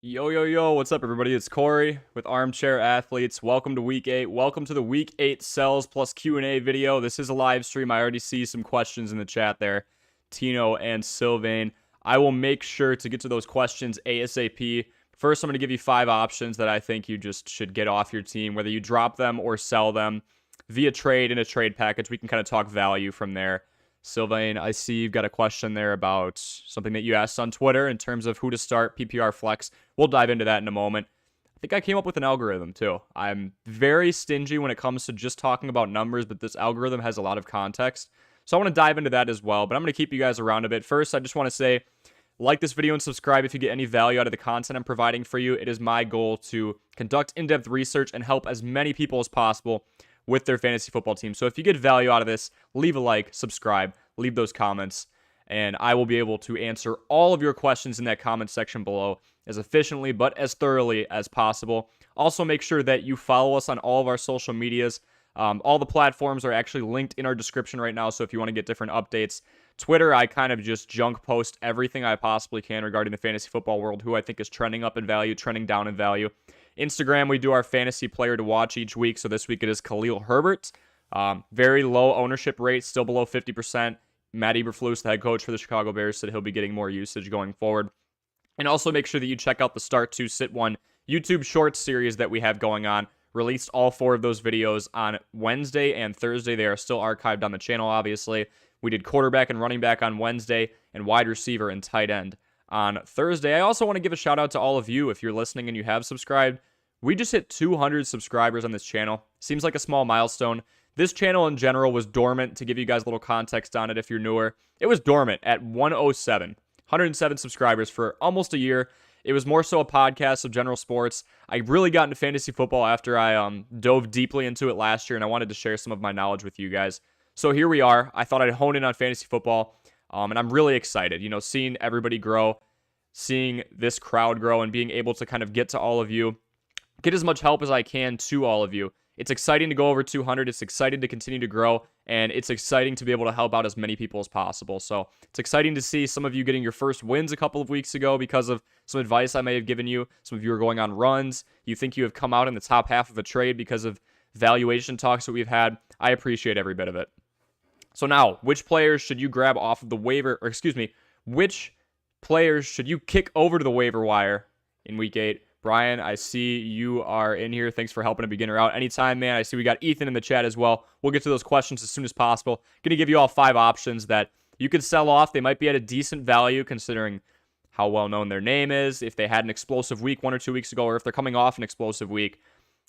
Yo, yo, yo, what's up, everybody? It's Corey with Armchair Athletes. Welcome to Week 8. Welcome to the Week 8 Sells plus Q&A video. This is a live stream. I already see some questions in the chat there, Tino and Sylvain. I will make sure to get to those questions ASAP. First, I'm going to give you 5 options that I think you just should get off your team, whether you drop them or sell them via trade in a trade package. We can kind of talk value from there. Sylvain, I see you've got a question there about something that you asked on Twitter in terms of who to start PPR flex. We'll dive into that in a moment. I think I came up with an algorithm too. I'm very stingy when it comes to just talking about numbers, but this algorithm has a lot of context. So I want to dive into that as well, but I'm going to keep you guys around a bit. First, I just want to say, like this video and subscribe if you get any value out of the content I'm providing for you. It is my goal to conduct in-depth research and help as many people as possible with their fantasy football team. So if you get value out of this, leave a like, subscribe, leave those comments, and I will be able to answer all of your questions in that comment section below as efficiently but as thoroughly as possible. Also, make sure that you follow us on all of our social medias. All the platforms are actually linked in our description right now, so if you want to get different updates. Twitter, I kind of just junk post everything I possibly can regarding the fantasy football world, who I think is trending up in value, trending down in value. Instagram, we do our fantasy player to watch each week. So this week it is Khalil Herbert. Very low ownership rate, still below 50%. Matt Eberflus, the head coach for the Chicago Bears, said he'll be getting more usage going forward. And also make sure that you check out the Start 2 Sit 1 YouTube Shorts series that we have going on. Released all 4 of those videos on Wednesday and Thursday. They are still archived on the channel, obviously. We did quarterback and running back on Wednesday and wide receiver and tight end on Thursday. I also want to give a shout out to all of you if you're listening and you have subscribed. We just hit 200 subscribers on this channel. Seems like a small milestone. This channel in general was dormant. To give you guys a little context on it if you're newer, it was dormant at 107 subscribers for almost a year. It was more so a podcast of general sports. I really got into fantasy football after I dove deeply into it last year, and I wanted to share some of my knowledge with you guys. So here we are. I thought I'd hone in on fantasy football, and I'm really excited. You know, seeing everybody grow, seeing this crowd grow, and being able to kind of get to all of you, get as much help as I can to all of you. It's exciting to go over 200. It's exciting to continue to grow, and it's exciting to be able to help out as many people as possible. So it's exciting to see some of you getting your first wins a couple of weeks ago because of some advice I may have given you. Some of you are going on runs. You think you have come out in the top half of a trade because of valuation talks that we've had. I appreciate every bit of it. So now, which players should you grab off of the waiver, or excuse me, which players should you kick over to the waiver wire in Week 8? Brian, I see you are in here. Thanks for helping a beginner out. Anytime, man. I see we got Ethan in the chat as well. We'll get to those questions as soon as possible. Going to give you all 5 options that you could sell off. They might be at a decent value considering how well-known their name is, if they had an explosive week 1 or 2 weeks ago, or if they're coming off an explosive week.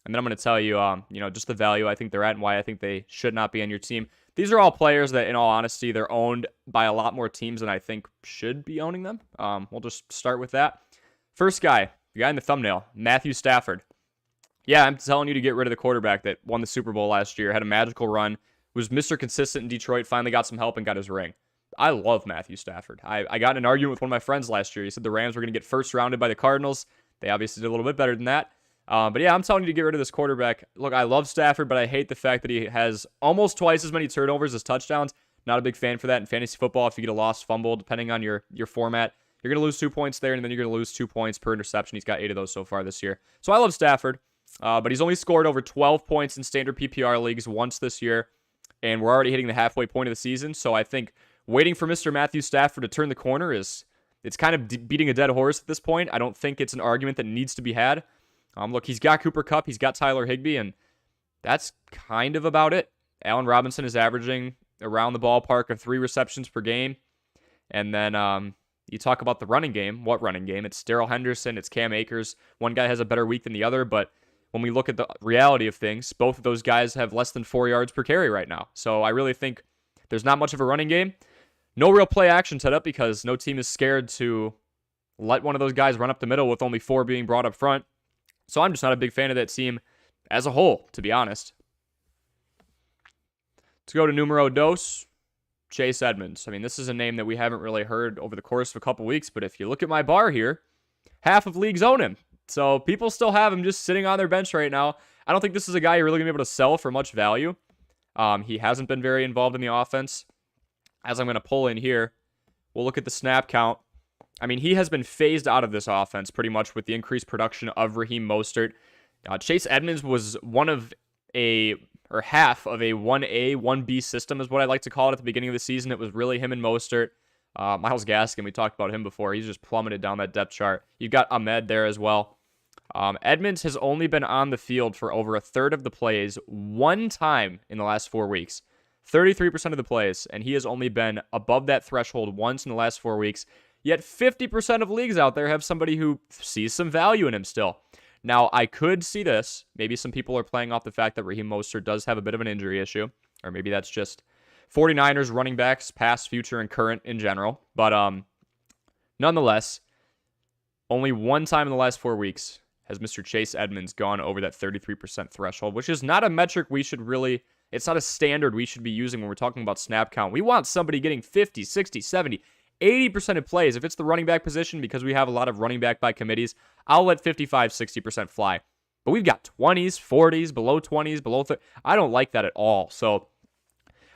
And then I'm going to tell you, just the value I think they're at and why I think they should not be on your team. These are all players that, in all honesty, they're owned by a lot more teams than I think should be owning them. We'll just start with that. First guy, the guy in the thumbnail, Matthew Stafford. Yeah, I'm telling you to get rid of the quarterback that won the Super Bowl last year, had a magical run, was Mr. Consistent in Detroit, finally got some help and got his ring. I love Matthew Stafford. I got in an argument with one of my friends last year. He said the Rams were going to get first rounded by the Cardinals. They obviously did a little bit better than that. But yeah, I'm telling you to get rid of this quarterback. Look, I love Stafford, but I hate the fact that he has almost twice as many turnovers as touchdowns. Not a big fan for that in fantasy football. If you get a lost fumble, depending on your format, you're going to lose 2 points there, and then you're going to lose 2 points per interception. He's got 8 of those so far this year. So I love Stafford, but he's only scored over 12 points in standard PPR leagues once this year, and we're already hitting the halfway point of the season. So I think waiting for Mr. Matthew Stafford to turn the corner it's kind of beating a dead horse at this point. I don't think it's an argument that needs to be had. Look, he's got Cooper Kupp, he's got Tyler Higbee, and that's kind of about it. Allen Robinson is averaging around the ballpark of 3 receptions per game. And then you talk about the running game. What running game? It's Darrell Henderson, it's Cam Akers. One guy has a better week than the other, but when we look at the reality of things, both of those guys have less than 4 yards per carry right now. So I really think there's not much of a running game. No real play action set up because no team is scared to let one of those guys run up the middle with only 4 being brought up front. So I'm just not a big fan of that team as a whole, to be honest. To go to numero dos, Chase Edmonds. I mean, this is a name that we haven't really heard over the course of a couple weeks, but if you look at my bar here, half of leagues own him. So people still have him just sitting on their bench right now. I don't think this is a guy you're really going to be able to sell for much value. He hasn't been very involved in the offense. As I'm going to pull in here, we'll look at the snap count. I mean, he has been phased out of this offense pretty much with the increased production of Raheem Mostert. Chase Edmonds was half of a 1A, 1B system is what I like to call it at the beginning of the season. It was really him and Mostert. Myles Gaskin, we talked about him before. He's just plummeted down that depth chart. You've got Ahmed there as well. Edmonds has only been on the field for over a third of the plays one time in the last 4 weeks. 33% of the plays, and he has only been above that threshold once in the last 4 weeks. Yet 50% of leagues out there have somebody who sees some value in him still. Now, I could see this. Maybe some people are playing off the fact that Raheem Mostert does have a bit of an injury issue, or maybe that's just 49ers running backs, past, future, and current in general. But nonetheless, only one time in the last 4 weeks has Mr. Chase Edmonds gone over that 33% threshold, which is not a metric we should really, it's not a standard we should be using when we're talking about snap count. We want somebody getting 50, 60, 70, 80% of plays. If it's the running back position, because we have a lot of running back by committees, I'll let 55, 60% fly. But we've got 20s, 40s, below 20s, below 30. I don't like that at all. So,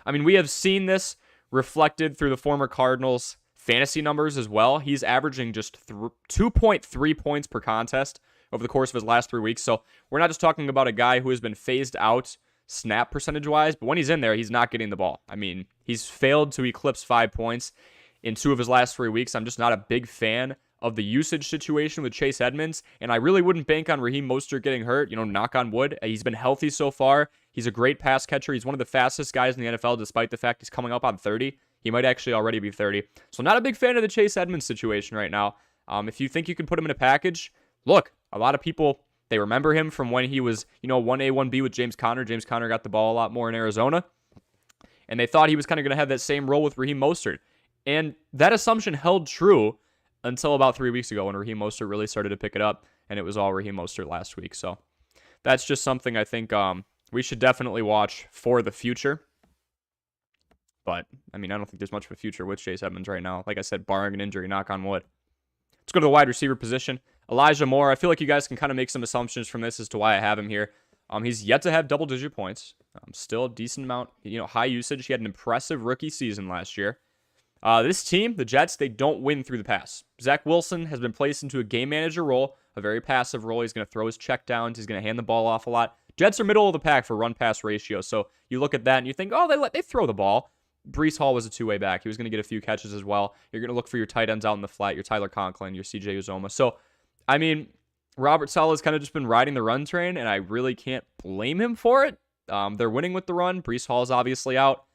I mean, we have seen this reflected through the former Cardinals' fantasy numbers as well. He's averaging just 2.3 points per contest over the course of his last 3 weeks. So we're not just talking about a guy who has been phased out snap percentage-wise, but when he's in there, he's not getting the ball. I mean, he's failed to eclipse 5 points in 2 of his last 3 weeks. I'm just not a big fan of the usage situation with Chase Edmonds, and I really wouldn't bank on Raheem Mostert getting hurt. Knock on wood. He's been healthy so far. He's a great pass catcher. He's one of the fastest guys in the NFL, despite the fact he's coming up on 30. He might actually already be 30. So not a big fan of the Chase Edmonds situation right now. If you think you can put him in a package, look, a lot of people, they remember him from when he was, 1A, 1B with James Conner. James Conner got the ball a lot more in Arizona, and they thought he was kind of going to have that same role with Raheem Mostert. And that assumption held true until about 3 weeks ago when Raheem Mostert really started to pick it up, and it was all Raheem Mostert last week. So that's just something I think we should definitely watch for the future. But, I mean, I don't think there's much of a future with Chase Edmonds right now. Like I said, barring an injury, knock on wood. Let's go to the wide receiver position. Elijah Moore, I feel like you guys can kind of make some assumptions from this as to why I have him here. He's yet to have double-digit points. Still a decent amount, high usage. He had an impressive rookie season last year. This team, the Jets, they don't win through the pass. Zach Wilson has been placed into a game manager role, a very passive role. He's going to throw his check downs. He's going to hand the ball off a lot. Jets are middle of the pack for run-pass ratio. So you look at that and you think, oh, they throw the ball. Breece Hall was a two-way back. He was going to get a few catches as well. You're going to look for your tight ends out in the flat, your Tyler Conklin, your CJ Uzomah. So, I mean, Robert Saleh's kind of just been riding the run train, and I really can't blame him for it. They're winning with the run. Breece Hall is obviously out.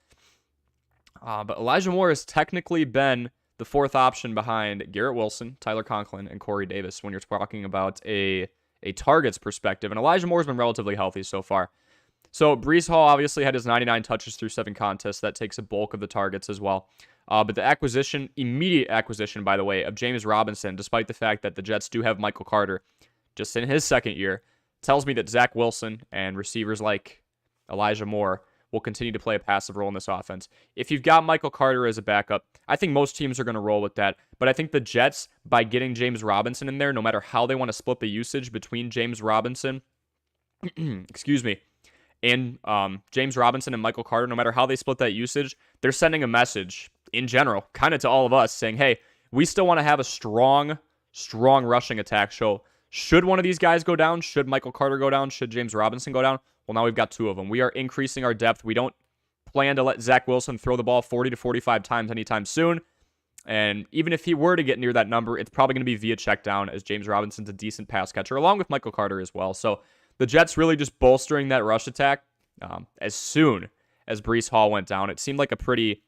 But Elijah Moore has technically been the fourth option behind Garrett Wilson, Tyler Conklin, and Corey Davis when you're talking about a targets perspective. And Elijah Moore's been relatively healthy so far. So Breece Hall obviously had his 99 touches through 7 contests. That takes a bulk of the targets as well. But the immediate acquisition, by the way, of James Robinson, despite the fact that the Jets do have Michael Carter just in his second year, tells me that Zach Wilson and receivers like Elijah Moore will continue to play a passive role in this offense. If you've got Michael Carter as a backup, I think most teams are going to roll with that. But I think the Jets, by getting James Robinson in there, no matter how they want to split the usage between James Robinson, and James Robinson and Michael Carter, no matter how they split that usage, they're sending a message in general, kind of to all of us, saying, hey, we still want to have a strong rushing attack. So should one of these guys go down, should Michael Carter go down, should James Robinson go down, well, now we've got 2 of them. We are increasing our depth. We don't plan to let Zach Wilson throw the ball 40 to 45 times anytime soon. And even if he were to get near that number, it's probably going to be via check down, as James Robinson's a decent pass catcher, along with Michael Carter as well. So the Jets really just bolstering that rush attack as soon as Breece Hall went down. It seemed like a pretty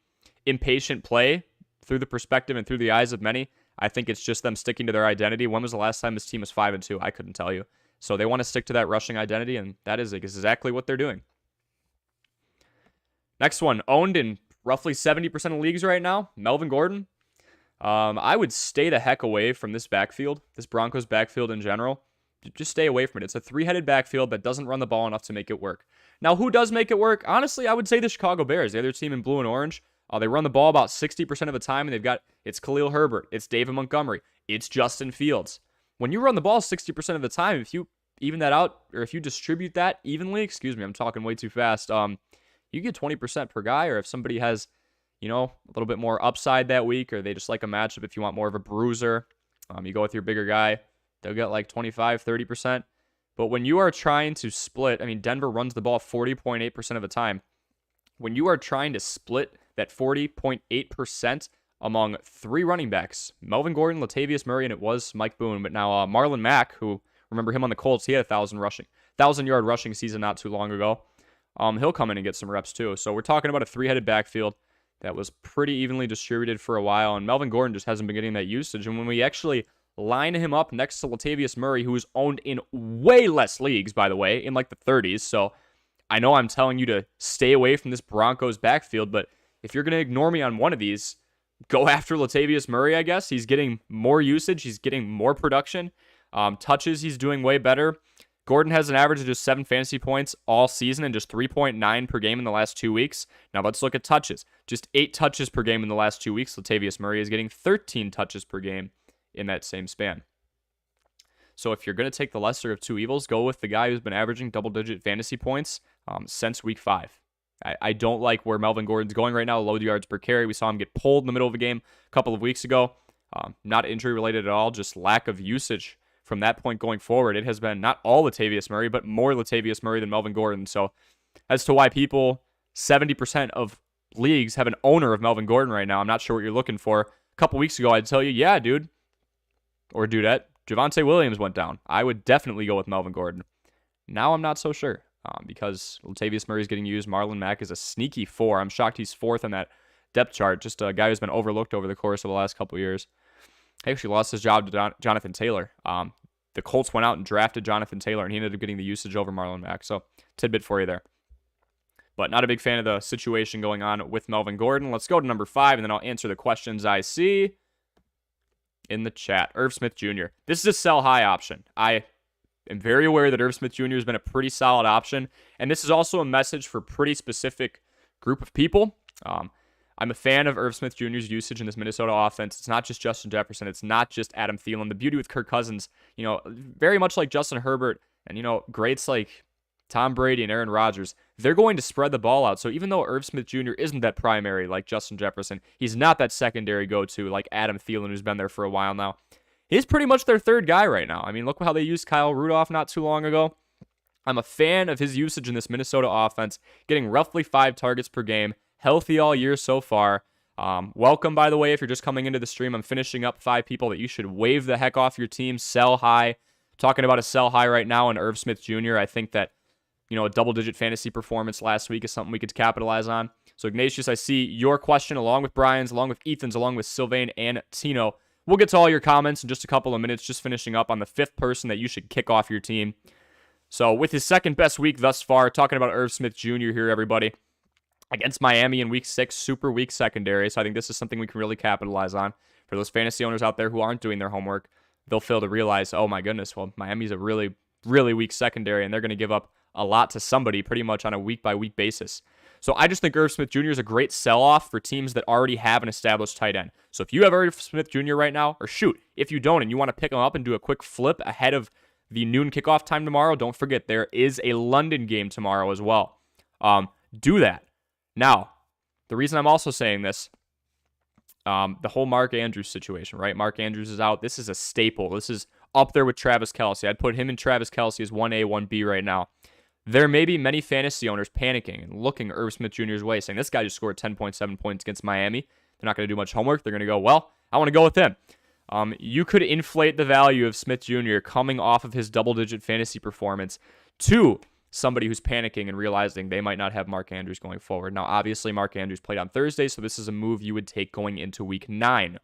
impatient play through the perspective and through the eyes of many. I think it's just them sticking to their identity. When was the last time this team was 5-2? I couldn't tell you. So they want to stick to that rushing identity, and that is exactly what they're doing. Next one, owned in roughly 70% of leagues right now, Melvin Gordon. I would stay the heck away from this backfield, this Broncos backfield in general. Just stay away from it. It's a 3-headed backfield that doesn't run the ball enough to make it work. Now, who does make it work? Honestly, I would say the Chicago Bears, the other team in blue and orange. They run the ball about 60% of the time, and it's Khalil Herbert, it's David Montgomery, it's Justin Fields. When you run the ball 60% of the time, if you even that out, or if you distribute that evenly, I'm talking way too fast, you get 20% per guy, or if somebody has, a little bit more upside that week, or they just like a matchup if you want more of a bruiser. You go with your bigger guy. They'll get like 25, 30%. But when you are trying to split, I mean, Denver runs the ball 40.8% of the time. When you are trying to split that 40.8% among 3 running backs, Melvin Gordon, Latavius Murray, and it was Mike Boone, but now Marlon Mack, who, remember him on the Colts, he had a 1,000-yard rushing season not too long ago. He'll come in and get some reps too. So we're talking about a 3-headed backfield that was pretty evenly distributed for a while, and Melvin Gordon just hasn't been getting that usage. And when we actually line him up next to Latavius Murray, who is owned in way less leagues, by the way, in like the 30s. So I know I'm telling you to stay away from this Broncos backfield, but if you're going to ignore me on one of these, go after Latavius Murray, I guess. He's getting more usage. He's getting more production. Touches, he's doing way better. Gordon has an average of just 7 fantasy points all season and just 3.9 per game in the last 2 weeks. Now let's look at touches. Just 8 touches per game in the last 2 weeks. Latavius Murray is getting 13 touches per game in that same span. So if you're going to take the lesser of two evils, go with the guy who's been averaging double-digit fantasy points since week 5. I don't like where Melvin Gordon's going right now, low yards per carry. We saw him get pulled in the middle of a game a couple of weeks ago. Not injury-related at all, just lack of usage from that point going forward. It has been not all Latavius Murray, but more Latavius Murray than Melvin Gordon. So as to why 70% of leagues have an owner of Melvin Gordon right now, I'm not sure what you're looking for. A couple weeks ago, I'd tell you, yeah, dude, or dudette, Javonte Williams went down. I would definitely go with Melvin Gordon. Now I'm not so sure because Latavius Murray is getting used. Marlon Mack is a sneaky 4. I'm shocked he's 4th on that depth chart. Just a guy who's been overlooked over the course of the last couple of years. He actually lost his job to Jonathan Taylor. The Colts went out and drafted Jonathan Taylor, and he ended up getting the usage over Marlon Mack. So tidbit for you there. But not a big fan of the situation going on with Melvin Gordon. Let's go to number 5, and then I'll answer the questions I see in the chat. Irv Smith Jr. This is a sell high option. I am very aware that Irv Smith Jr. has been a pretty solid option, and this is also a message for a pretty specific group of people. I'm a fan of Irv Smith Jr.'s usage in this Minnesota offense. It's not just Justin Jefferson. It's not just Adam Thielen. The beauty with Kirk Cousins, very much like Justin Herbert and, greats like Tom Brady and Aaron Rodgers, they're going to spread the ball out. So even though Irv Smith Jr. isn't that primary like Justin Jefferson, he's not that secondary go-to like Adam Thielen, who's been there for a while now. He's pretty much their third guy right now. I mean, look how they used Kyle Rudolph not too long ago. I'm a fan of his usage in this Minnesota offense, getting roughly 5 targets per game, healthy all year so far. Welcome, by the way, if you're just coming into the stream. I'm finishing up 5 people that you should wave the heck off your team, sell high. Talking about a sell high right now in Irv Smith Jr. I think that, a double-digit fantasy performance last week is something we could capitalize on. So, Ignatius, I see your question along with Brian's, along with Ethan's, along with Sylvain and Tino. We'll get to all your comments in just a couple of minutes, just finishing up on the 5th person that you should kick off your team. So, with his second best week thus far, talking about Irv Smith Jr. here, everybody. Against Miami in week 6, super weak secondary. So I think this is something we can really capitalize on. For those fantasy owners out there who aren't doing their homework, they'll fail to realize, oh my goodness, well, Miami's a really, really weak secondary, and they're going to give up a lot to somebody pretty much on a week-by-week basis. So I just think Irv Smith Jr. is a great sell-off for teams that already have an established tight end. So if you have Irv Smith Jr. right now, or shoot, if you don't and you want to pick him up and do a quick flip ahead of the noon kickoff time tomorrow, don't forget there is a London game tomorrow as well. Do that. Now, the reason I'm also saying this, the whole Mark Andrews situation, right? Mark Andrews is out. This is a staple. This is up there with Travis Kelce. I'd put him and Travis Kelce as 1A, 1B right now. There may be many fantasy owners panicking and looking Irv Smith Jr.'s way, saying this guy just scored 10.7 points against Miami. They're not going to do much homework. They're going to go, well, I want to go with him. You could inflate the value of Smith Jr. coming off of his double-digit fantasy performance to somebody who's panicking and realizing they might not have Mark Andrews going forward. Now, obviously, Mark Andrews played on Thursday, so this is a move you would take going into week 9.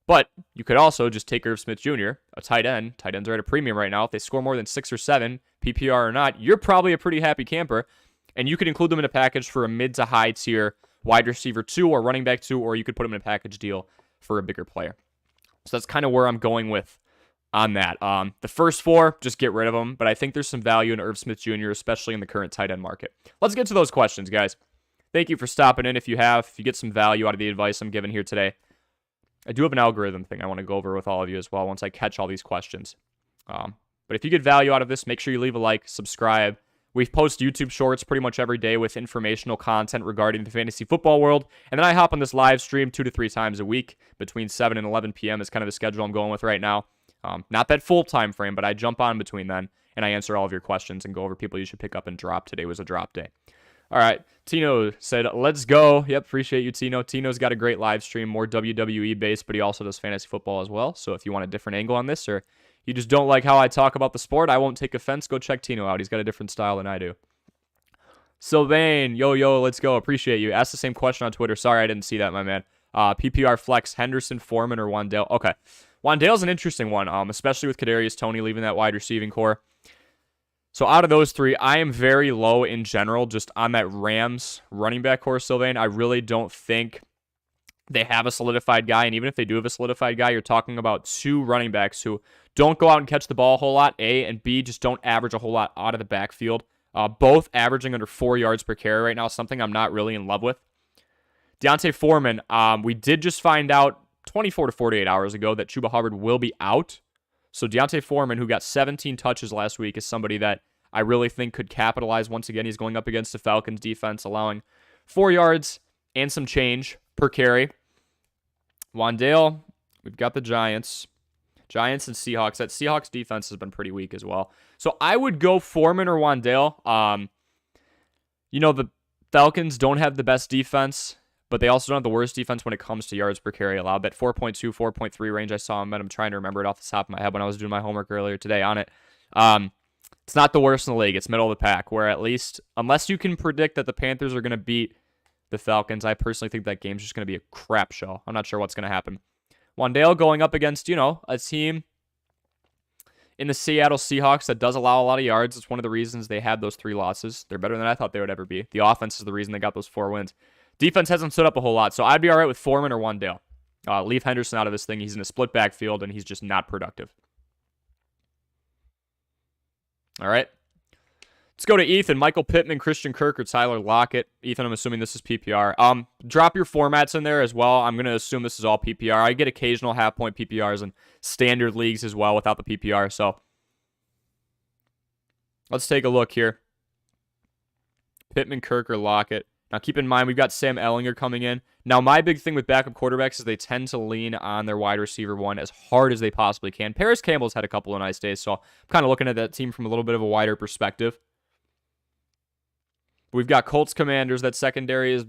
But you could also just take Irv Smith Jr., a tight end. Tight ends are at a premium right now. If they score more than 6 or 7, PPR or not, you're probably a pretty happy camper. And you could include them in a package for a mid to high tier wide receiver 2 or running back 2, or you could put them in a package deal for a bigger player. So that's kind of where I'm going with on that. The first 4, just get rid of them. But I think there's some value in Irv Smith Jr., especially in the current tight end market. Let's get to those questions, guys. Thank you for stopping in. If you get some value out of the advice I'm giving here today, I do have an algorithm thing I want to go over with all of you as well once I catch all these questions. But if you get value out of this, make sure you leave a like, subscribe. We post YouTube shorts pretty much every day with informational content regarding the fantasy football world. And then I hop on this live stream 2 to 3 times a week between 7 and 11 p.m. is kind of the schedule I'm going with right now. Not that full time frame, but I jump on between then and I answer all of your questions and go over people you should pick up and drop. Today was a drop day. All right. Tino said, let's go. Yep. Appreciate you, Tino. Tino's got a great live stream, more WWE based, but he also does fantasy football as well. So if you want a different angle on this or you just don't like how I talk about the sport, I won't take offense. Go check Tino out. He's got a different style than I do. Sylvain, yo, let's go. Appreciate you. Asked the same question on Twitter. Sorry, I didn't see that, my man. PPR flex, Henderson, Foreman, or Wan'Dale. Okay. Wan'Dale's an interesting one, especially with Kadarius Toney leaving that wide receiving core. So out of those three, I am very low in general just on that Rams running back core, Sylvain. I really don't think they have a solidified guy, and even if they do have a solidified guy, you're talking about two running backs who don't go out and catch the ball a whole lot, A, and B, just don't average a whole lot out of the backfield. Both averaging under 4 yards per carry right now, something I'm not really in love with. Deontay Foreman, we did just find out 24 to 48 hours ago that Chuba Hubbard will be out. So Deontay Foreman, who got 17 touches last week, is somebody that I really think could capitalize. Once again, he's going up against the Falcons defense, allowing 4 yards and some change per carry. Wan'Dale, we've got the Giants. Giants and Seahawks. That Seahawks defense has been pretty weak as well. So I would go Foreman or Wan'Dale. The Falcons don't have the best defense, but they also don't have the worst defense when it comes to yards per carry allowed. That 4.2, 4.3 range I saw him, and I'm trying to remember it off the top of my head when I was doing my homework earlier today on it. It's not the worst in the league. It's middle of the pack, where at least, unless you can predict that the Panthers are going to beat the Falcons, I personally think that game's just going to be a crap show. I'm not sure what's going to happen. Wan'Dale going up against, a team in the Seattle Seahawks that does allow a lot of yards. It's one of the reasons they had those 3 losses. They're better than I thought they would ever be. The offense is the reason they got those 4 wins. Defense hasn't stood up a whole lot, so I'd be all right with Foreman or Wan'Dale. Leave Henderson out of this thing. He's in a split backfield, and he's just not productive. All right. Let's go to Ethan. Michael Pittman, Christian Kirk, or Tyler Lockett. Ethan, I'm assuming this is PPR. Drop your formats in there as well. I'm going to assume this is all PPR. I get occasional half-point PPRs and standard leagues as well without the PPR. So let's take a look here. Pittman, Kirk, or Lockett. Now, keep in mind, we've got Sam Ehlinger coming in. Now, my big thing with backup quarterbacks is they tend to lean on their wide receiver one as hard as they possibly can. Paris Campbell's had a couple of nice days, so I'm kind of looking at that team from a little bit of a wider perspective. We've got Colts Commanders. That secondary is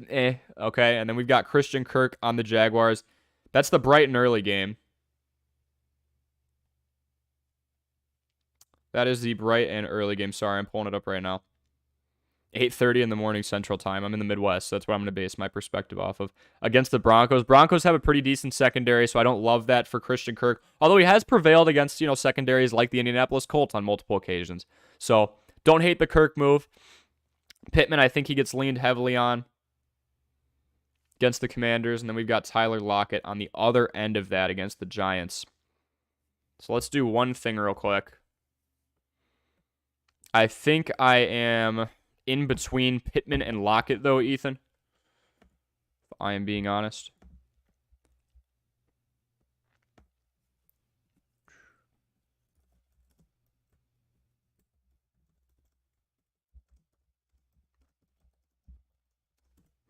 okay. And then we've got Christian Kirk on the Jaguars. That's the bright and early game. That is the bright and early game. Sorry, I'm pulling it up right now. 8:30 in the morning Central Time. I'm in the Midwest, so that's what I'm going to base my perspective off of. Against the Broncos. Broncos have a pretty decent secondary, so I don't love that for Christian Kirk. Although he has prevailed against, secondaries like the Indianapolis Colts on multiple occasions. So don't hate the Kirk move. Pittman, I think he gets leaned heavily on against the Commanders. And then we've got Tyler Lockett on the other end of that against the Giants. So let's do one thing real quick. I think I am in between Pittman and Lockett, though, Ethan. If I am being honest.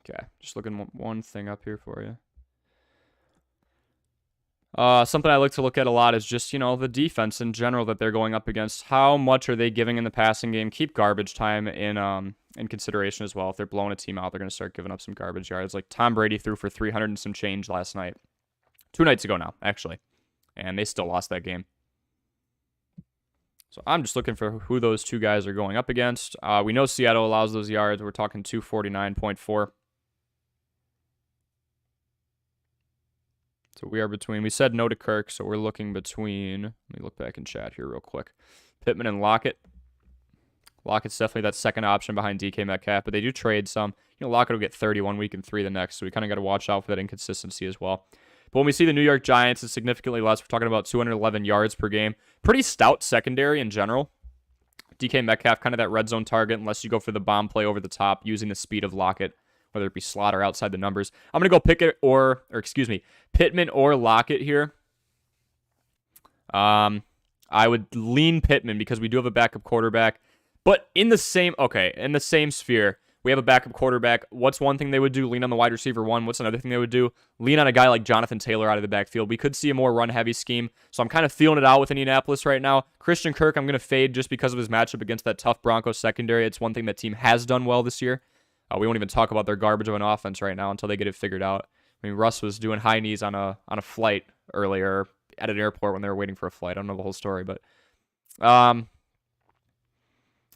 Okay, just looking one thing up here for you. Something I like to look at a lot is just, the defense in general that they're going up against. How much are they giving in the passing game? Keep garbage time in consideration as well. If they're blowing a team out, they're going to start giving up some garbage yards. Like Tom Brady threw for 300 and some change last night. 2 nights ago now, actually. And they still lost that game. So I'm just looking for who those two guys are going up against. We know Seattle allows those yards. We're talking 249.4. So we are between, we said no to Kirk, so we're looking between, let me look back in chat here real quick. Pittman and Lockett. Lockett's definitely that second option behind DK Metcalf, but they do trade some. Lockett will get 30 one week and 3 the next, so we kind of got to watch out for that inconsistency as well. But when we see the New York Giants, it's significantly less. We're talking about 211 yards per game. Pretty stout secondary in general. DK Metcalf, kind of that red zone target, unless you go for the bomb play over the top using the speed of Lockett, whether it be slot or outside the numbers. I'm going to go Pittman or Lockett here. I would lean Pittman because we do have a backup quarterback. But in the same sphere, we have a backup quarterback. What's one thing they would do? Lean on the wide receiver one. What's another thing they would do? Lean on a guy like Jonathan Taylor out of the backfield. We could see a more run-heavy scheme. So I'm kind of feeling it out with Indianapolis right now. Christian Kirk, I'm going to fade just because of his matchup against that tough Broncos secondary. It's one thing that team has done well this year. We won't even talk about their garbage of an offense right now until they get it figured out. I mean, Russ was doing high knees on a flight earlier at an airport when they were waiting for a flight. I don't know the whole story, but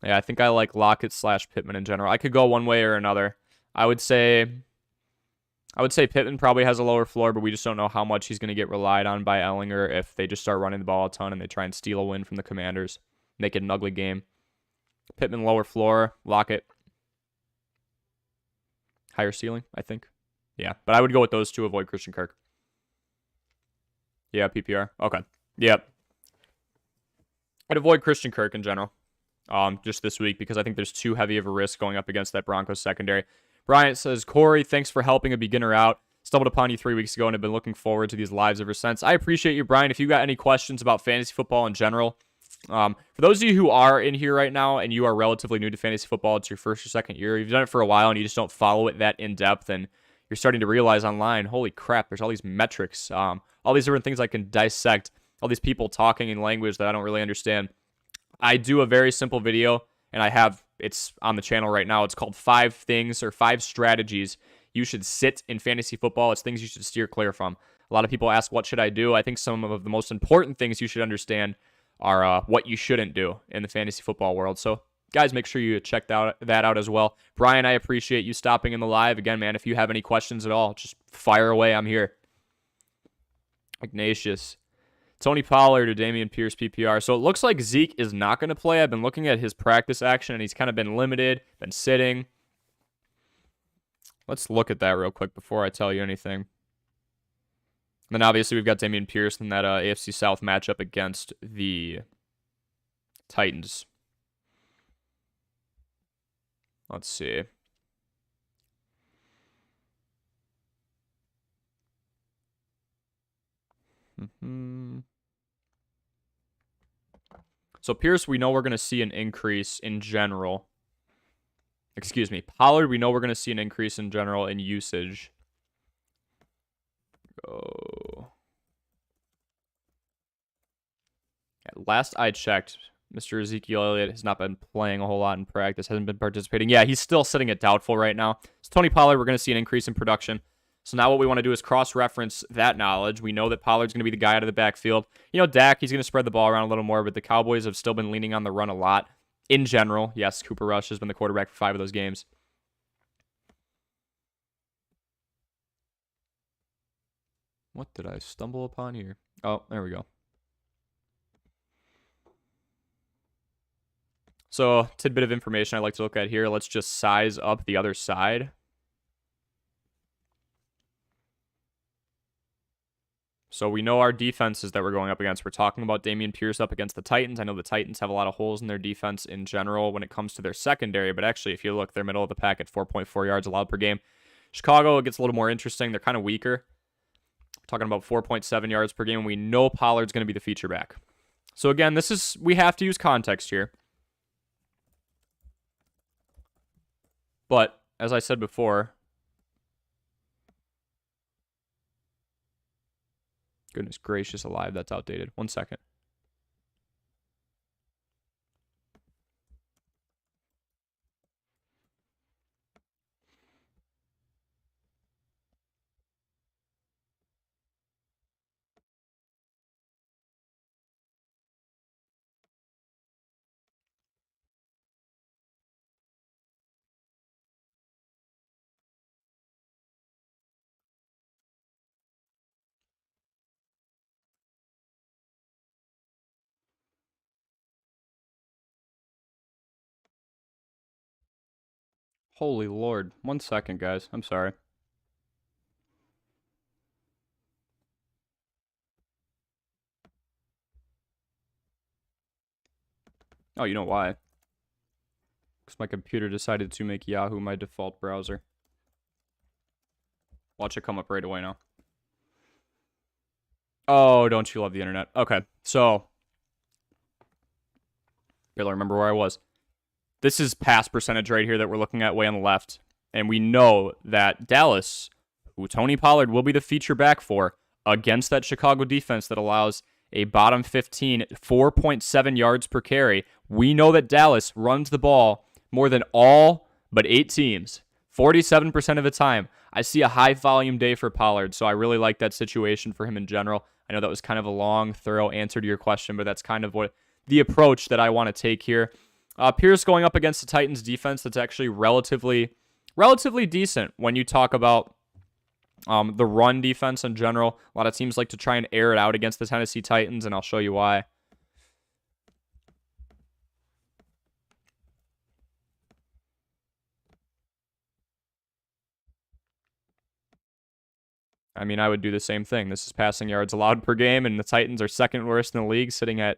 yeah, I think I like Lockett / Pittman in general. I could go one way or another. I would say Pittman probably has a lower floor, but we just don't know how much he's going to get relied on by Ellinger if they just start running the ball a ton and they try and steal a win from the Commanders, make it an ugly game. Pittman lower floor, Lockett higher ceiling, I think. Yeah, but I would go with those two, avoid Christian Kirk. Yeah, PPR. Okay. Yep. I'd avoid Christian Kirk in general. Just this week because I think there's too heavy of a risk going up against that Broncos secondary. Bryant says, Corey, thanks for helping a beginner out. Stumbled upon you 3 weeks ago and have been looking forward to these lives ever since. I appreciate you, Brian. If you got any questions about fantasy football in general, for those of you who are in here right now and you are relatively new to fantasy football, it's your first or second year, you've done it for a while and you just don't follow it that in depth, and you're starting to realize online, holy crap, there's all these metrics, all these different things I can dissect, all these people talking in language that I don't really understand. I do a very simple video, and it's on the channel right now. It's called 5 things or 5 strategies you should sit in fantasy football. It's things you should steer clear from. A lot of people ask, what should I do? I think some of the most important things you should understand are what you shouldn't do in the fantasy football world. So, guys, make sure you check that out as well. Brian, I appreciate you stopping in the live. Again, man, if you have any questions at all, just fire away. I'm here. Ignatius. Tony Pollard or Dameon Pierce PPR. So it looks like Zeke is not going to play. I've been looking at his practice action, and he's kind of been limited, been sitting. Let's look at that real quick before I tell you anything. Then obviously we've got Dameon Pierce in that AFC South matchup against the Titans. Let's see. So Pierce, we know we're going to see an increase in general. Excuse me. Pollard, we know we're going to see an increase in general in usage. Oh. Last I checked, Mr. Ezekiel Elliott has not been playing a whole lot in practice, hasn't been participating. Yeah, he's still sitting at doubtful right now. So Tony Pollard, we're going to see an increase in production. So now what we want to do is cross-reference that knowledge. We know that Pollard's going to be the guy out of the backfield. You know, Dak, he's going to spread the ball around a little more, but the Cowboys have still been leaning on the run a lot. In general, yes, Cooper Rush has been the quarterback for 5 of those games. What did I stumble upon here? Oh, there we go. So, tidbit of information I like to look at here. Let's just size up the other side. So we know our defenses that we're going up against. We're talking about Dameon Pierce up against the Titans. I know the Titans have a lot of holes in their defense in general when it comes to their secondary, but actually, if you look, they're middle of the pack at 4.4 yards allowed per game. Chicago, it gets a little more interesting. They're kind of weaker. We're talking about 4.7 yards per game. We know Pollard's going to be the feature back. So again, we have to use context here. But, as I said before, goodness gracious alive, that's outdated. 1 second. Holy Lord. 1 second, guys. I'm sorry. Oh, you know why? Because my computer decided to make Yahoo my default browser. Watch it come up right away now. Oh, don't you love the internet? Okay, so barely remember where I was. This is pass percentage right here that we're looking at way on the left. And we know that Dallas, who Tony Pollard will be the feature back for, against that Chicago defense that allows a bottom 15, 4.7 yards per carry. We know that Dallas runs the ball more than all but 8 teams, 47% of the time. I see a high volume day for Pollard, so I really like that situation for him in general. I know that was kind of a long, thorough answer to your question, but that's kind of what the approach that I want to take here. Pierce going up against the Titans defense that's actually relatively decent when you talk about the run defense in general. A lot of teams like to try and air it out against the Tennessee Titans, and I'll show you why. I mean, I would do the same thing. This is passing yards allowed per game, and the Titans are second worst in the league, sitting at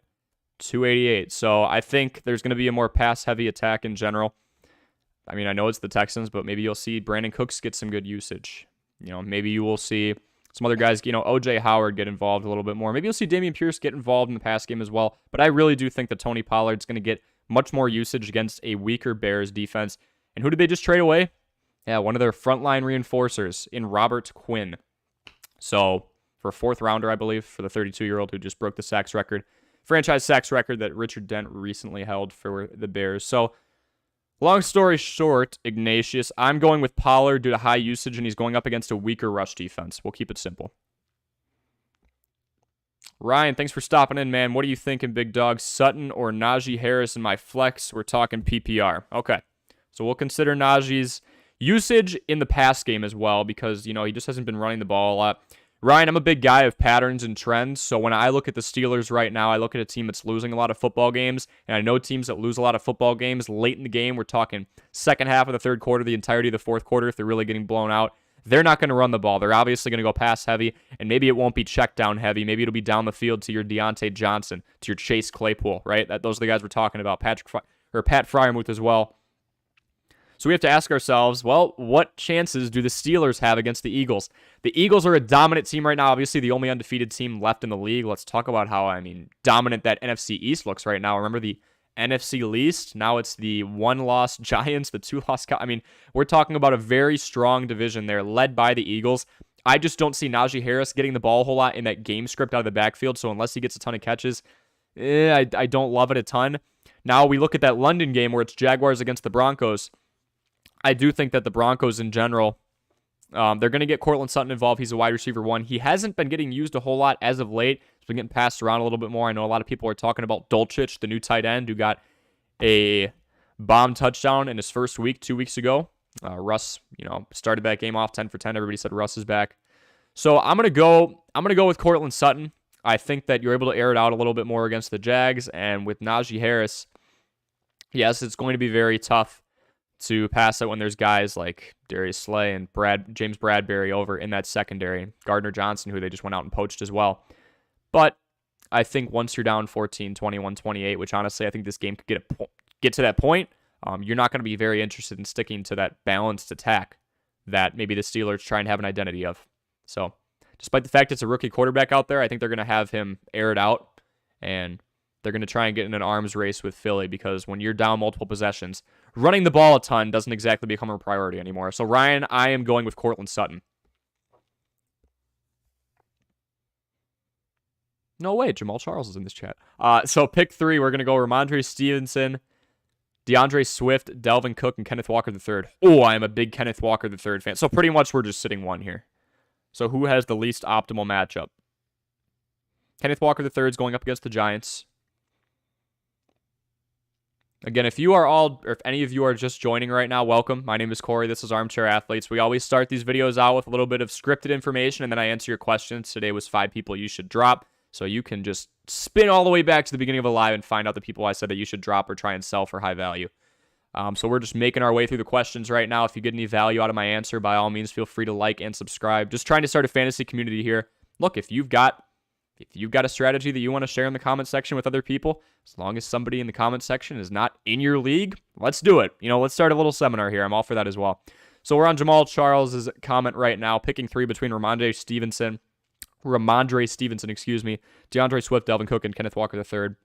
288. So I think there's going to be a more pass-heavy attack in general. I mean, I know it's the Texans, but maybe you'll see Brandon Cooks get some good usage. You know, maybe you will see some other guys, you know, O.J. Howard get involved a little bit more. Maybe you'll see Dameon Pierce get involved in the pass game as well. But I really do think that Tony Pollard's going to get much more usage against a weaker Bears defense. And who did they just trade away? Yeah, one of their frontline reinforcers in Robert Quinn. So for a 4th rounder, I believe, for the 32-year-old who just broke the sacks record, franchise sacks record that Richard Dent recently held for the Bears. So long story short, Ignatius, I'm going with Pollard due to high usage, and he's going up against a weaker rush defense. We'll keep it simple. Ryan, thanks for stopping in, man. What are you thinking, big dog? Sutton or Najee Harris in my flex? We're talking PPR. Okay, so we'll consider Najee's usage in the pass game as well because, you know, he just hasn't been running the ball a lot. Ryan, I'm a big guy of patterns and trends, so when I look at the Steelers right now, I look at a team that's losing a lot of football games, and I know teams that lose a lot of football games late in the game. We're talking second half of the third quarter, the entirety of the fourth quarter, if they're really getting blown out. They're not going to run the ball. They're obviously going to go pass heavy, and maybe it won't be check down heavy. Maybe it'll be down the field to your Deontay Johnson, to your Chase Claypool, right? Those are the guys we're talking about, Pat Freiermuth as well. So we have to ask ourselves, well, what chances do the Steelers have against the Eagles? The Eagles are a dominant team right now, obviously the only undefeated team left in the league. Let's talk about how, dominant that NFC East looks right now. Remember the NFC least? Now it's the 1-loss Giants, the 2-loss we're talking about a very strong division there, led by the Eagles. I just don't see Najee Harris getting the ball a whole lot in that game script out of the backfield, so unless he gets a ton of catches, I don't love it a ton. Now we look at that London game where it's Jaguars against the Broncos. I do think that the Broncos in general, they're going to get Courtland Sutton involved. He's a wide receiver 1. He hasn't been getting used a whole lot as of late. He's been getting passed around a little bit more. I know a lot of people are talking about Dulcich, the new tight end, who got a bomb touchdown in his first week 2 weeks ago. Russ, started that game off 10 for 10. Everybody said Russ is back. So I'm gonna go with Courtland Sutton. I think that you're able to air it out a little bit more against the Jags, and with Najee Harris, yes, it's going to be very tough to pass it when there's guys like Darius Slay and James Bradbury over in that secondary. Gardner Johnson, who they just went out and poached as well. But I think once you're down 14, 21, 28, which honestly I think this game could get to that point, you're not going to be very interested in sticking to that balanced attack that maybe the Steelers try and have an identity of. So despite the fact it's a rookie quarterback out there, I think they're going to have him air it out, and they're going to try and get in an arms race with Philly because when you're down multiple possessions, running the ball a ton doesn't exactly become a priority anymore. So, Ryan, I am going with Courtland Sutton. No way, Jamal Charles is in this chat. So, pick 3, we're going to go Ramondre Stevenson, DeAndre Swift, Delvin Cook, and Kenneth Walker III. Oh, I am a big Kenneth Walker III fan. So, pretty much we're just sitting 1 here. So, who has the least optimal matchup? Kenneth Walker III is going up against the Giants. Again, if any of you are just joining right now, welcome. My name is Corey. This is Armchair Athletes. We always start these videos out with a little bit of scripted information, and then I answer your questions. Today was 5 people you should drop, so you can just spin all the way back to the beginning of a live and find out the people I said that you should drop or try and sell for high value. So we're just making our way through the questions right now. If you get any value out of my answer, by all means, feel free to like and subscribe. Just trying to start a fantasy community here. Look, if you've got a strategy that you want to share in the comment section with other people, as long as somebody in the comment section is not in your league, let's do it. Let's start a little seminar here. I'm all for that as well. So we're on Jamal Charles' comment right now, picking 3 between Ramondre Stevenson, DeAndre Swift, Delvin Cook, and Kenneth Walker III.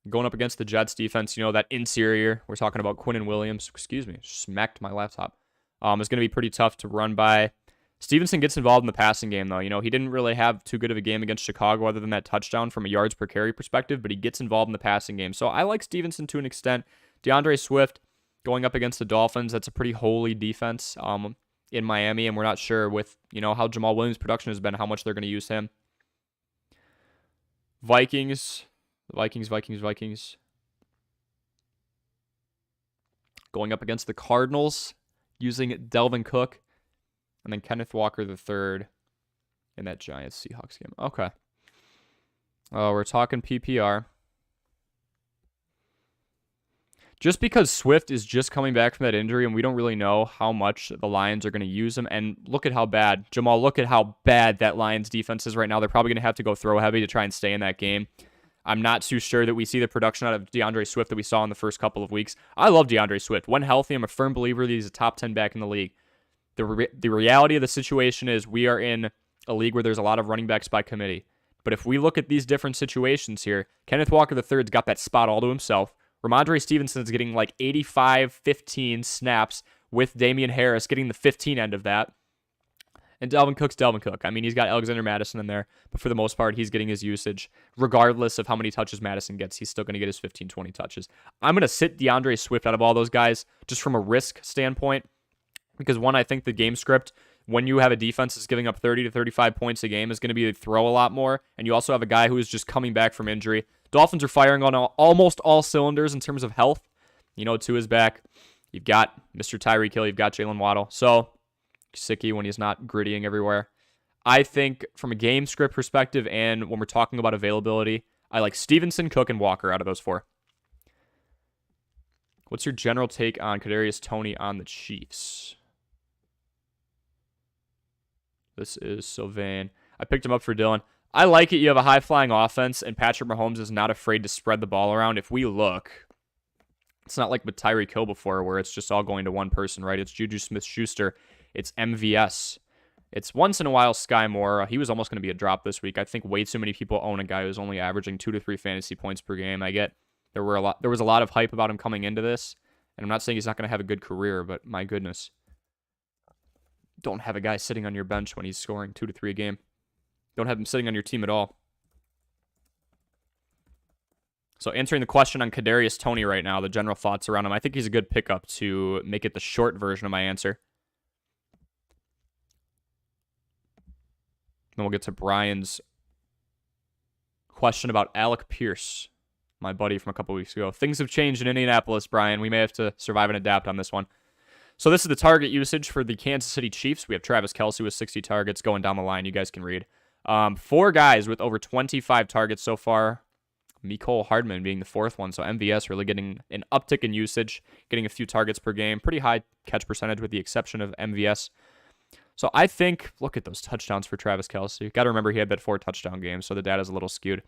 Going up against the Jets defense, that interior, we're talking about Quinn and Williams. Excuse me, smacked my laptop. Is going to be pretty tough to run by. Stevenson gets involved in the passing game, though. He didn't really have too good of a game against Chicago other than that touchdown from a yards per carry perspective, but he gets involved in the passing game. So I like Stevenson to an extent. DeAndre Swift going up against the Dolphins, that's a pretty holy defense in Miami, and we're not sure with, how Jamal Williams' production has been, how much they're going to use him. Vikings. Going up against the Cardinals, using Delvin Cook, and then Kenneth Walker III in that Giants-Seahawks game. Okay. We're talking PPR. Just because Swift is just coming back from that injury and we don't really know how much the Lions are going to use him. And look at how bad, Jamal, look at how bad that Lions defense is right now. They're probably going to have to go throw heavy to try and stay in that game. I'm not too sure that we see the production out of DeAndre Swift that we saw in the first couple of weeks. I love DeAndre Swift. When healthy, I'm a firm believer that he's a top 10 back in the league. The reality of the situation is we are in a league where there's a lot of running backs by committee. But if we look at these different situations here, Kenneth Walker III's got that spot all to himself. Ramondre Stevenson's getting like 85-15 snaps with Damian Harris getting the 15 end of that. And Delvin Cook's Delvin Cook. I mean, he's got Alexander Madison in there, but for the most part, he's getting his usage. Regardless of how many touches Madison gets, he's still going to get his 15-20 touches. I'm going to sit DeAndre Swift out of all those guys just from a risk standpoint because, one, I think the game script, when you have a defense that's giving up 30 to 35 points a game, is going to be to throw a lot more, and you also have a guy who is just coming back from injury. Dolphins are firing on almost all cylinders in terms of health. Tua's back. You've got Mr. Tyreek Hill. You've got Jalen Waddle. So, Gesicki when he's not grittying everywhere. I think from a game script perspective and when we're talking about availability, I like Stevenson, Cook, and Walker out of those four. What's your general take on Kadarius Toney on the Chiefs? This is Sylvain. I picked him up for Dylan. I like it. You have a high-flying offense, and Patrick Mahomes is not afraid to spread the ball around. If we look, it's not like with Tyreek Hill before where it's just all going to one person, right? It's Juju Smith-Schuster. It's MVS. It's once in a while Sky Moore. He was almost going to be a drop this week. I think way too many people own a guy who's only averaging 2 to 3 fantasy points per game. I get there was a lot of hype about him coming into this, and I'm not saying he's not going to have a good career, but my goodness. Don't have a guy sitting on your bench when he's scoring 2 to 3 a game. Don't have him sitting on your team at all. So answering the question on Kadarius Toney right now, the general thoughts around him, I think he's a good pickup to make it the short version of my answer. Then we'll get to Brian's question about Alec Pierce, my buddy from a couple weeks ago. Things have changed in Indianapolis, Brian. We may have to survive and adapt on this one. So this is the target usage for the Kansas City Chiefs. We have Travis Kelce with 60 targets going down the line. You guys can read. 4 guys with over 25 targets so far. Mecole Hardman being the 4th one. So MVS really getting an uptick in usage, getting a few targets per game. Pretty high catch percentage with the exception of MVS. So I think, look at those touchdowns for Travis Kelce. Got to remember he had that 4 touchdown game, so the data's a little skewed.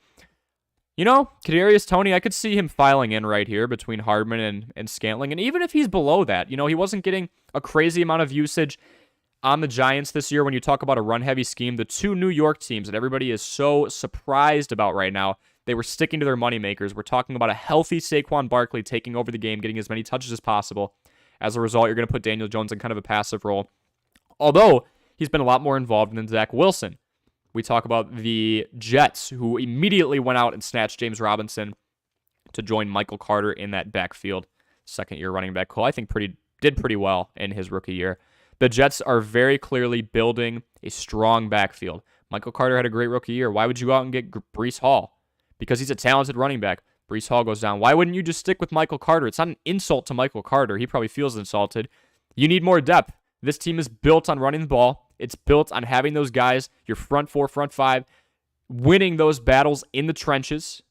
Kadarius Toney, I could see him filing in right here between Hardman and Scantling. And even if he's below that, he wasn't getting a crazy amount of usage on the Giants this year. When you talk about a run-heavy scheme, the 2 New York teams that everybody is so surprised about right now, they were sticking to their moneymakers. We're talking about a healthy Saquon Barkley taking over the game, getting as many touches as possible. As a result, you're going to put Daniel Jones in kind of a passive role. Although, he's been a lot more involved than Zach Wilson. We talk about the Jets, who immediately went out and snatched James Robinson to join Michael Carter in that backfield. Second-year running back, who I think did pretty well in his rookie year. The Jets are very clearly building a strong backfield. Michael Carter had a great rookie year. Why would you go out and get Breece Hall? Because he's a talented running back. Breece Hall goes down. Why wouldn't you just stick with Michael Carter? It's not an insult to Michael Carter. He probably feels insulted. You need more depth. This team is built on running the ball. It's built on having those guys, your front 4, front 5, winning those battles in the trenches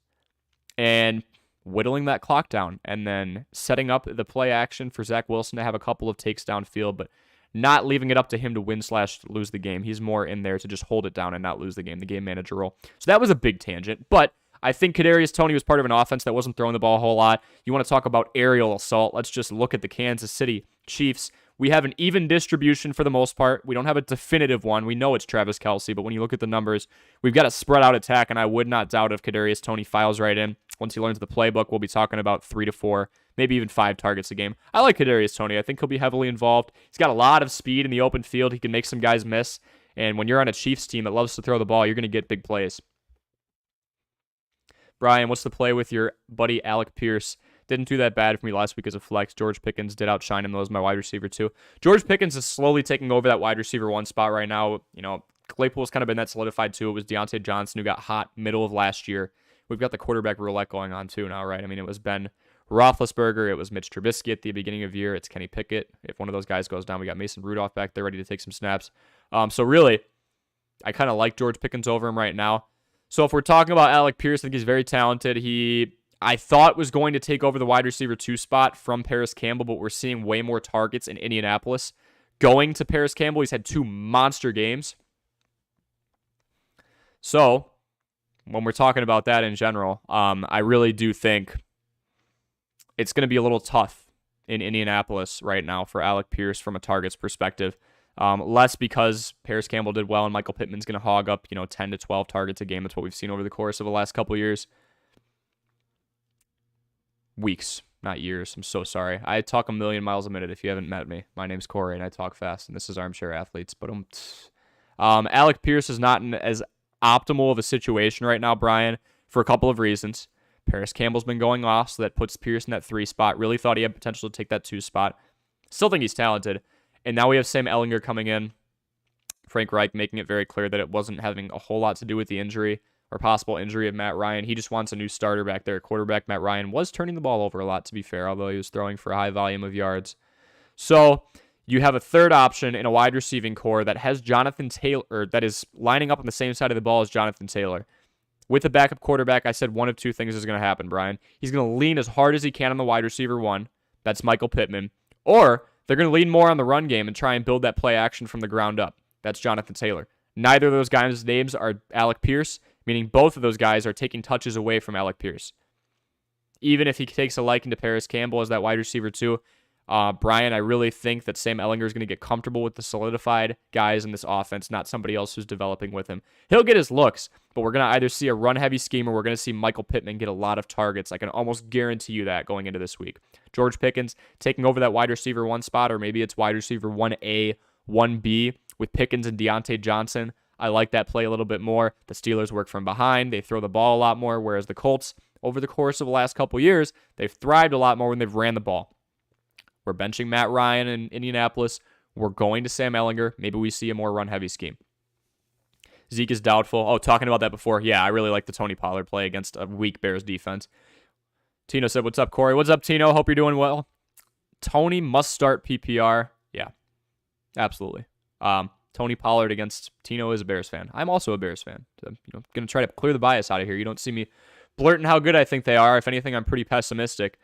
and whittling that clock down and then setting up the play action for Zach Wilson to have a couple of takes downfield, but not leaving it up to him to win/lose the game. He's more in there to just hold it down and not lose the game manager role. So that was a big tangent, but I think Kadarius Toney was part of an offense that wasn't throwing the ball a whole lot. You want to talk about aerial assault? Let's just look at the Kansas City Chiefs. We have an even distribution for the most part. We don't have a definitive one. We know it's Travis Kelce, but when you look at the numbers, we've got a spread out attack, and I would not doubt if Kadarius Toney files right in. Once he learns the playbook, we'll be talking about 3 to 4, maybe even 5 targets a game. I like Kadarius Toney. I think he'll be heavily involved. He's got a lot of speed in the open field. He can make some guys miss. And when you're on a Chiefs team that loves to throw the ball, you're going to get big plays. Brian, what's the play with your buddy Alec Pierce? Didn't do that bad for me last week as a flex. George Pickens did outshine him, though, as my wide receiver, too. George Pickens is slowly taking over that wide receiver 1 spot right now. Claypool's kind of been that solidified, too. It was Deontay Johnson who got hot middle of last year. We've got the quarterback roulette going on, too, now, right? I mean, it was Ben Roethlisberger. It was Mitch Trubisky at the beginning of the year. It's Kenny Pickett. If one of those guys goes down, we got Mason Rudolph back there ready to take some snaps. So really, I kind of like George Pickens over him right now. So if we're talking about Alec Pierce, I think he's very talented. I thought was going to take over the wide receiver 2 spot from Paris Campbell, but we're seeing way more targets in Indianapolis going to Paris Campbell. He's had 2 monster games. So when we're talking about that in general, I really do think it's going to be a little tough in Indianapolis right now for Alec Pierce from a targets perspective. Less because Paris Campbell did well and Michael Pittman's going to hog up, 10 to 12 targets a game. That's what we've seen over the course of the last couple of years. Weeks, not years. I'm so sorry. I talk a million miles a minute if you haven't met me. My name's Corey and I talk fast, and this is Armchair Athletes. But Alec Pierce is not in as optimal of a situation right now, Brian, for a couple of reasons. Paris Campbell's been going off, so that puts Pierce in that 3 spot. Really thought he had potential to take that 2 spot. Still think he's talented. And now we have Sam Ehlinger coming in. Frank Reich making it very clear that it wasn't having a whole lot to do with the injury or possible injury of Matt Ryan. He just wants a new starter back there. Quarterback Matt Ryan was turning the ball over a lot, to be fair, although he was throwing for a high volume of yards. So you have a third option in a wide receiving core that has Jonathan Taylor, or that is lining up on the same side of the ball as Jonathan Taylor. With a backup quarterback, I said one of 2 things is going to happen, Brian. He's going to lean as hard as he can on the wide receiver 1. That's Michael Pittman. Or they're going to lean more on the run game and try and build that play action from the ground up. That's Jonathan Taylor. Neither of those guys' names are Alec Pierce, meaning both of those guys are taking touches away from Alec Pierce. Even if he takes a liking to Paris Campbell as that wide receiver 2, Brian, I really think that Sam Ehlinger is going to get comfortable with the solidified guys in this offense, not somebody else who's developing with him. He'll get his looks, but we're going to either see a run-heavy scheme or we're going to see Michael Pittman get a lot of targets. I can almost guarantee you that going into this week. George Pickens taking over that wide receiver 1 spot, or maybe it's wide receiver 1A, 1B with Pickens and Deontay Johnson. I like that play a little bit more. The Steelers work from behind. They throw the ball a lot more, whereas the Colts, over the course of the last couple years, they've thrived a lot more when they've ran the ball. We're benching Matt Ryan in Indianapolis. We're going to Sam Ehlinger. Maybe we see a more run-heavy scheme. Zeke is doubtful. Oh, talking about that before. Yeah, I really like the Tony Pollard play against a weak Bears defense. Tino said, what's up, Corey? What's up, Tino? Hope you're doing well. Tony must start PPR. Yeah, absolutely. Tony Pollard against Tino is a Bears fan. I'm also a Bears fan. So, going to try to clear the bias out of here. You don't see me blurting how good I think they are. If anything, I'm pretty pessimistic.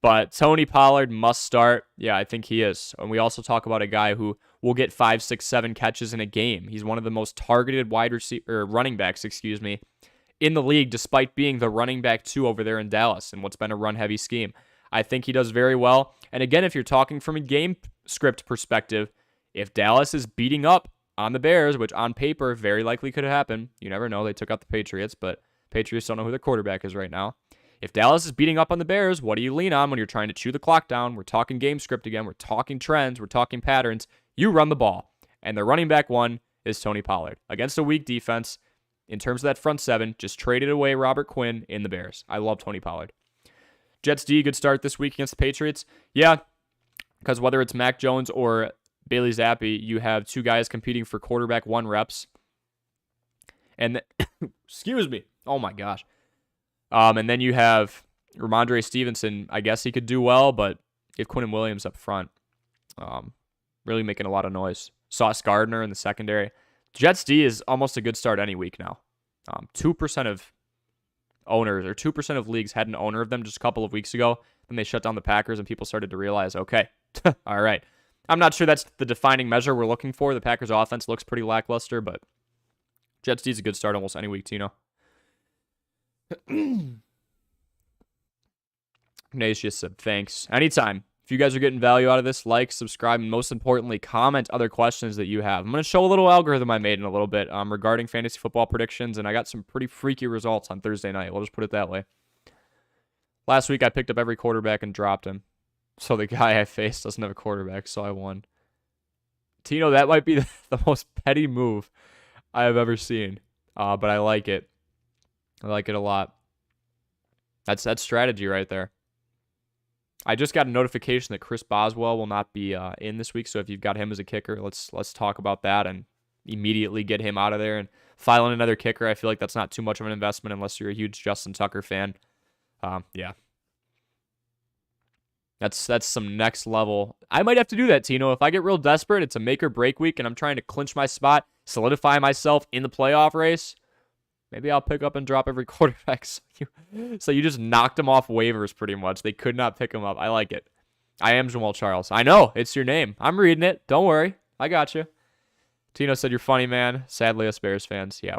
But Tony Pollard must start. Yeah, I think he is. And we also talk about a guy who will get 5, 6, 7 catches in a game. He's one of the most targeted running backs, in the league, despite being the running back 2 over there in Dallas and what's been a run-heavy scheme. I think he does very well. And again, if you're talking from a game script perspective, if Dallas is beating up on the Bears, which on paper very likely could happen, you never know. They took out the Patriots, but Patriots don't know who their quarterback is right now. If Dallas is beating up on the Bears, what do you lean on when you're trying to chew the clock down? We're talking game script again. We're talking trends. We're talking patterns. You run the ball. And the running back 1 is Tony Pollard. Against a weak defense, in terms of that front 7, just traded away Robert Quinn in the Bears. I love Tony Pollard. Jets D, good start this week against the Patriots. Yeah, because whether it's Mac Jones or Bailey Zappi, you have 2 guys competing for quarterback 1 reps. And excuse me. Oh my gosh. And then you have Ramondre Stevenson. I guess he could do well, but you have Quinnen Williams up front. Really making a lot of noise. Sauce Gardner in the secondary. Jets D is almost a good start any week now. 2% of owners, or 2% of leagues had an owner of them just a couple of weeks ago. Then they shut down the Packers and people started to realize, okay, all right. I'm not sure that's the defining measure we're looking for. The Packers offense looks pretty lackluster, but Jets D is a good start almost any week, Tino. Nace just said thanks. Anytime. If you guys are getting value out of this, like, subscribe, and most importantly, comment other questions that you have. I'm going to show a little algorithm I made in a little bit regarding fantasy football predictions, and I got some pretty freaky results on Thursday night. We'll just put it that way. Last week, I picked up every quarterback and dropped him. So the guy I faced doesn't have a quarterback, so I won. Tino, that might be the most petty move I have ever seen. But I like it. I like it a lot. That's strategy right there. I just got a notification that Chris Boswell will not be in this week, so if you've got him as a kicker, let's talk about that and immediately get him out of there and file in another kicker. I feel like that's not too much of an investment unless you're a huge Justin Tucker fan. Yeah. That's some next level. I might have to do that, Tino. If I get real desperate, it's a make or break week, and I'm trying to clinch my spot, solidify myself in the playoff race, maybe I'll pick up and drop every quarterback. So you just knocked them off waivers pretty much. They could not pick them up. I like it. I am Jamal Charles. I know. It's your name. I'm reading it. Don't worry. I got you. Tino said you're funny, man. Sadly, us Bears fans. Yeah,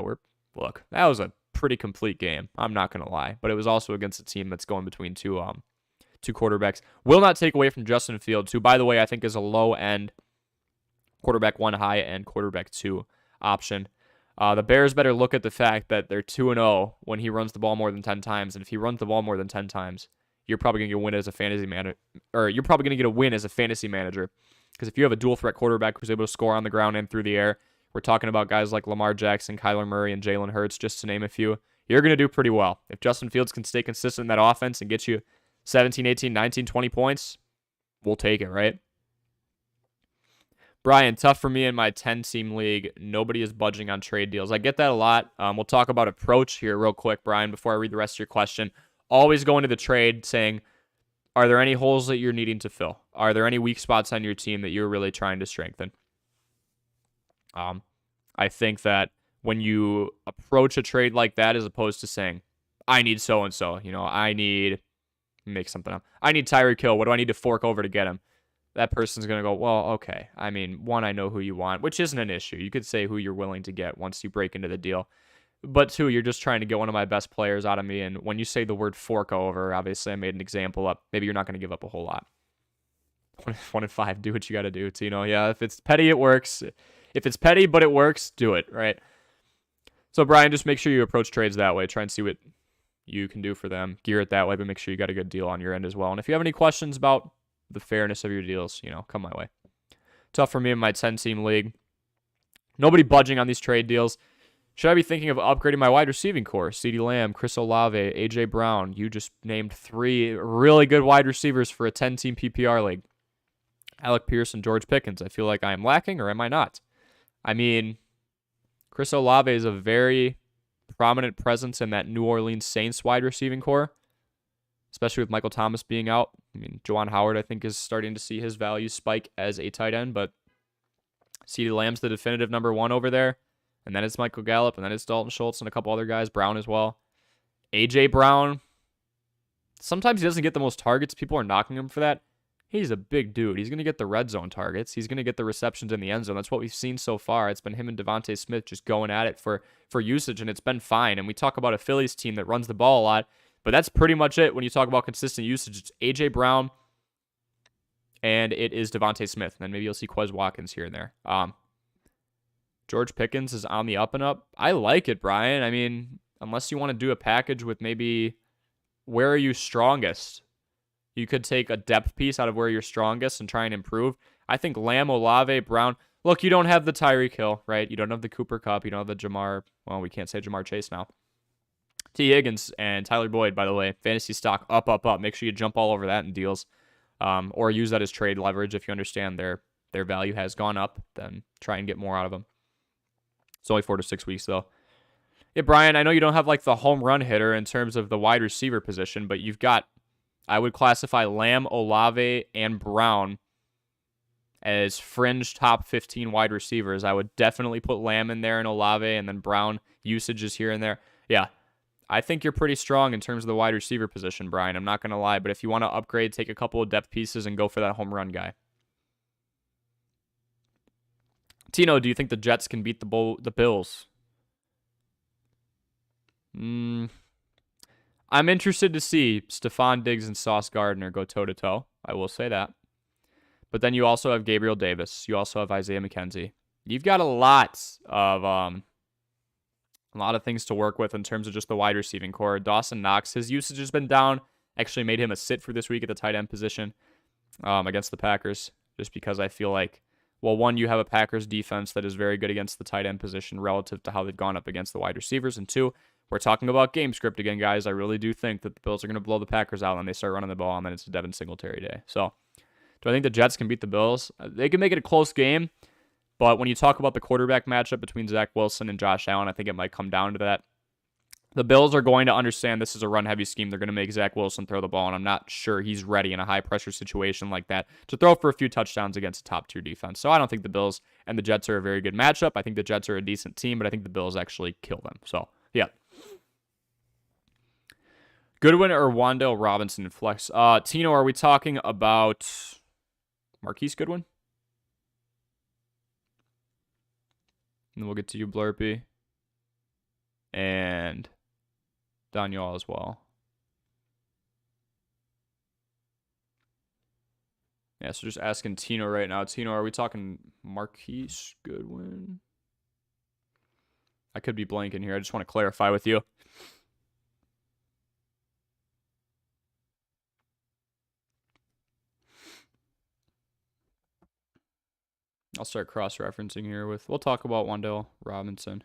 look, that was a pretty complete game. I'm not going to lie. But it was also against a team that's going between two quarterbacks. Will not take away from Justin Fields, who, by the way, I think is a low-end quarterback 1, high-end quarterback 2 option. The Bears better look at the fact that they're 2-0 when he runs the ball more than 10 times. And if he runs the ball more than 10 times, you're probably going to get a win as a fantasy manager. Or you're probably going to get a win as a fantasy manager. Because if you have a dual threat quarterback who's able to score on the ground and through the air, we're talking about guys like Lamar Jackson, Kyler Murray, and Jalen Hurts, just to name a few, you're going to do pretty well. If Justin Fields can stay consistent in that offense and get you 17, 18, 19, 20 points, we'll take it, right? Brian, tough for me in my 10-team league. Nobody is budging on trade deals. I get that a lot. We'll talk about approach here real quick, Brian, before I read the rest of your question. Always go into the trade saying, are there any holes that you're needing to fill? Are there any weak spots on your team that you're really trying to strengthen? I think that when you approach a trade like that, as opposed to saying, I need so-and-so, I need, make something up. I need Tyreek Hill. What do I need to fork over to get him? That person's going to go, well, okay. I mean, one, I know who you want, which isn't an issue. You could say who you're willing to get once you break into the deal. But two, you're just trying to get one of my best players out of me. And when you say the word fork over, obviously I made an example up. Maybe you're not going to give up a whole lot. 1 in 5, do what you got to do. So, yeah, if it's petty, it works. If it's petty, but it works, do it, right? So, Brian, just make sure you approach trades that way. Try and see what you can do for them. Gear it that way, but make sure you got a good deal on your end as well. And if you have any questions about the fairness of your deals, come my way. Tough for me in my 10-team league. Nobody budging on these trade deals. Should I be thinking of upgrading my wide receiving core? CeeDee Lamb, Chris Olave, A.J. Brown. You just named 3 really good wide receivers for a 10-team PPR league. Alec Pierce and George Pickens. I feel like I am lacking, or am I not? I mean, Chris Olave is a very prominent presence in that New Orleans Saints wide receiving core, especially with Michael Thomas being out. I mean, Juwan Howard, I think, is starting to see his value spike as a tight end, but CeeDee Lamb's the definitive number 1 over there. And then it's Michael Gallup, and then it's Dalton Schultz and a couple other guys, Brown as well. A.J. Brown, sometimes he doesn't get the most targets. People are knocking him for that. He's a big dude. He's going to get the red zone targets. He's going to get the receptions in the end zone. That's what we've seen so far. It's been him and Devontae Smith just going at it for usage, and it's been fine. And we talk about a Phillies team that runs the ball a lot, but that's pretty much it when you talk about consistent usage. It's A.J. Brown, and it is Devontae Smith. And then maybe you'll see Quez Watkins here and there. George Pickens is on the up and up. I like it, Brian. I mean, unless you want to do a package with maybe where are you strongest? You could take a depth piece out of where you're strongest and try and improve. I think Lamb, Olave, Brown. Look, you don't have the Tyreek Hill, right? You don't have the Cooper Kupp. You don't have the Jamar. Well, we can't say Jamar Chase now. T. Higgins and Tyler Boyd, by the way, fantasy stock up, up, up. Make sure you jump all over that in deals, or use that as trade leverage if you understand their value has gone up. Then try and get more out of them. It's only 4 to 6 weeks, though. Yeah, Brian, I know you don't have like the home run hitter in terms of the wide receiver position, but you've got, I would classify Lamb, Olave, and Brown as fringe top 15 wide receivers. I would definitely put Lamb in there and Olave, and then Brown usages here and there. Yeah, I think you're pretty strong in terms of the wide receiver position, Brian. I'm not going to lie, but if you want to upgrade, take a couple of depth pieces and go for that home run guy. Tino, do you think the Jets can beat the Bills? I'm interested to see Stephon Diggs and Sauce Gardner go toe-to-toe. I will say that. But then you also have Gabriel Davis. You also have Isaiah McKenzie. You've got a lot of things to work with in terms of just the wide receiving core. Dawson Knox, his usage has been down. actually made him a sit for this week at the tight end position against the Packers, just because I feel like, well, one, you have a Packers defense that is very good against the tight end position relative to how they've gone up against the wide receivers, and two, we're talking about game script again, guys. I really do think that the Bills are going to blow the Packers out when they start running the ball, and then it's a Devin Singletary day. So, do I think the Jets can beat the Bills? They can make it a close game, but when you talk about the quarterback matchup between Zach Wilson and Josh Allen, I think it might come down to that. The Bills are going to understand this is a run-heavy scheme. They're going to make Zach Wilson throw the ball, and I'm not sure he's ready in a high-pressure situation like that to throw for a few touchdowns against a top-tier defense. So I don't think the Bills and the Jets are a very good matchup. I think the Jets are a decent team, but I think the Bills actually kill them. So, yeah. Goodwin or Wan'Dale Robinson flex? Tino, are we talking about Marquise Goodwin? And then we'll get to you, Blurpy. And Daniel as well. Yeah, so just asking Tino right now. Tino, are we talking Marquise Goodwin? I could be blanking here. I just want to clarify with you. I'll start cross-referencing here with, we'll talk about Wan'Dale Robinson.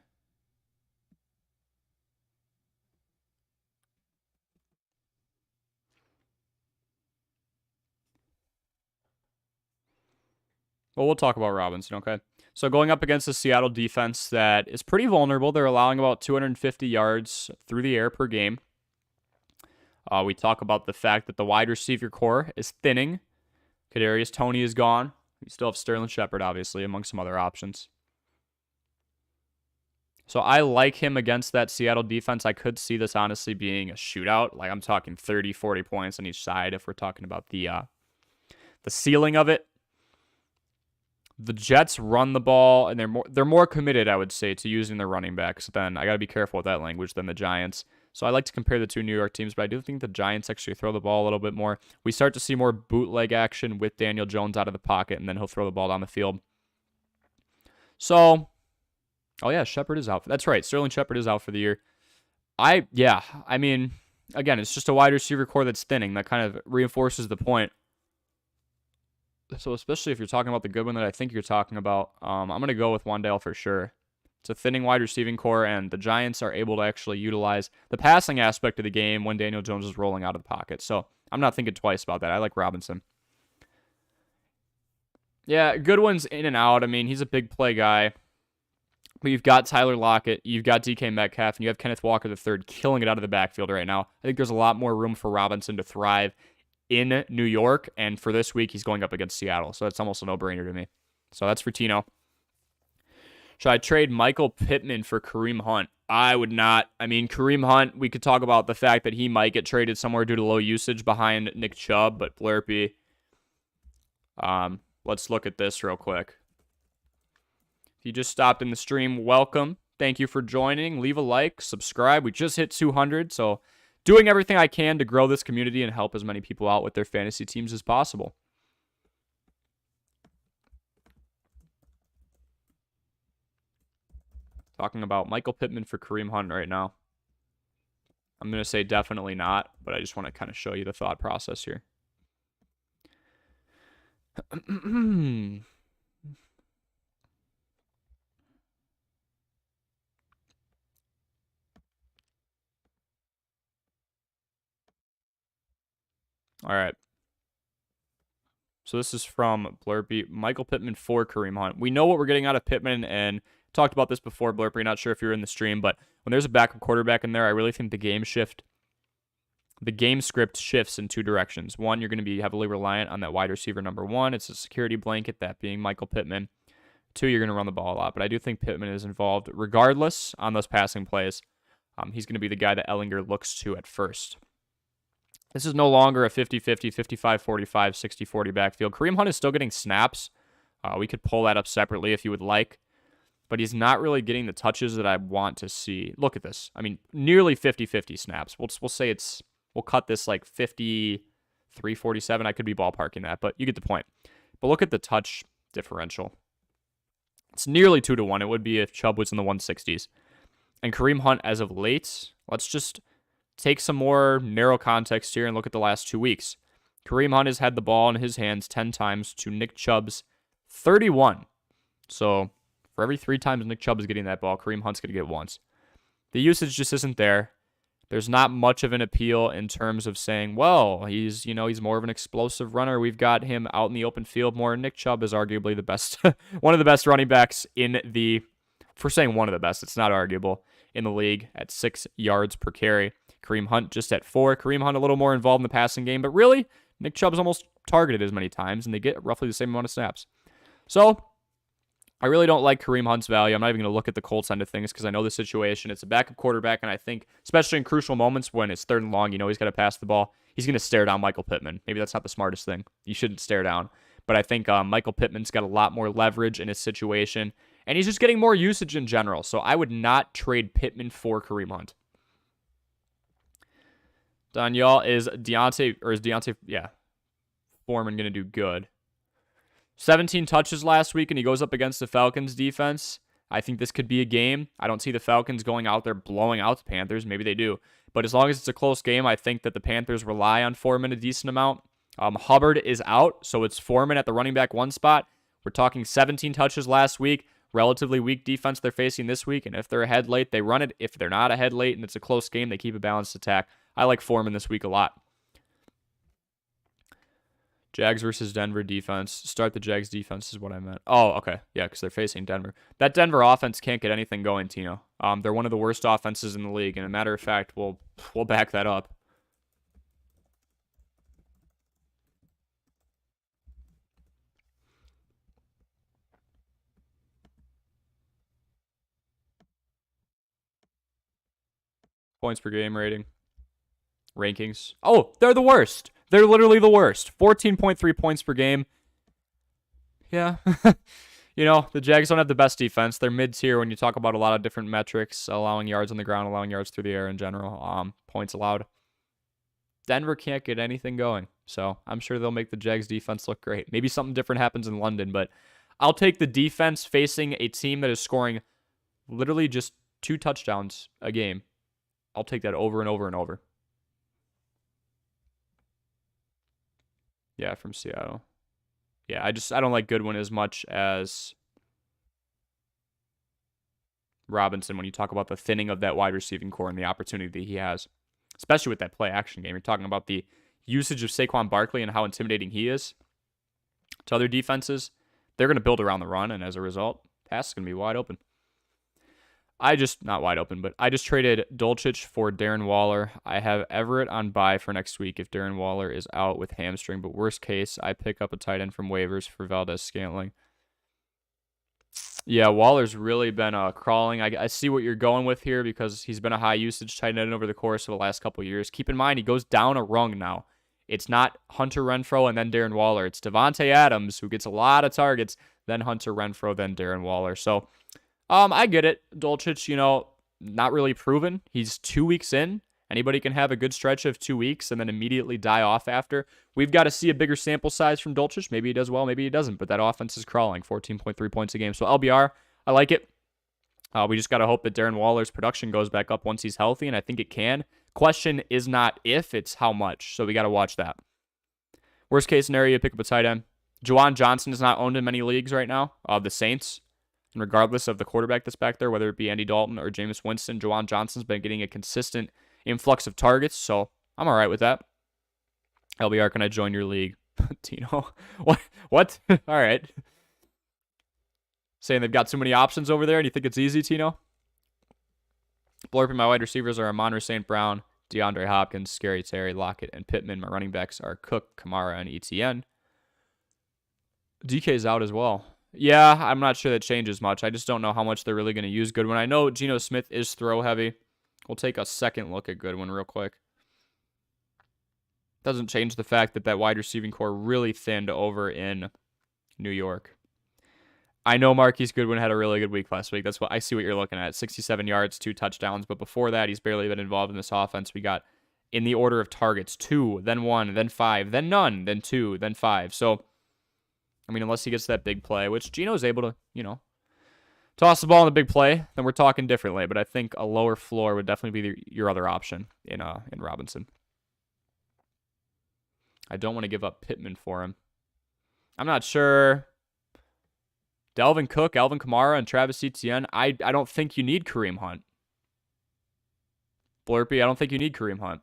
Well, we'll talk about Robinson, okay? So going up against the Seattle defense that is pretty vulnerable. They're allowing about 250 yards through the air per game. We talk about the fact that the wide receiver core is thinning. Kadarius Toney is gone. You still have Sterling Shepard, obviously, among some other options. So I like him against that Seattle defense. I could see this honestly being a shootout. Like I'm talking 30, 40 points on each side if we're talking about the ceiling of it. The Jets run the ball, and they're more committed, I would say, to using their running backs than, I got to be careful with that language, than the Giants. So I like to compare the two New York teams, but I do think the Giants actually throw the ball a little bit more. We start to see more bootleg action with Daniel Jones out of the pocket, and then he'll throw the ball down the field. So, oh yeah, Shepard is out. That's right, Sterling Shepard is out for the year. I mean, again, it's just a wide receiver core that's thinning. That kind of reinforces the point. So especially if you're talking about the good one that I think you're talking about, I'm going to go with Wan'Dale for sure. It's a thinning wide receiving core, and the Giants are able to actually utilize the passing aspect of the game when Daniel Jones is rolling out of the pocket. So I'm not thinking twice about that. I like Robinson. Yeah, Goodwin's in and out. I mean, he's a big play guy. But you've got Tyler Lockett, you've got DK Metcalf, and you have Kenneth Walker III killing it out of the backfield right now. I think there's a lot more room for Robinson to thrive in New York, and for this week, he's going up against Seattle, so it's almost a no-brainer to me. So that's for Tino. Should I trade Michael Pittman for Kareem Hunt? I would not. I mean, Kareem Hunt, we could talk about the fact that he might get traded somewhere due to low usage behind Nick Chubb, but Blurpy, let's look at this real quick. If you just stopped in the stream, welcome. Thank you for joining. Leave a like, subscribe. We just hit 200, so doing everything I can to grow this community and help as many people out with their fantasy teams as possible. Talking about Michael Pittman for Kareem Hunt right now. I'm going to say definitely not, but I just want to kind of show you the thought process here. All right. So this is from Blurpy. Michael Pittman for Kareem Hunt. We know what we're getting out of Pittman, and talked about this before, Blurpy. Not sure if you're in the stream, but when there's a backup quarterback in there, I really think the game script shifts in two directions. One, you're going to be heavily reliant on that wide receiver number one. It's a security blanket, that being Michael Pittman. Two, you're going to run the ball a lot, but I do think Pittman is involved regardless on those passing plays. He's going to be the guy that Ellinger looks to at first. This is no longer a 50-50, 55-45, 60-40 backfield. Kareem Hunt is still getting snaps. We could pull that up separately if you would like. But he's not really getting the touches that I want to see. Look at this. I mean, nearly 50-50 snaps. We'll say we'll cut this like 53-47. I could be ballparking that, but you get the point. But look at the touch differential. It's nearly 2-1. It would be if Chubb was in the 160s. And Kareem Hunt, as of late, let's just take some more narrow context here and look at the last 2 weeks. Kareem Hunt has had the ball in his hands 10 times to Nick Chubb's 31. So for every 3 times Nick Chubb is getting that ball, Kareem Hunt's going to get once. The usage just isn't there. There's not much of an appeal in terms of saying, well, he's more of an explosive runner. We've got him out in the open field more. Nick Chubb is arguably the best, one of the best running backs in the, for saying one of the best, it's not arguable, in the league at 6 yards per carry. Kareem Hunt just at 4. Kareem Hunt a little more involved in the passing game, but really, Nick Chubb's almost targeted as many times, and they get roughly the same amount of snaps. So, I really don't like Kareem Hunt's value. I'm not even going to look at the Colts end of things because I know the situation. It's a backup quarterback, and I think, especially in crucial moments when it's 3rd and long, he's got to pass the ball, he's going to stare down Michael Pittman. Maybe that's not the smartest thing. You shouldn't stare down. But I think Michael Pittman's got a lot more leverage in his situation, and he's just getting more usage in general. So I would not trade Pittman for Kareem Hunt. Danielle, is Deontay Foreman going to do good? 17 touches last week, and he goes up against the Falcons defense. I think this could be a game. I don't see the Falcons going out there blowing out the Panthers. Maybe they do. But as long as it's a close game, I think that the Panthers rely on Foreman a decent amount. Hubbard is out, so it's Foreman at the running back 1 spot. We're talking 17 touches last week. Relatively weak defense they're facing this week, and if they're ahead late, they run it. If they're not ahead late and it's a close game, they keep a balanced attack. I like Foreman this week a lot. Jags versus Denver defense. Start the Jags defense is what I meant. Oh, okay. Yeah, because they're facing Denver. That Denver offense can't get anything going, Tino. They're one of the worst offenses in the league, and as a matter of fact, we'll back that up. Points per game rating. Rankings. Oh, they're the worst. They're literally the worst. 14.3 points per game. Yeah. The Jags don't have the best defense. They're mid-tier when you talk about a lot of different metrics, allowing yards on the ground, allowing yards through the air in general, points allowed. Denver can't get anything going, so I'm sure they'll make the Jags defense look great. Maybe something different happens in London, but I'll take the defense facing a team that is scoring literally just 2 touchdowns a game. I'll take that over and over and over. Yeah, from Seattle. Yeah, I don't like Goodwin as much as Robinson when you talk about the thinning of that wide receiving core and the opportunity that he has, especially with that play action game. You're talking about the usage of Saquon Barkley and how intimidating he is to other defenses. They're going to build around the run, and as a result, pass is going to be wide open. Not wide open, but I just traded Dulcich for Darren Waller. I have Everett on bye for next week if Darren Waller is out with hamstring, but worst case, I pick up a tight end from waivers for Valdez-Scantling. Yeah, Waller's really been crawling. I see what you're going with here because he's been a high usage tight end over the course of the last couple of years. Keep in mind, he goes down a rung now. It's not Hunter Renfrow and then Darren Waller. It's Devontae Adams who gets a lot of targets, then Hunter Renfrow, then Darren Waller. So, I get it. Dulcich, not really proven. He's 2 weeks in. Anybody can have a good stretch of 2 weeks and then immediately die off after. We've got to see a bigger sample size from Dulcich. Maybe he does well, maybe he doesn't, but that offense is crawling, 14.3 points a game. So LBR, I like it. We just got to hope that Darren Waller's production goes back up once he's healthy, and I think it can. Question is not if, it's how much. So we got to watch that. Worst case scenario, pick up a tight end. Juwan Johnson is not owned in many leagues right now, the Saints. And regardless of the quarterback that's back there, whether it be Andy Dalton or Jameis Winston, Juwan Johnson's been getting a consistent influx of targets, so I'm all right with that. LBR, can I join your league? Tino, what? All right. Saying they've got too many options over there, and you think it's easy, Tino? Blurping, my wide receivers are Amon-Ra St. Brown, DeAndre Hopkins, Scary Terry, Lockett, and Pittman. My running backs are Cook, Kamara, and ETN. DK's out as well. Yeah, I'm not sure that changes much. I just don't know how much they're really going to use Goodwin. I know Geno Smith is throw heavy. We'll take a second look at Goodwin real quick. Doesn't change the fact that that wide receiving core really thinned over in New York. I know Marquise Goodwin had a really good week last week. That's what I see what you're looking at. 67 yards, 2 touchdowns. But before that, he's barely been involved in this offense. We got in the order of targets, 2, then 1, then 5, then none, then 2, then 5. So, I mean, unless he gets that big play, which Geno's able to, toss the ball in the big play, then we're talking differently. But I think a lower floor would definitely be your other option in Robinson. I don't want to give up Pittman for him. I'm not sure. Dalvin Cook, Alvin Kamara, and Travis Etienne. I don't think you need Kareem Hunt. Blurpy, I don't think you need Kareem Hunt.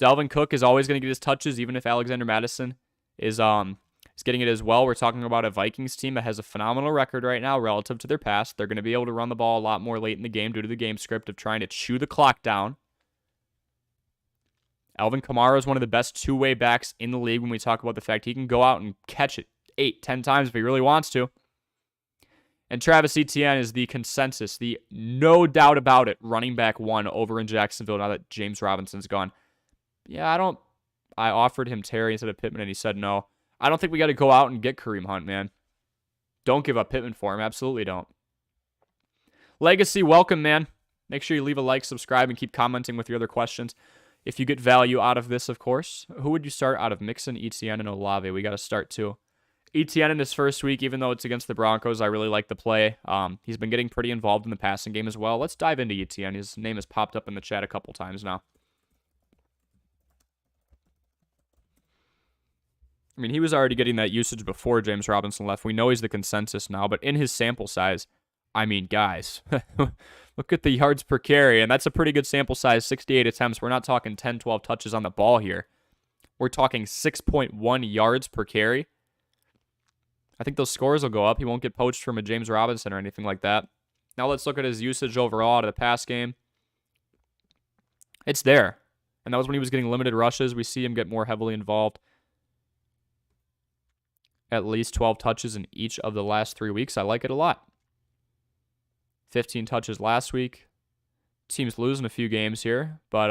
Dalvin Cook is always going to get his touches, even if Alexander Mattison is getting it as well. We're talking about a Vikings team that has a phenomenal record right now relative to their past. They're going to be able to run the ball a lot more late in the game due to the game script of trying to chew the clock down. Alvin Kamara is one of the best two-way backs in the league when we talk about the fact he can go out and catch it 8-10 times if he really wants to. And Travis Etienne is the consensus, the no doubt about it, running back one over in Jacksonville now that James Robinson's gone. Yeah, I offered him Terry instead of Pittman, and he said no. I don't think we got to go out and get Kareem Hunt, man. Don't give up Pittman for him. Absolutely don't. Legacy, welcome, man. Make sure you leave a like, subscribe, and keep commenting with your other questions. If you get value out of this, of course. Who would you start out of Mixon, Etienne, and Olave? We got to start, too. Etienne in his first week, even though it's against the Broncos, I really like the play. He's been getting pretty involved in the passing game as well. Let's dive into Etienne. His name has popped up in the chat a couple times now. I mean, he was already getting that usage before James Robinson left. We know he's the consensus now, but in his sample size, I mean, guys, look at the yards per carry, and that's a pretty good sample size, 68 attempts. We're not talking 10, 12 touches on the ball here. We're talking 6.1 yards per carry. I think those scores will go up. He won't get poached from a James Robinson or anything like that. Now let's look at his usage overall out of the pass game. It's there. And that was when he was getting limited rushes. We see him get more heavily involved. At least 12 touches in each of the last 3 weeks. I like it a lot. 15 touches last week. Team's losing a few games here, but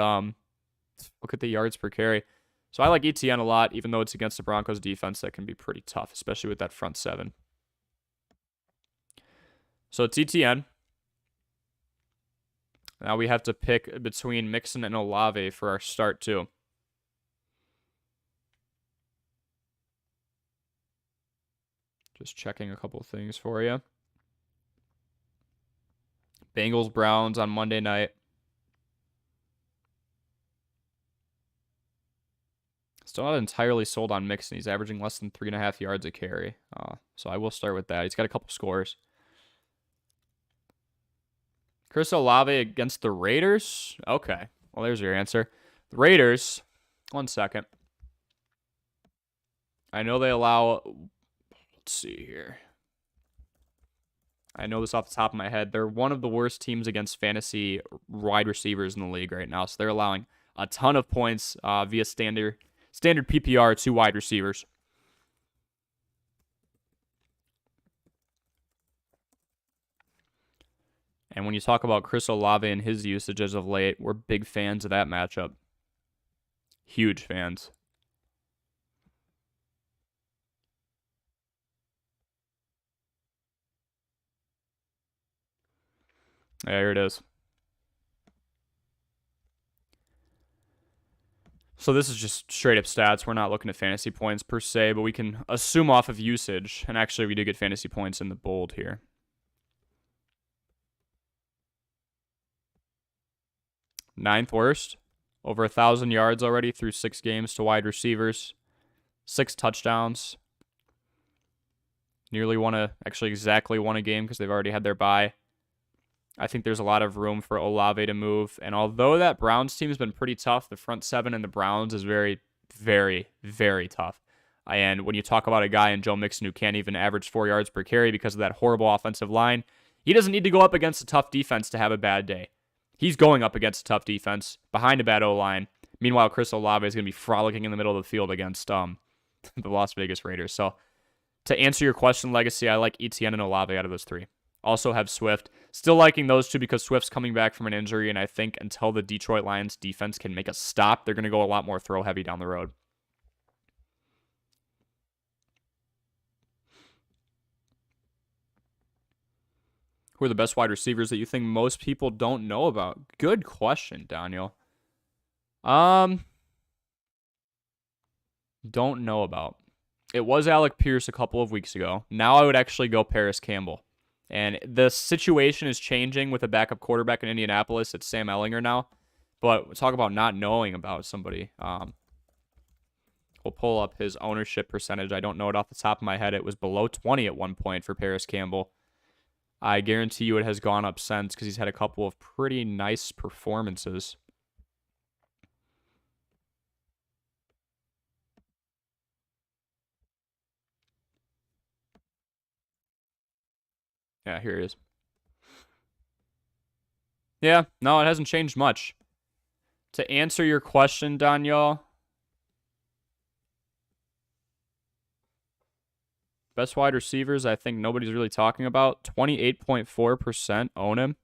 look at the yards per carry. So I like Etienne a lot, even though it's against the Broncos defense that can be pretty tough, especially with that front seven. So it's Etienne. Now we have to pick between Mixon and Olave for our start too. Just checking a couple things for you. Bengals, Browns on Monday night. Still not entirely sold on Mixon. He's averaging less than 3.5 yards a carry. So I will start with that. He's got a couple scores. Chris Olave against the Raiders? Okay. Well, there's your answer. The Raiders, 1 second. I know they allow... Let's see here. I know this off the top of my head. They're one of the worst teams against fantasy wide receivers in the league right now. So they're allowing a ton of points via standard PPR to wide receivers. And when you talk about Chris Olave and his usage as of late, we're big fans of that matchup. Huge fans. There it is. So this is just straight up stats. We're not looking at fantasy points per se, but we can assume off of usage. And actually, we do get fantasy points in the bold here. Ninth worst. Over 1,000 yards already through 6 games to wide receivers. 6 touchdowns. Actually exactly won a game because they've already had their bye. I think there's a lot of room for Olave to move. And although that Browns team has been pretty tough, the front seven in the Browns is very, very, very tough. And when you talk about a guy in Joe Mixon who can't even average 4 yards per carry because of that horrible offensive line, he doesn't need to go up against a tough defense to have a bad day. He's going up against a tough defense behind a bad O-line. Meanwhile, Chris Olave is going to be frolicking in the middle of the field against the Las Vegas Raiders. So to answer your question, Legacy, I like Etienne and Olave out of those 3. Also have Swift. Still liking those 2 because Swift's coming back from an injury, and I think until the Detroit Lions defense can make a stop, they're going to go a lot more throw heavy down the road. Who are the best wide receivers that you think most people don't know about? Good question, Daniel. Don't know about. It was Alec Pierce a couple of weeks ago. Now I would actually go Paris Campbell. And the situation is changing with a backup quarterback in Indianapolis. It's Sam Ehlinger now. But talk about not knowing about somebody. We'll pull up his ownership percentage. I don't know it off the top of my head. It was below 20 at one point for Paris Campbell. I guarantee you it has gone up since because he's had a couple of pretty nice performances. Yeah, here he is. Yeah, no, it hasn't changed much. To answer your question, Daniel, best wide receivers I think nobody's really talking about. 28.4% own him.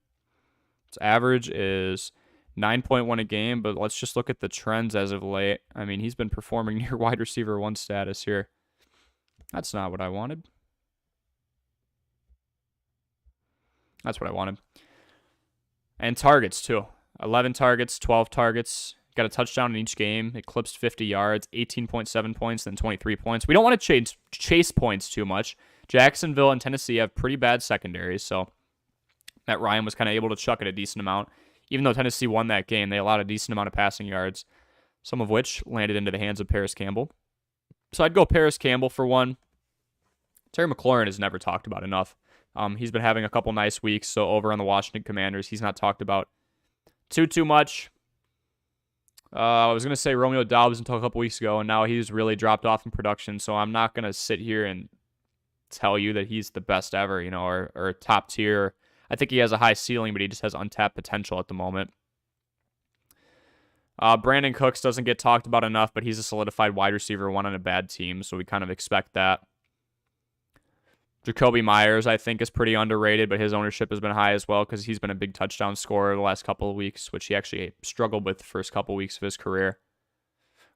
Its average is 9.1 a game, but let's just look at the trends as of late. I mean, he's been performing near wide receiver 1 status here. That's not what I wanted. That's what I wanted. And targets, too. 11 targets, 12 targets. Got a touchdown in each game. Eclipsed 50 yards, 18.7 points, then 23 points. We don't want to chase points too much. Jacksonville and Tennessee have pretty bad secondaries, so Matt Ryan was kind of able to chuck it a decent amount. Even though Tennessee won that game, they allowed a decent amount of passing yards, some of which landed into the hands of Paris Campbell. So I'd go Paris Campbell for one. Terry McLaurin is never talked about enough. He's been having a couple nice weeks, so over on the Washington Commanders, he's not talked about too much. I was going to say Romeo Doubs until a couple weeks ago, and now he's really dropped off in production, so I'm not going to sit here and tell you that he's the best ever, or top tier. I think he has a high ceiling, but he just has untapped potential at the moment. Brandon Cooks doesn't get talked about enough, but he's a solidified wide receiver 1 on a bad team, so we kind of expect that. Jacoby Myers, I think, is pretty underrated, but his ownership has been high as well because he's been a big touchdown scorer the last couple of weeks, which he actually struggled with the first couple of weeks of his career.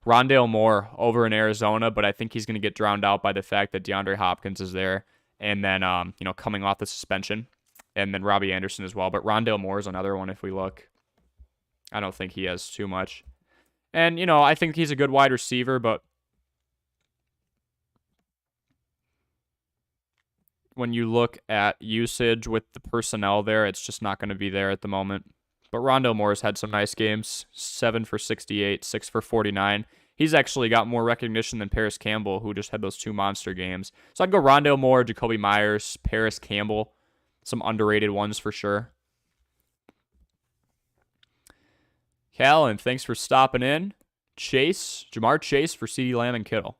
Rondale Moore over in Arizona, but I think he's going to get drowned out by the fact that DeAndre Hopkins is there, and then coming off the suspension, and then Robbie Anderson as well. But Rondale Moore is another one if we look. I don't think he has too much. And, I think he's a good wide receiver, but when you look at usage with the personnel there, it's just not going to be there at the moment. But Rondale Moore's had some nice games. 7 for 68, 6 for 49. He's actually got more recognition than Paris Campbell, who just had those 2 monster games. So I'd go Rondale Moore, Jacoby Myers, Paris Campbell. Some underrated ones for sure. Callan, thanks for stopping in. Jamar Chase for CeeDee Lamb and Kittle.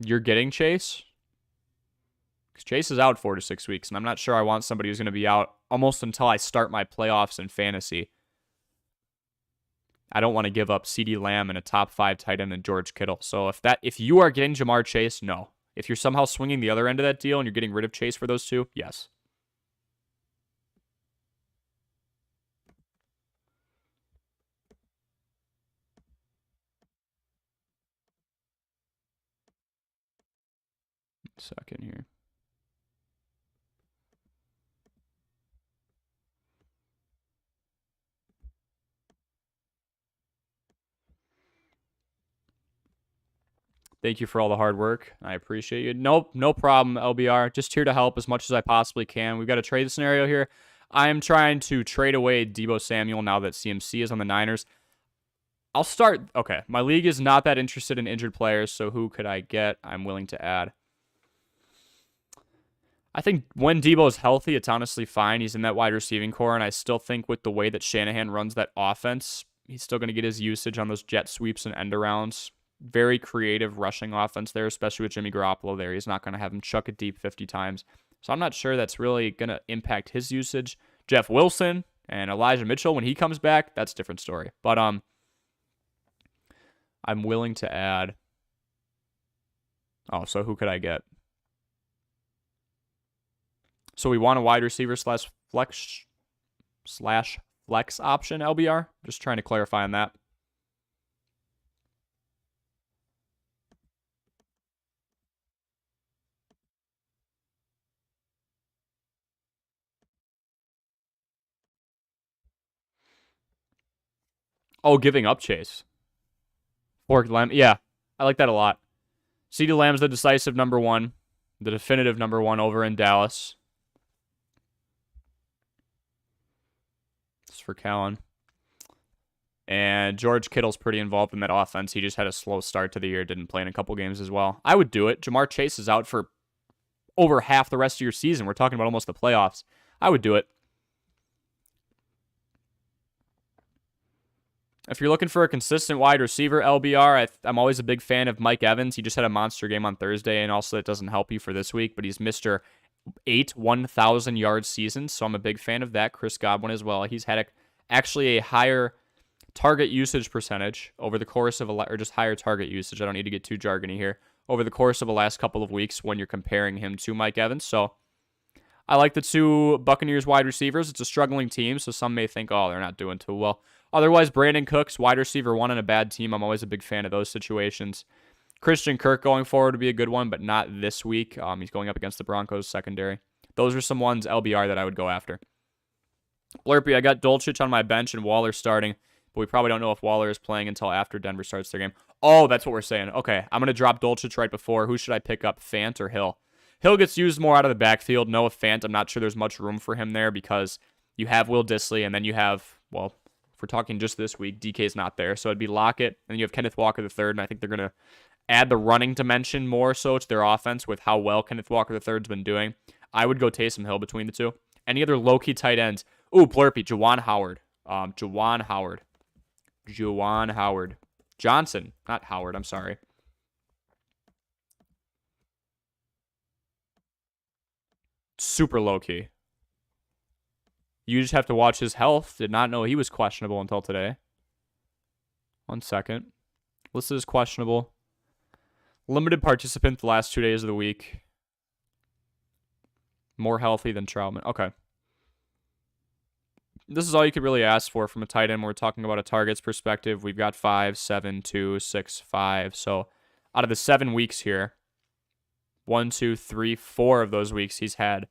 You're getting Chase? Because Chase is out 4 to 6 weeks, and I'm not sure I want somebody who's going to be out almost until I start my playoffs in fantasy. I don't want to give up CeeDee Lamb and a top 5 tight end and George Kittle. So if you are getting Jamar Chase, no. If you're somehow swinging the other end of that deal and you're getting rid of Chase for those 2, yes. Second here. Thank you for all the hard work. I appreciate you. Nope, no problem, LBR. Just here to help as much as I possibly can. We've got a trade scenario here. I'm trying to trade away Deebo Samuel now that CMC is on the Niners. I'll start. Okay, my league is not that interested in injured players, so who could I get? I'm willing to add. I think when Deebo is healthy, it's honestly fine. He's in that wide receiving core, and I still think with the way that Shanahan runs that offense, he's still going to get his usage on those jet sweeps and end arounds. Very creative rushing offense there, especially with Jimmy Garoppolo there. He's not going to have him chuck it deep 50 times. So I'm not sure that's really going to impact his usage. Jeff Wilson and Elijah Mitchell, when he comes back, that's a different story. But I'm willing to add. Oh, so who could I get? So we want a wide receiver slash flex option, LBR? Just trying to clarify on that. Oh, giving up Chase. Or Lamb. Yeah, I like that a lot. CeeDee Lamb's the decisive number 1. The definitive number 1 over in Dallas. This is for Callan. And George Kittle's pretty involved in that offense. He just had a slow start to the year. Didn't play in a couple games as well. I would do it. Jamar Chase is out for over half the rest of your season. We're talking about almost the playoffs. I would do it. If you're looking for a consistent wide receiver, LBR, I'm always a big fan of Mike Evans. He just had a monster game on Thursday, and also that doesn't help you for this week, but he's Mr. 8 1,000-yard seasons, so I'm a big fan of that. Chris Godwin as well. He's had actually a higher target usage percentage over the course of or just higher target usage. I don't need to get too jargony here. Over the course of the last couple of weeks when you're comparing him to Mike Evans. So I like the 2 Buccaneers wide receivers. It's a struggling team, so some may think, oh, they're not doing too well. Otherwise, Brandon Cooks, wide receiver 1 on a bad team. I'm always a big fan of those situations. Christian Kirk going forward would be a good one, but not this week. He's going up against the Broncos secondary. Those are some ones, LBR, that I would go after. Blurpy, I got Dulcich on my bench and Waller starting, but we probably don't know if Waller is playing until after Denver starts their game. Oh, that's what we're saying. Okay, I'm going to drop Dulcich right before. Who should I pick up, Fant or Hill? Hill gets used more out of the backfield. Noah Fant, I'm not sure there's much room for him there because you have Will Dissly, and then you have, well, if we're talking just this week, DK's not there. So it'd be Lockett, and then you have Kenneth Walker III, and I think they're going to add the running dimension more so to their offense with how well Kenneth Walker III's been doing. I would go Taysom Hill between the two. Any other low-key tight ends? Ooh, Blurpy, Juwan Howard. Juwan Howard. Johnson, not Howard, I'm sorry. Super low-key. You just have to watch his health. Did not know he was questionable until today. 1 second. Listed as questionable. Limited participant the last 2 days of the week. More healthy than Troutman. Okay. This is all you could really ask for from a tight end. We're talking about a targets perspective. We've got 5, 7, 2, 6, 5. So out of the 7 weeks here, 1, 2, 3, 4 of those weeks he's had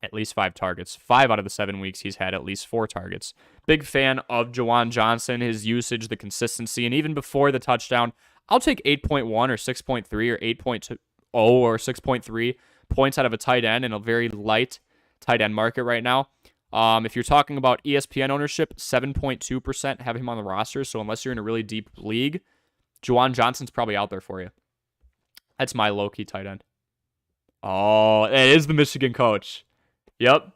at least 5 targets. 5 out of the 7 weeks he's had at least 4 targets. Big fan of Juwan Johnson, his usage, the consistency, and even before the touchdown, I'll take 8.1 or 6.3 or 8.2 or 6.3 points out of a tight end in a very light tight end market right now. If you're talking about ESPN ownership, 7.2% have him on the roster. So unless you're in a really deep league, Juwan Johnson's probably out there for you. That's my low-key tight end. Oh, it is the Michigan coach. Yep.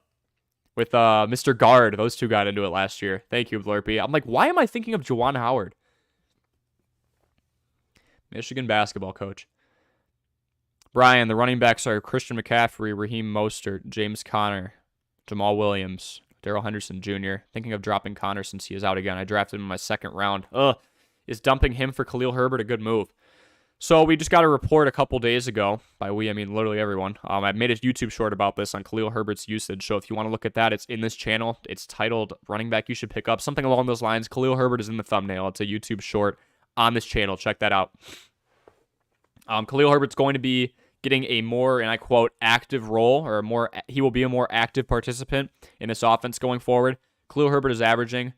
With Mr. Guard. Those two got into it last year. Thank you, Blurpy. I'm like, why am I thinking of Juwan Howard? Michigan basketball coach. Brian, the running backs are Christian McCaffrey, Raheem Mostert, James Conner, Jamal Williams, Darrell Henderson Jr. Thinking of dropping Conner since he is out again. I drafted him in my 2nd round. Is dumping him for Khalil Herbert a good move? So we just got a report a couple days ago. By we, I mean literally everyone. I made a YouTube short about this on Khalil Herbert's usage. So if you want to look at that, it's in this channel. It's titled Running Back You Should Pick Up. Something along those lines. Khalil Herbert is in the thumbnail. It's a YouTube short on this channel. Check that out. Khalil Herbert's going to be getting a more, and I quote, active role, or he will be a more active participant in this offense going forward. Khalil Herbert is averaging,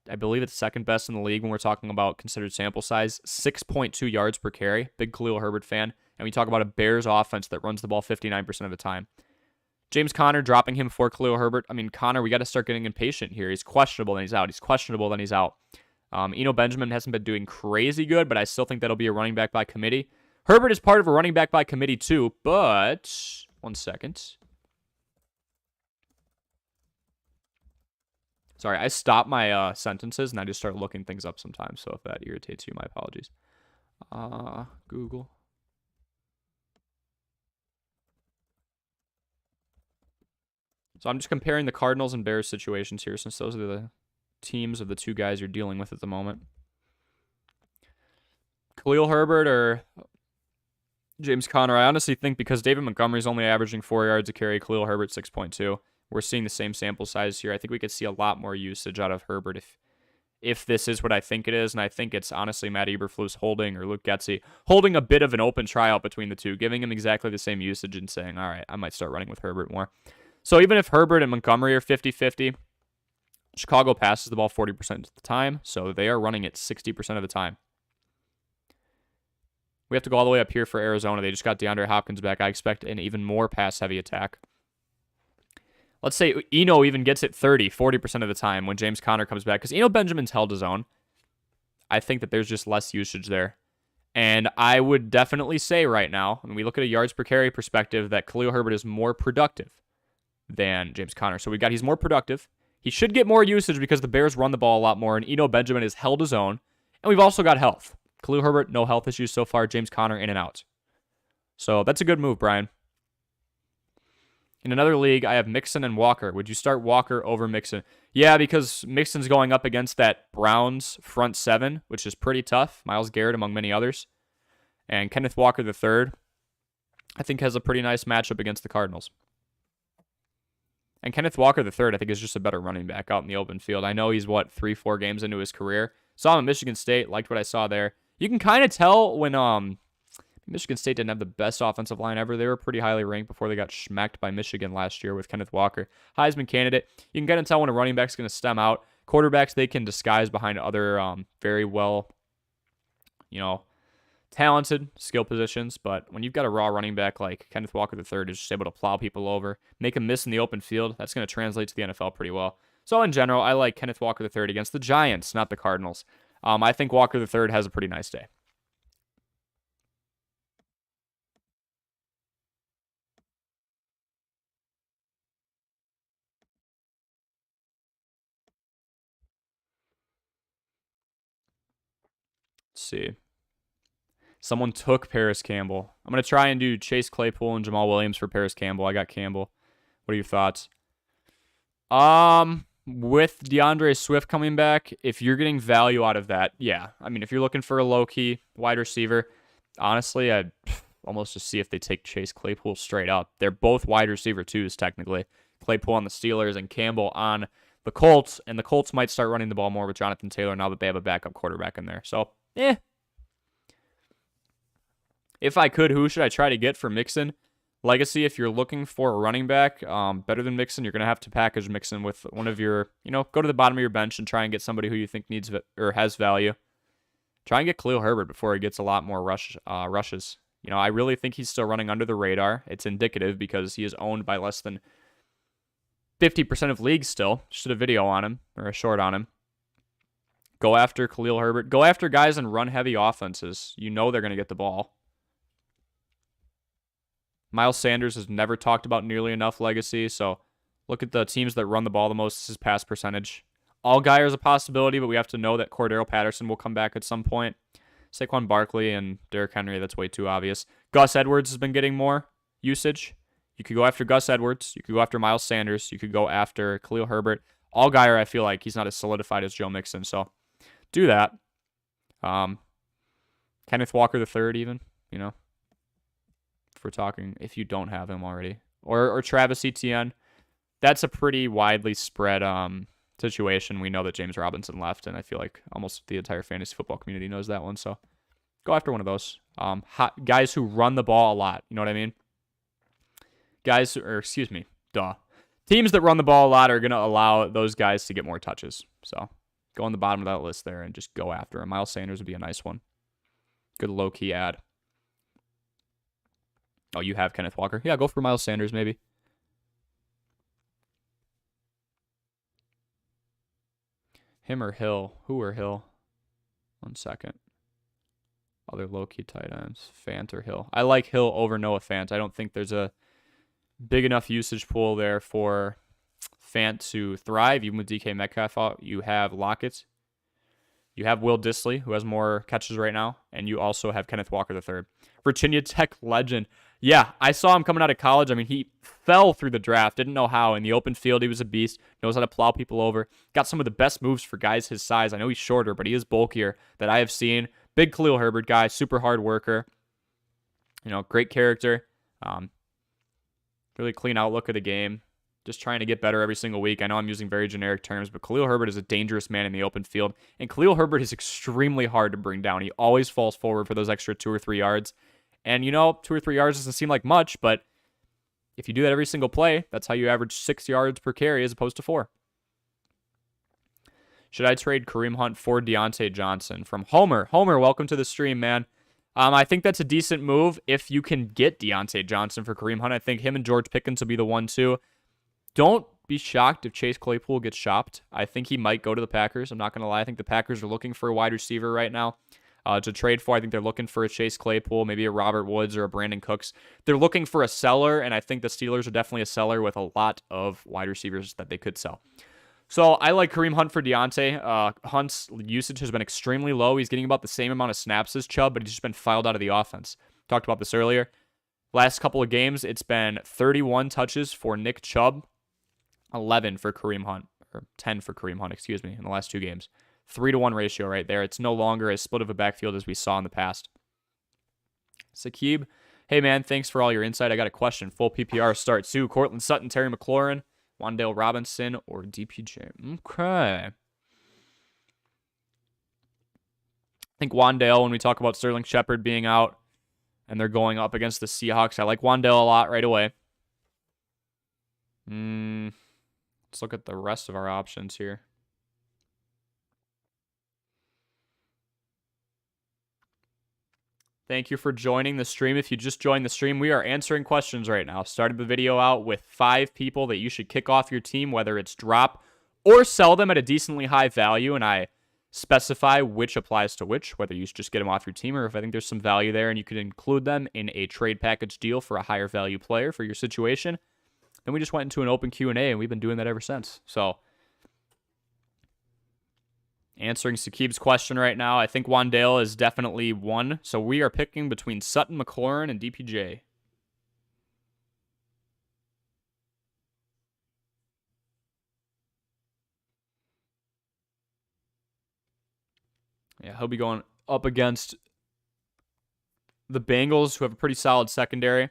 I believe it's 2nd best in the league when we're talking about considered sample size, 6.2 yards per carry. Big Khalil Herbert fan. And we talk about a Bears offense that runs the ball 59% of the time. James Conner, dropping him for Khalil Herbert. I mean, Conner, we got to start getting impatient here. He's questionable, then he's out. He's questionable, then he's out. Eno Benjamin hasn't been doing crazy good, but I still think that'll be a running back by committee. Herbert is part of a running back by committee too, but 1 second. Sorry, I stopped my sentences and I just start looking things up sometimes. So if that irritates you, my apologies. Google. So I'm just comparing the Cardinals and Bears situations here since those are the teams of the 2 guys you're dealing with at the moment. Khalil Herbert or James Conner, I honestly think because David Montgomery's only averaging 4 yards a carry, Khalil Herbert 6.2. We're seeing the same sample size here. I think we could see a lot more usage out of Herbert if this is what I think it is, and I think it's honestly Matt Eberflus holding, or Luke Getsy, holding a bit of an open tryout between the two, giving him exactly the same usage and saying, all right, I might start running with Herbert more. So even if Herbert and Montgomery are 50-50, Chicago passes the ball 40% of the time, so they are running it 60% of the time. We have to go all the way up here for Arizona. They just got DeAndre Hopkins back. I expect an even more pass-heavy attack. Let's say Eno even gets it 40% of the time when James Conner comes back, because Eno Benjamin's held his own. I think that there's just less usage there. And I would definitely say right now, when we look at a yards per carry perspective, that Khalil Herbert is more productive than James Conner. So he's more productive. He should get more usage because the Bears run the ball a lot more, and Eno Benjamin has held his own. And we've also got health. Khalil Herbert, no health issues so far. James Conner, in and out. So that's a good move, Brian. In another league, I have Mixon and Walker. Would you start Walker over Mixon? Yeah, because Mixon's going up against that Browns front seven, which is pretty tough. Myles Garrett, among many others. And Kenneth Walker III, I think, has a pretty nice matchup against the Cardinals. And Kenneth Walker III, I think, is just a better running back out in the open field. I know he's, 3-4 games into his career. Saw him at Michigan State, liked what I saw there. You can kind of tell when Michigan State didn't have the best offensive line ever. They were pretty highly ranked before they got smacked by Michigan last year with Kenneth Walker. Heisman candidate. You can kind of tell when a running back's going to stem out. Quarterbacks, they can disguise behind other very well, talented skill positions. But when you've got a raw running back like Kenneth Walker III who's just able to plow people over, make them miss in the open field, that's going to translate to the NFL pretty well. So in general, I like Kenneth Walker III against the Giants, not the Cardinals. I think Walker III has a pretty nice day. Let's see. Someone took Paris Campbell. I'm going to try and do Chase Claypool and Jamal Williams for Paris Campbell. I got Campbell. What are your thoughts? With DeAndre Swift coming back, if you're getting value out of that, yeah. I mean, if you're looking for a low-key wide receiver, honestly, I'd almost just see if they take Chase Claypool straight up. They're both wide receiver twos, technically. Claypool on the Steelers and Campbell on the Colts, and the Colts might start running the ball more with Jonathan Taylor now that they have a backup quarterback in there. So, if I could, who should I try to get for Mixon? Legacy, if you're looking for a running back better than Mixon, you're going to have to package Mixon with one of your, go to the bottom of your bench and try and get somebody who you think needs or has value. Try and get Khalil Herbert before he gets a lot more rushes. I really think he's still running under the radar. It's indicative because he is owned by less than 50% of leagues still. Just did a video on him, or a short on him. Go after Khalil Herbert. Go after guys in run-heavy offenses. You know they're going to get the ball. Miles Sanders has never talked about nearly enough legacy, so look at the teams that run the ball the most. This is pass percentage. Allgeier is a possibility, but we have to know that Cordero Patterson will come back at some point. Saquon Barkley and Derrick Henry, that's way too obvious. Gus Edwards has been getting more usage. You could go after Gus Edwards. You could go after Miles Sanders. You could go after Khalil Herbert. Allgeier, I feel like he's not as solidified as Joe Mixon, so do that. Kenneth Walker III even, if we're talking, if you don't have him already. Or Travis Etienne. That's a pretty widely spread situation. We know that James Robinson left, and I feel like almost the entire fantasy football community knows that one. So go after one of those. Guys who run the ball a lot. You know what I mean? Teams that run the ball a lot are going to allow those guys to get more touches. So go on the bottom of that list there and just go after him. Miles Sanders would be a nice one. Good low-key ad. Oh, you have Kenneth Walker. Yeah, go for Miles Sanders maybe. Him or Hill? Who or Hill? 1 second. Other low-key tight ends. Fant or Hill? I like Hill over Noah Fant. I don't think there's a big enough usage pool there for Fant to thrive. Even with DK Metcalf out, you have Lockett. You have Will Dissly, who has more catches right now. And you also have Kenneth Walker III. Virginia Tech legend. Yeah, I saw him coming out of college. I mean, he fell through the draft. Didn't know how. In the open field, he was a beast. Knows how to plow people over. Got some of the best moves for guys his size. I know he's shorter, but he is bulkier that I have seen. Big Khalil Herbert guy. Super hard worker. Great character. Really clean outlook of the game. Just trying to get better every single week. I know I'm using very generic terms, but Khalil Herbert is a dangerous man in the open field. And Khalil Herbert is extremely hard to bring down. He always falls forward for those extra 2 or 3 yards. And 2 or 3 yards doesn't seem like much, but if you do that every single play, that's how you average 6 yards per carry as opposed to 4. Should I trade Kareem Hunt for Deontay Johnson? From Homer. Homer, welcome to the stream, man. I think that's a decent move if you can get Deontay Johnson for Kareem Hunt. I think him and George Pickens will be the 1-2. Don't be shocked if Chase Claypool gets shopped. I think he might go to the Packers. I'm not going to lie. I think the Packers are looking for a wide receiver right now to trade for. I think they're looking for a Chase Claypool, maybe a Robert Woods or a Brandon Cooks. They're looking for a seller, and I think the Steelers are definitely a seller with a lot of wide receivers that they could sell. So I like Kareem Hunt for Deontay. Hunt's usage has been extremely low. He's getting about the same amount of snaps as Chubb, but he's just been filed out of the offense. Talked about this earlier. Last couple of games, it's been 31 touches for Nick Chubb, 11 for Kareem Hunt, or 10 for Kareem Hunt, excuse me, in the last 2 games. 3-to-1 ratio right there. It's no longer as split of a backfield as we saw in the past. Sakib, hey man, thanks for all your insight. I got a question. Full PPR start too. Cortland Sutton, Terry McLaurin, Wan'Dale Robinson, or DPJ? Okay. I think Wan'Dale, when we talk about Sterling Shepard being out and they're going up against the Seahawks, I like Wan'Dale a lot right away. Let's look at the rest of our options here. Thank you for joining the stream. If you just joined the stream, we are answering questions right now. Started the video out with 5 people that you should kick off your team, whether it's drop or sell them at a decently high value, and I specify which applies to which, whether you should just get them off your team or if I think there's some value there and you could include them in a trade package deal for a higher value player for your situation. Then we just went into an open Q&A, and we've been doing that ever since. So answering Sakib's question right now, I think Wan'Dale is definitely one. So we are picking between Sutton, McLaurin, and DPJ. Yeah, he'll be going up against the Bengals, who have a pretty solid secondary.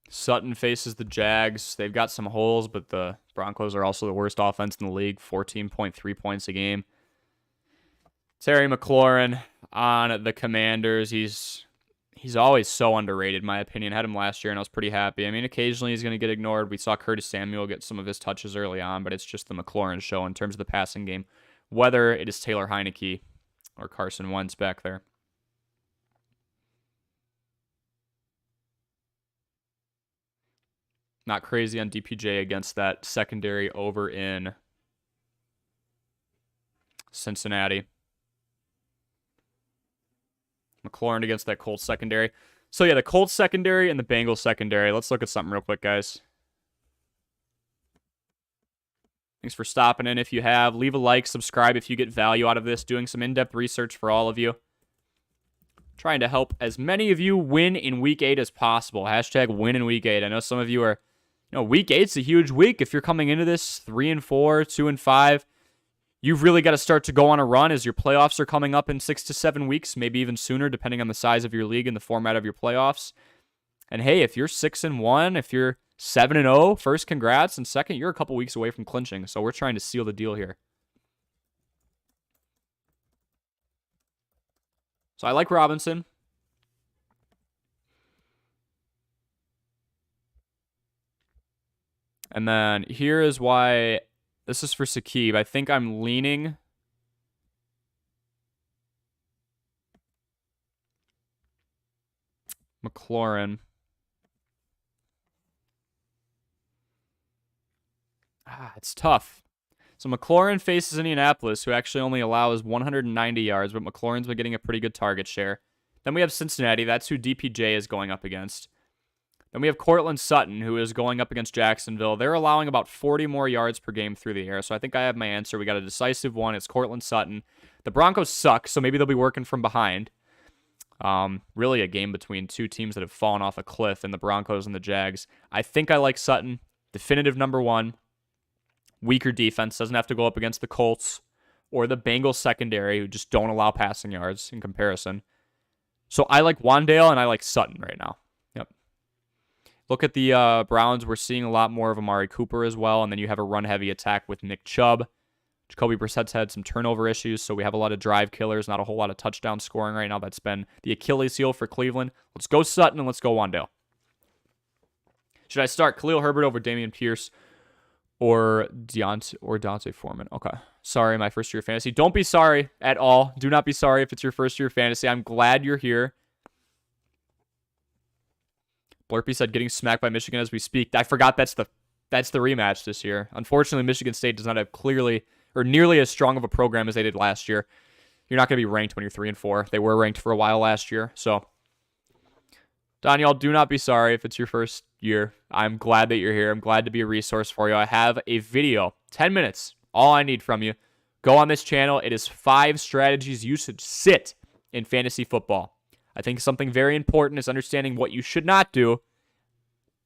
Sutton faces the Jags. They've got some holes, but the Broncos are also the worst offense in the league, 14.3 points a game. Terry McLaurin on the Commanders. He's always so underrated, in my opinion. Had him last year, and I was pretty happy. I mean, occasionally he's going to get ignored. We saw Curtis Samuel get some of his touches early on, but it's just the McLaurin show in terms of the passing game, whether it is Taylor Heineke or Carson Wentz back there. Not crazy on DPJ against that secondary over in Cincinnati. McLaurin against that Colts secondary. So yeah, the Colts secondary and the Bengals secondary. Let's look at something real quick, guys. Thanks for stopping in. If you have, leave a like, subscribe if you get value out of this. Doing some in-depth research for all of you. Trying to help as many of you win in Week 8 as possible. Hashtag win in Week 8. I know some of you are, Week 8's a huge week. If you're coming into this 3-4, 2-5, you've really got to start to go on a run as your playoffs are coming up in 6 to 7 weeks, maybe even sooner, depending on the size of your league and the format of your playoffs. And hey, if you're 6-1, if you're 7-0, first, congrats, and second, you're a couple weeks away from clinching. So we're trying to seal the deal here. So I like Robinson. And then here is why. This is for Sakib. I think I'm leaning McLaurin. It's tough. So McLaurin faces Indianapolis, who actually only allows 190 yards, but McLaurin's been getting a pretty good target share. Then we have Cincinnati. That's who DPJ is going up against. Then we have Cortland Sutton, who is going up against Jacksonville. They're allowing about 40 more yards per game through the air, so I think I have my answer. We got a decisive one. It's Cortland Sutton. The Broncos suck, so maybe they'll be working from behind. Really a game between two teams that have fallen off a cliff in the Broncos and the Jags. I think I like Sutton. Definitive number 1. Weaker defense. Doesn't have to go up against the Colts or the Bengals secondary, who just don't allow passing yards in comparison. So I like Wan'Dale and I like Sutton right now. Yep. Look at the Browns. We're seeing a lot more of Amari Cooper as well, and then you have a run-heavy attack with Nick Chubb. Jacoby Brissett's had some turnover issues, so we have a lot of drive killers, not a whole lot of touchdown scoring right now. That's been the Achilles heel for Cleveland. Let's go Sutton and let's go Wan'Dale. Should I start Khalil Herbert over Dameon Pierce? or Dante Foreman. Okay. Sorry, my first year of fantasy. Don't be sorry at all. Do not be sorry if it's your first year of fantasy. I'm glad you're here. Blurpy said getting smacked by Michigan as we speak. I forgot that's the rematch this year. Unfortunately, Michigan State does not have clearly or nearly as strong of a program as they did last year. You're not going to be ranked when you're 3-4. They were ranked for a while last year. So, Daniel, do not be sorry if it's your first year. I'm glad that you're here. I'm glad to be a resource for you. I have a video, 10 minutes, all I need from you. Go on this channel. It is 5 strategies you should sit in fantasy football. I think something very important is understanding what you should not do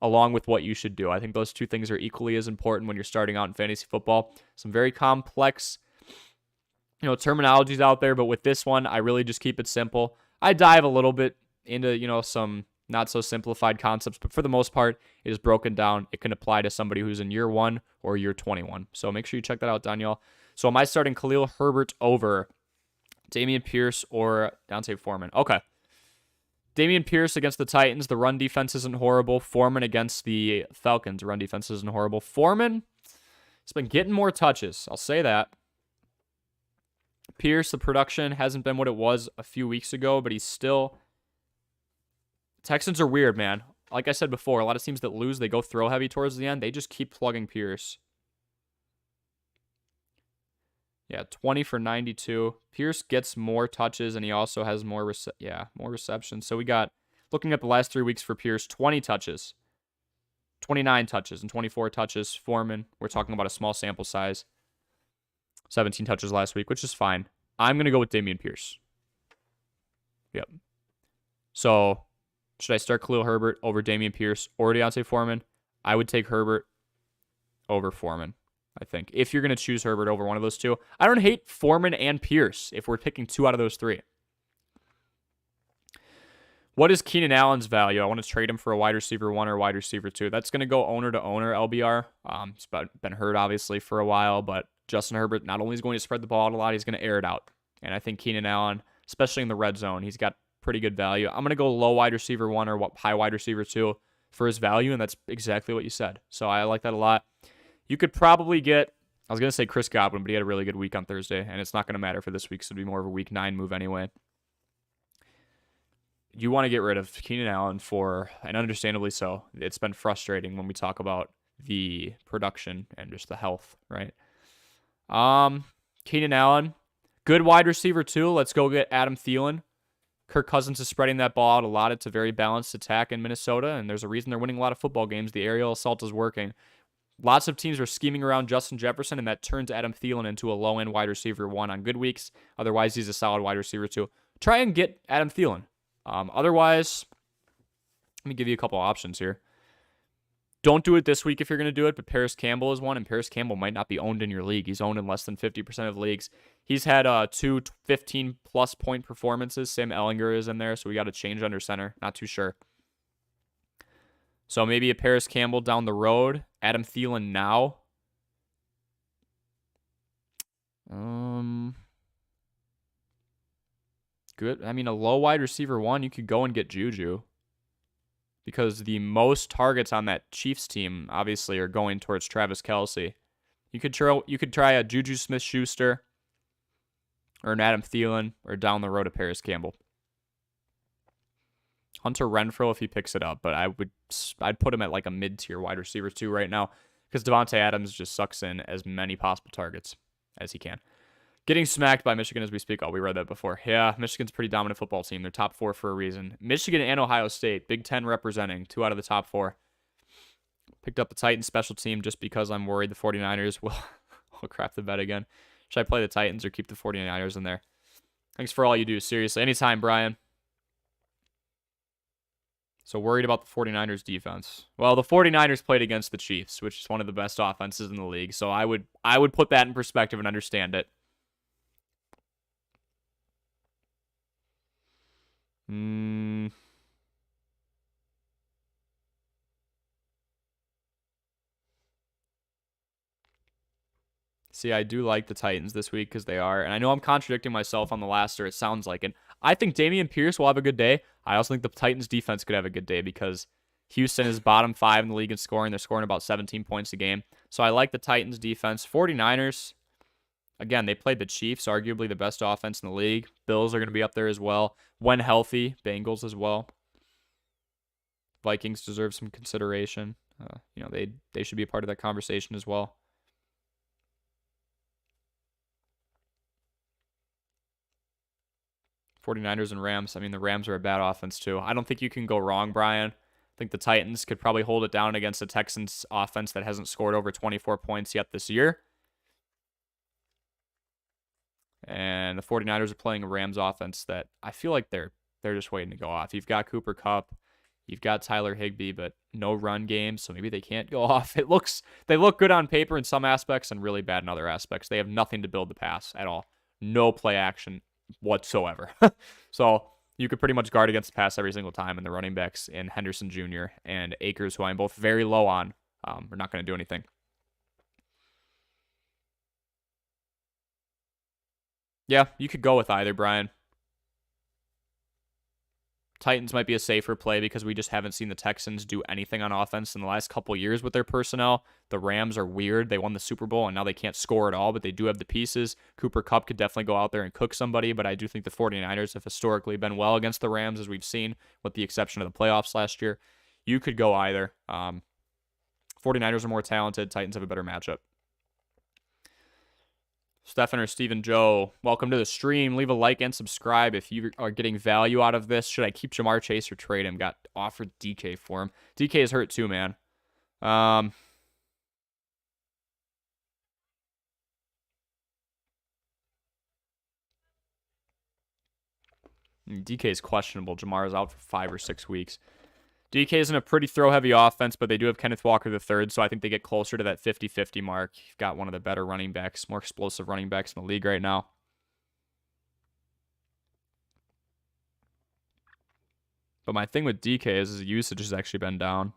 along with what you should do. I think those two things are equally as important when you're starting out in fantasy football. Some very complex, terminologies out there, but with this one, I really just keep it simple. I dive a little bit into, some not so simplified concepts, but for the most part, it is broken down. It can apply to somebody who's in year 1 or year 21. So make sure you check that out, Danielle. So am I starting Khalil Herbert over Dameon Pierce or Dante Foreman? Okay. Dameon Pierce against the Titans. The run defense isn't horrible. Foreman against the Falcons. Run defense isn't horrible. Foreman has been getting more touches. I'll say that. Pierce, the production hasn't been what it was a few weeks ago, but he's still... Texans are weird, man. Like I said before, a lot of teams that lose, they go throw heavy towards the end. They just keep plugging Pierce. Yeah, 20 for 92. Pierce gets more touches, and he also has more receptions. So we got, looking at the last 3 weeks for Pierce, 20 touches, 29 touches, and 24 touches. Foreman, we're talking about a small sample size. 17 touches last week, which is fine. I'm going to go with Dameon Pierce. Yep. So, should I start Khalil Herbert over Dameon Pierce or Deontay Foreman? I would take Herbert over Foreman, I think. If you're going to choose Herbert over one of those two. I don't hate Foreman and Pierce if we're picking 2 out of those 3. What is Keenan Allen's value? I want to trade him for a wide receiver 1 or wide receiver 2. That's going to go owner to owner, LBR. He's been hurt, obviously, for a while, but Justin Herbert not only is going to spread the ball out a lot, he's going to air it out. And I think Keenan Allen, especially in the red zone, he's got pretty good value. I'm going to go low wide receiver 1 or high wide receiver 2 for his value, and that's exactly what you said. So I like that a lot. You could probably get, I was going to say Chris Godwin, but he had a really good week on Thursday, and it's not going to matter for this week, so it'd be more of a week 9 move anyway. You want to get rid of Keenan Allen for, and understandably so, it's been frustrating when we talk about the production and just the health, right? Keenan Allen, good wide receiver 2. Let's go get Adam Thielen. Kirk Cousins is spreading that ball out a lot. It's a very balanced attack in Minnesota, and there's a reason they're winning a lot of football games. The aerial assault is working. Lots of teams are scheming around Justin Jefferson, and that turns Adam Thielen into a low-end wide receiver 1 on good weeks. Otherwise, he's a solid wide receiver 2. Try and get Adam Thielen. Otherwise, let me give you a couple options here. Don't do it this week if you're going to do it, but Paris Campbell is one, and Paris Campbell might not be owned in your league. He's owned in less than 50% of leagues. He's had 2 15-plus point performances. Sam Ehlinger is in there, so we got to change under center. Not too sure. So maybe a Paris Campbell down the road. Adam Thielen now. Good. I mean, a low wide receiver 1, you could go and get Juju. Because the most targets on that Chiefs team, obviously, are going towards Travis Kelce. You could try a Juju Smith-Schuster or an Adam Thielen or down the road a Paris Campbell. Hunter Renfrow if he picks it up, but I'd put him at like a mid-tier wide receiver 2 right now because Devontae Adams just sucks in as many possible targets as he can. Getting smacked by Michigan as we speak. Oh, we read that before. Yeah, Michigan's a pretty dominant football team. They're top 4 for a reason. Michigan and Ohio State, Big Ten representing, 2 out of the top 4. Picked up the Titans special team just because I'm worried the 49ers will crap the bed again. Should I play the Titans or keep the 49ers in there? Thanks for all you do. Seriously. Anytime, Brian. So worried about the 49ers defense. Well, the 49ers played against the Chiefs, which is one of the best offenses in the league. So I would put that in perspective and understand it. See, I do like the Titans this week because they are. And I know I'm contradicting myself on the last, or it sounds like it. I think Dameon Pierce will have a good day. I also think the Titans defense could have a good day because Houston is bottom 5 in the league in scoring. They're scoring about 17 points a game. So I like the Titans defense. 49ers, again, they played the Chiefs, arguably the best offense in the league. Bills are going to be up there as well. When healthy, Bengals as well. Vikings deserve some consideration. They should be a part of that conversation as well. '49ers and Rams. I mean, the Rams are a bad offense too. I don't think you can go wrong, Brian. I think the Titans could probably hold it down against the Texans offense that hasn't scored over 24 points yet this year. And the 49ers are playing a Rams offense that I feel like they're just waiting to go off. You've got Cooper Kupp, you've got Tyler Higbee, but no run game, so maybe they can't go off. They look good on paper in some aspects and really bad in other aspects. They have nothing to build the pass at all. No play action whatsoever. So you could pretty much guard against the pass every single time, and the running backs in Henderson Jr. and Akers, who I'm both very low on, are not going to do anything. Yeah, you could go with either, Brian. Titans might be a safer play because we just haven't seen the Texans do anything on offense in the last couple years with their personnel. The Rams are weird. They won the Super Bowl, and now they can't score at all, but they do have the pieces. Cooper Kupp could definitely go out there and cook somebody, but I do think the 49ers have historically been well against the Rams, as we've seen, with the exception of the playoffs last year. You could go either. 49ers are more talented. Titans have a better matchup. Stefan or Steven Joe, welcome to the stream. Leave a like and subscribe if you are getting value out of this. Should I keep Jamar Chase or trade him? Got offered DK for him. DK is hurt too, man. DK is questionable. Jamar is out for 5 or 6 weeks. DK is in a pretty throw-heavy offense, but they do have Kenneth Walker III, so I think they get closer to that 50-50 mark. You've got one of the better running backs, more explosive running backs in the league right now. But my thing with DK is his usage has actually been down.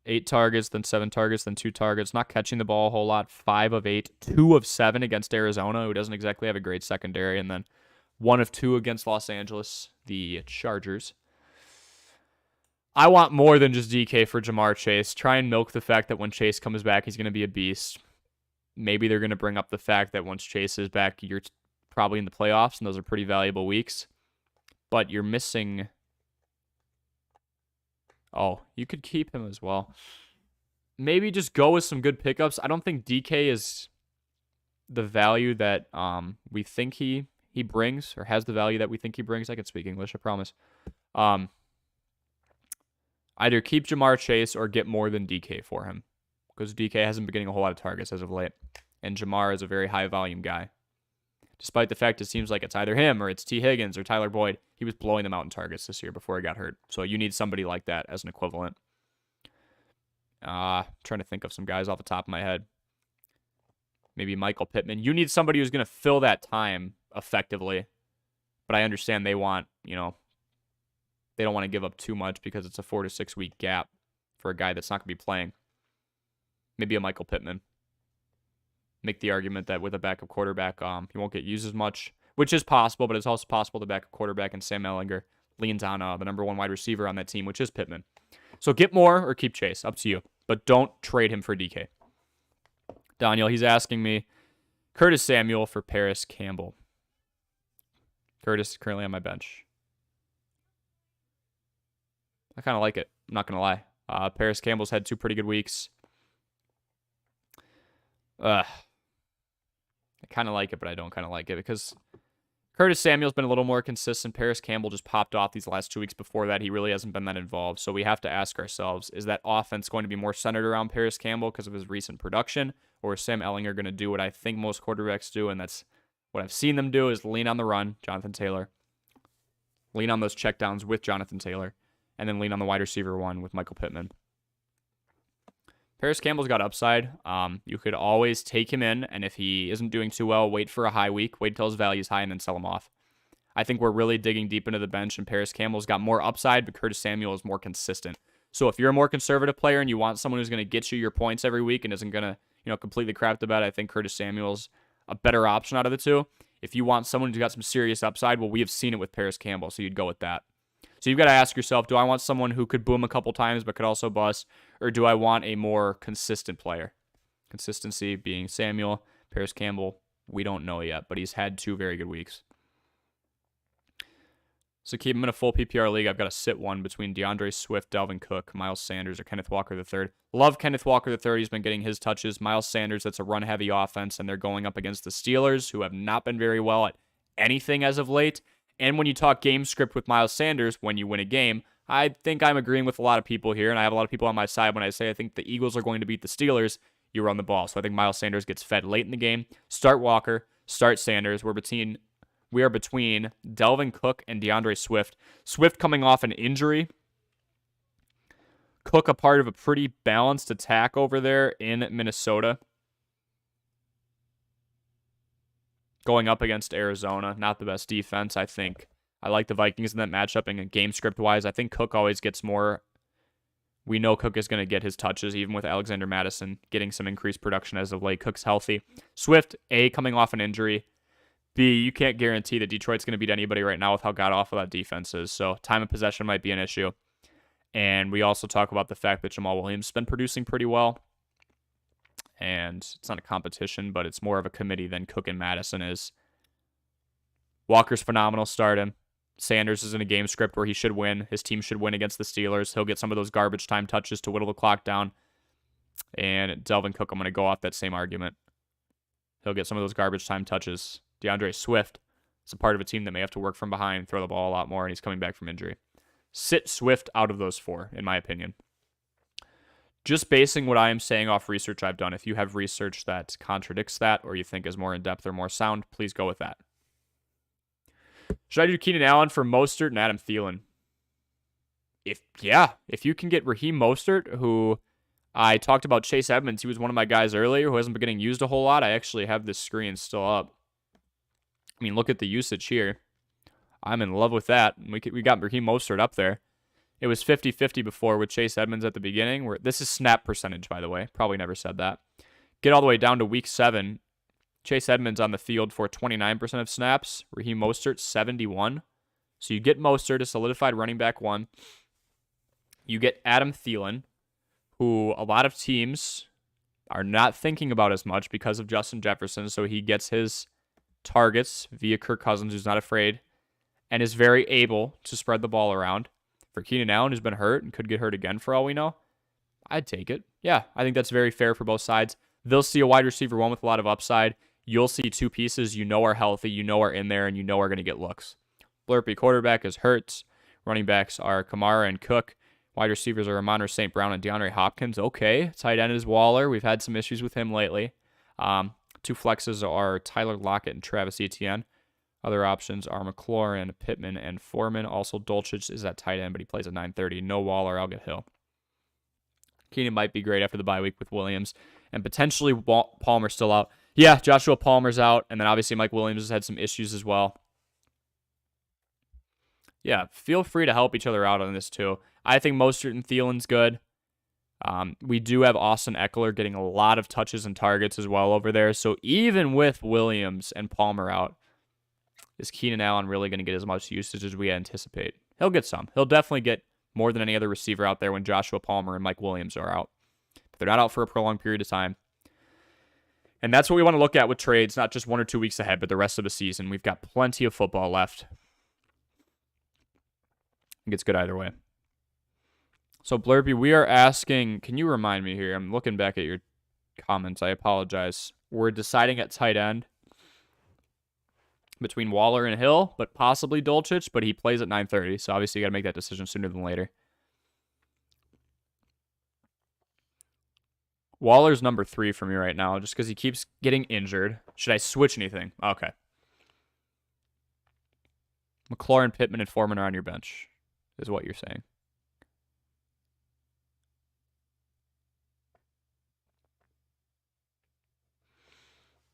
8 targets, then 7 targets, then 2 targets. Not catching the ball a whole lot. 5 of 8. 2 of 7 against Arizona, who doesn't exactly have a great secondary. And then 1 of 2 against Los Angeles, the Chargers. I want more than just DK for Jamar Chase. Try and milk the fact that when Chase comes back, he's going to be a beast. Maybe they're going to bring up the fact that once Chase is back, you're probably in the playoffs, and those are pretty valuable weeks. But you're missing... Oh, you could keep him as well. Maybe just go with some good pickups. I don't think DK is the value that we think he brings, or has the value that we think he brings. I can speak English, I promise. Either keep Jamar Chase or get more than DK for him, because DK hasn't been getting a whole lot of targets as of late, and Jamar is a very high-volume guy. Despite the fact it seems like it's either him or it's T. Higgins or Tyler Boyd, he was blowing them out in targets this year before he got hurt. So you need somebody like that as an equivalent. Trying to think of some guys off the top of my head. Maybe Michael Pittman. You need somebody who's going to fill that time effectively. But I understand they want, they don't want to give up too much because it's a 4 to 6 week gap for a guy that's not going to be playing. Maybe a Michael Pittman. Make the argument that with a backup quarterback, he won't get used as much, which is possible, but it's also possible the backup quarterback and Sam Ehlinger leans on the number 1 wide receiver on that team, which is Pittman. So get more or keep Chase, up to you. But don't trade him for DK. Daniel, he's asking me, Curtis Samuel for Paris Campbell. Curtis is currently on my bench. I kind of like it. I'm not going to lie. Paris Campbell's had 2 pretty good weeks. I kind of like it, but I don't kind of like it because Curtis Samuel's been a little more consistent. Paris Campbell just popped off these last 2 weeks. Before that, he really hasn't been that involved. So we have to ask ourselves, is that offense going to be more centered around Paris Campbell because of his recent production? Or is Sam Ehlinger going to do what I think most quarterbacks do, and that's what I've seen them do, is lean on the run, Jonathan Taylor. Lean on those checkdowns with Jonathan Taylor. And then lean on the wide receiver one with Michael Pittman. Paris Campbell's got upside. You could always take him in, and if he isn't doing too well, wait for a high week, wait until his value is high, and then sell him off. I think we're really digging deep into the bench, and Paris Campbell's got more upside, but Curtis Samuel is more consistent. So if you're a more conservative player and you want someone who's going to get you your points every week and isn't going to, completely crap the bed, I think Curtis Samuel's a better option out of the two. If you want someone who's got some serious upside, well, we have seen it with Paris Campbell, so you'd go with that. So you've got to ask yourself, do I want someone who could boom a couple times but could also bust, or do I want a more consistent player? Consistency being Samuel, Paris Campbell, we don't know yet, but he's had 2 very good weeks. So keep him in a full PPR league. I've got to sit one between DeAndre Swift, Dalvin Cook, Miles Sanders, or Kenneth Walker III. Love Kenneth Walker III. He's been getting his touches. Miles Sanders, that's a run-heavy offense, and they're going up against the Steelers, who have not been very well at anything as of late. And when you talk game script with Miles Sanders, when you win a game, I think I'm agreeing with a lot of people here, and I have a lot of people on my side when I say I think the Eagles are going to beat the Steelers. You run the ball. So I think Miles Sanders gets fed late in the game. Start Walker, start Sanders. We are between Dalvin Cook and DeAndre Swift. Swift coming off an injury. Cook a part of a pretty balanced attack over there in Minnesota. Going up against Arizona. Not the best defense, I think. I like the Vikings in that matchup, and game script-wise, I think Cook always gets more. We know Cook is going to get his touches, even with Alexander Mattison getting some increased production as of late. Cook's healthy. Swift, A, coming off an injury. B, you can't guarantee that Detroit's going to beat anybody right now with how god-awful that defense is. So time of possession might be an issue. And we also talk about the fact that Jamal Williams has been producing pretty well. And it's not a competition, but it's more of a committee than Cook and Madison is. Walker's phenomenal. Start him. Sanders is in a game script where he should win. His team should win against the Steelers. He'll get some of those garbage time touches to whittle the clock down. And Dalvin Cook, I'm going to go off that same argument. He'll get some of those garbage time touches. DeAndre Swift is a part of a team that may have to work from behind, throw the ball a lot more, and he's coming back from injury. Sit Swift out of those 4, in my opinion. Just basing what I am saying off research I've done. If you have research that contradicts that or you think is more in-depth or more sound, please go with that. Should I do Keenan Allen for Mostert and Adam Thielen? If you can get Raheem Mostert, who I talked about Chase Edmonds. He was one of my guys earlier who hasn't been getting used a whole lot. I actually have this screen still up. I mean, look at the usage here. I'm in love with that. We got Raheem Mostert up there. It was 50-50 before with Chase Edmonds at the beginning. This is snap percentage, by the way. Probably never said that. Get all the way down to week 7. Chase Edmonds on the field for 29% of snaps. Raheem Mostert, 71. So you get Mostert, a solidified running back 1. You get Adam Thielen, who a lot of teams are not thinking about as much because of Justin Jefferson. So he gets his targets via Kirk Cousins, who's not afraid and is very able to spread the ball around. For Keenan Allen, who's been hurt and could get hurt again for all we know, I'd take it. Yeah, I think that's very fair for both sides. They'll see a wide receiver 1 with a lot of upside. You'll see 2 pieces you know are healthy, you know are in there, and you know are going to get looks. Blurpy quarterback is Hurts. Running backs are Kamara and Cook. Wide receivers are Amon-Ra St. Brown and DeAndre Hopkins. Okay. Tight end is Waller. We've had some issues with him lately. 2 flexes are Tyler Lockett and Travis Etienne. Other options are McLaurin, Pittman, and Foreman. Also, Dulcich is at tight end, but he plays at 9:30. No Waller. I'll get Hill. Keenan might be great after the bye week with Williams. And potentially Palmer still out. Yeah, Joshua Palmer's out. And then obviously Mike Williams has had some issues as well. Yeah, feel free to help each other out on this too. I think Mostert and Thielen's good. We do have Austin Eckler getting a lot of touches and targets as well over there. So even with Williams and Palmer out, is Keenan Allen really going to get as much usage as we anticipate? He'll get some. He'll definitely get more than any other receiver out there when Joshua Palmer and Mike Williams are out. But they're not out for a prolonged period of time. And that's what we want to look at with trades, not just 1 or 2 weeks ahead, but the rest of the season. We've got plenty of football left. It gets good either way. So, Blurpy, we are asking, can you remind me here? I'm looking back at your comments. I apologize. We're deciding at tight end between Waller and Hill, but possibly Dulcich, but he plays at 9:30, so obviously you got to make that decision sooner than later. Waller's number 3 for me right now, just because he keeps getting injured. Should I switch anything? Okay. McLaurin, Pittman, and Foreman are on your bench, is what you're saying.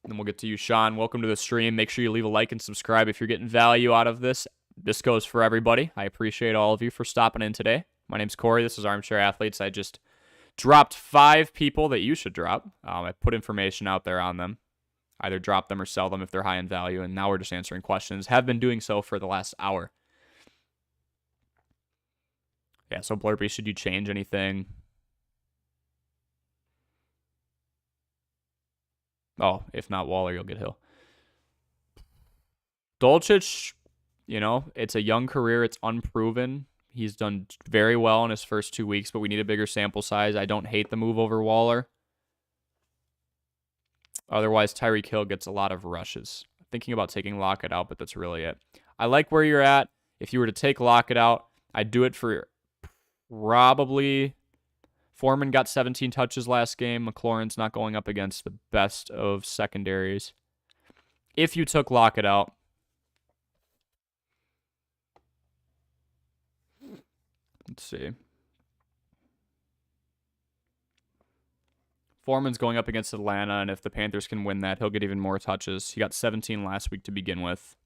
And then we'll get to you, Sean. Welcome to the stream. Make sure you leave a like and subscribe if you're getting value out of this. This goes for everybody. I appreciate all of you for stopping in today. My name's Corey. This is Armchair Athletes. I just dropped 5 people that you should drop. I put information out there on them. Either drop them or sell them if they're high in value. And now we're just answering questions. Have been doing so for the last hour. Yeah, so Blurpy, should you change anything? Oh, if not Waller, you'll get Hill. Dolchich, you know, it's a young career. It's unproven. He's done very well in his first 2 weeks, but we need a bigger sample size. I don't hate the move over Waller. Otherwise, Tyreek Hill gets a lot of rushes. Thinking about taking Lockett out, but that's really it. I like where you're at. If you were to take Lockett out, I'd do it for probably... Foreman got 17 touches last game. McLaurin's not going up against the best of secondaries. If you took Lockett out, let's see. Foreman's going up against Atlanta, and if the Panthers can win that, he'll get even more touches. He got 17 last week to begin with.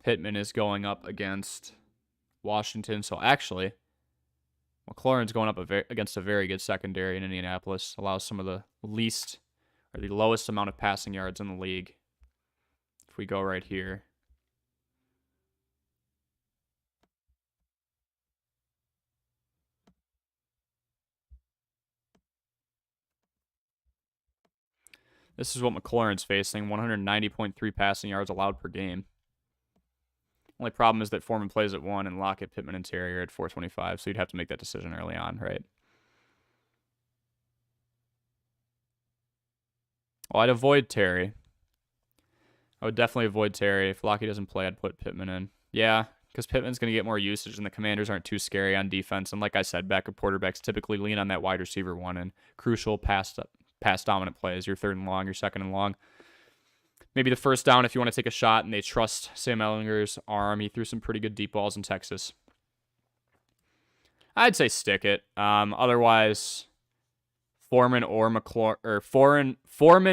Pittman is going up against Washington. So actually, McLaurin's going up against a very good secondary in Indianapolis. Allows some of the least or the lowest amount of passing yards in the league. If we go right here. This is what McLaurin's facing. 190.3 passing yards allowed per game. Only problem is that Foreman plays at 1 and Lockett, Pittman, and Terry are at 425, so you'd have to make that decision early on, right? Well, I'd avoid Terry. I would definitely avoid Terry. If Lockett doesn't play, I'd put Pittman in. Yeah, because Pittman's going to get more usage, and the Commanders aren't too scary on defense. And like I said, backup quarterbacks typically lean on that wide receiver 1 and crucial pass dominant plays. Your 3rd and long, your 2nd and long. Maybe the first down if you want to take a shot and they trust Sam Ehlinger's arm. He threw some pretty good deep balls in Texas. I'd say stick it. Otherwise, Foreman or Foreman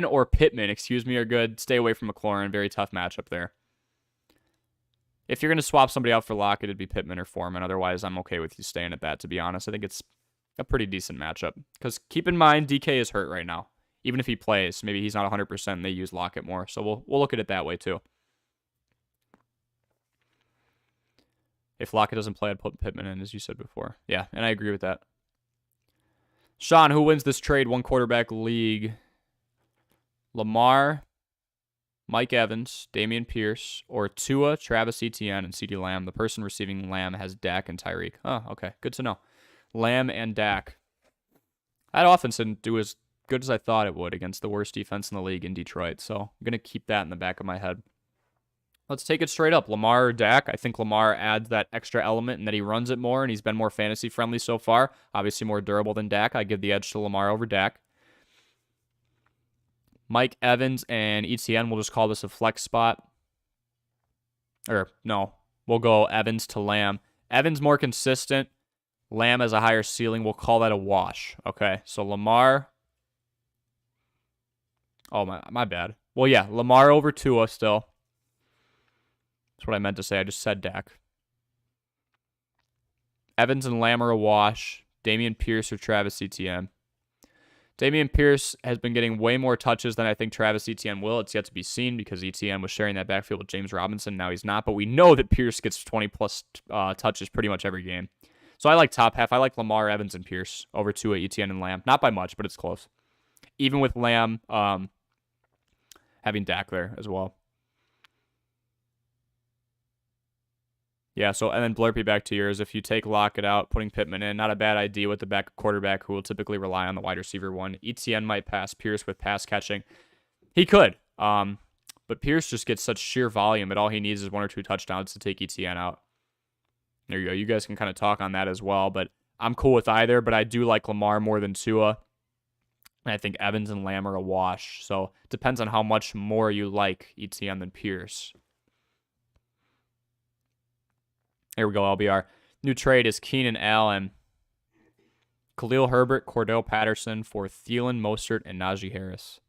or Pittman, are good. Stay away from McLaurin. Very tough matchup there. If you're going to swap somebody out for Lockett, it'd be Pittman or Foreman. Otherwise, I'm okay with you staying at that, to be honest. I think it's a pretty decent matchup. Because keep in mind, DK is hurt right now. Even if he plays, maybe he's not 100% and they use Lockett more. So we'll look at it that way too. If Lockett doesn't play, I'd put Pittman in, as you said before. Yeah, and I agree with that. Sean, who wins this trade? 1 quarterback league. Lamar, Mike Evans, Dameon Pierce, or Tua, Travis Etienne, and CeeDee Lamb. The person receiving Lamb has Dak and Tyreek. Oh, okay. Good to know. Lamb and Dak. That offense didn't do as good as I thought it would against the worst defense in the league in Detroit. So I'm going to keep that in the back of my head. Let's take it straight up. Lamar or Dak? I think Lamar adds that extra element and that he runs it more, and he's been more fantasy friendly so far. Obviously more durable than Dak. I give the edge to Lamar over Dak. Mike Evans and Etienne, we'll just call this a flex spot. Or, no, we'll go Evans to Lamb. Evans more consistent. Lamb has a higher ceiling. We'll call that a wash. Okay, so Lamar. Oh, my bad. Well, yeah, Lamar over Tua still. That's what I meant to say. I just said Dak. Evans and Lamb are a wash. Dameon Pierce or Travis Etienne. Dameon Pierce has been getting way more touches than I think Travis Etienne will. It's yet to be seen because Etienne was sharing that backfield with James Robinson. Now he's not, but we know that Pierce gets 20-plus touches pretty much every game. So I like top half. I like Lamar, Evans, and Pierce over Tua, Etienne, and Lamb. Not by much, but it's close. Even with Lamb having Dak there as well. Yeah, so, and then Blurpy, back to yours. If you take Lockett out, putting Pittman in, not a bad idea with the back quarterback who will typically rely on the wide receiver 1. Etienne might pass Pierce with pass catching. He could, but Pierce just gets such sheer volume that all he needs is 1 or 2 touchdowns to take Etienne out. There you go. You guys can kind of talk on that as well, but I'm cool with either, but I do like Lamar more than Tua. And I think Evans and Lamb are a wash, so it depends on how much more you like Etienne than Pierce. Here we go, LBR. New trade is Keenan Allen, Khalil Herbert, Cordell Patterson for Thielen, Mostert, and Najee Harris.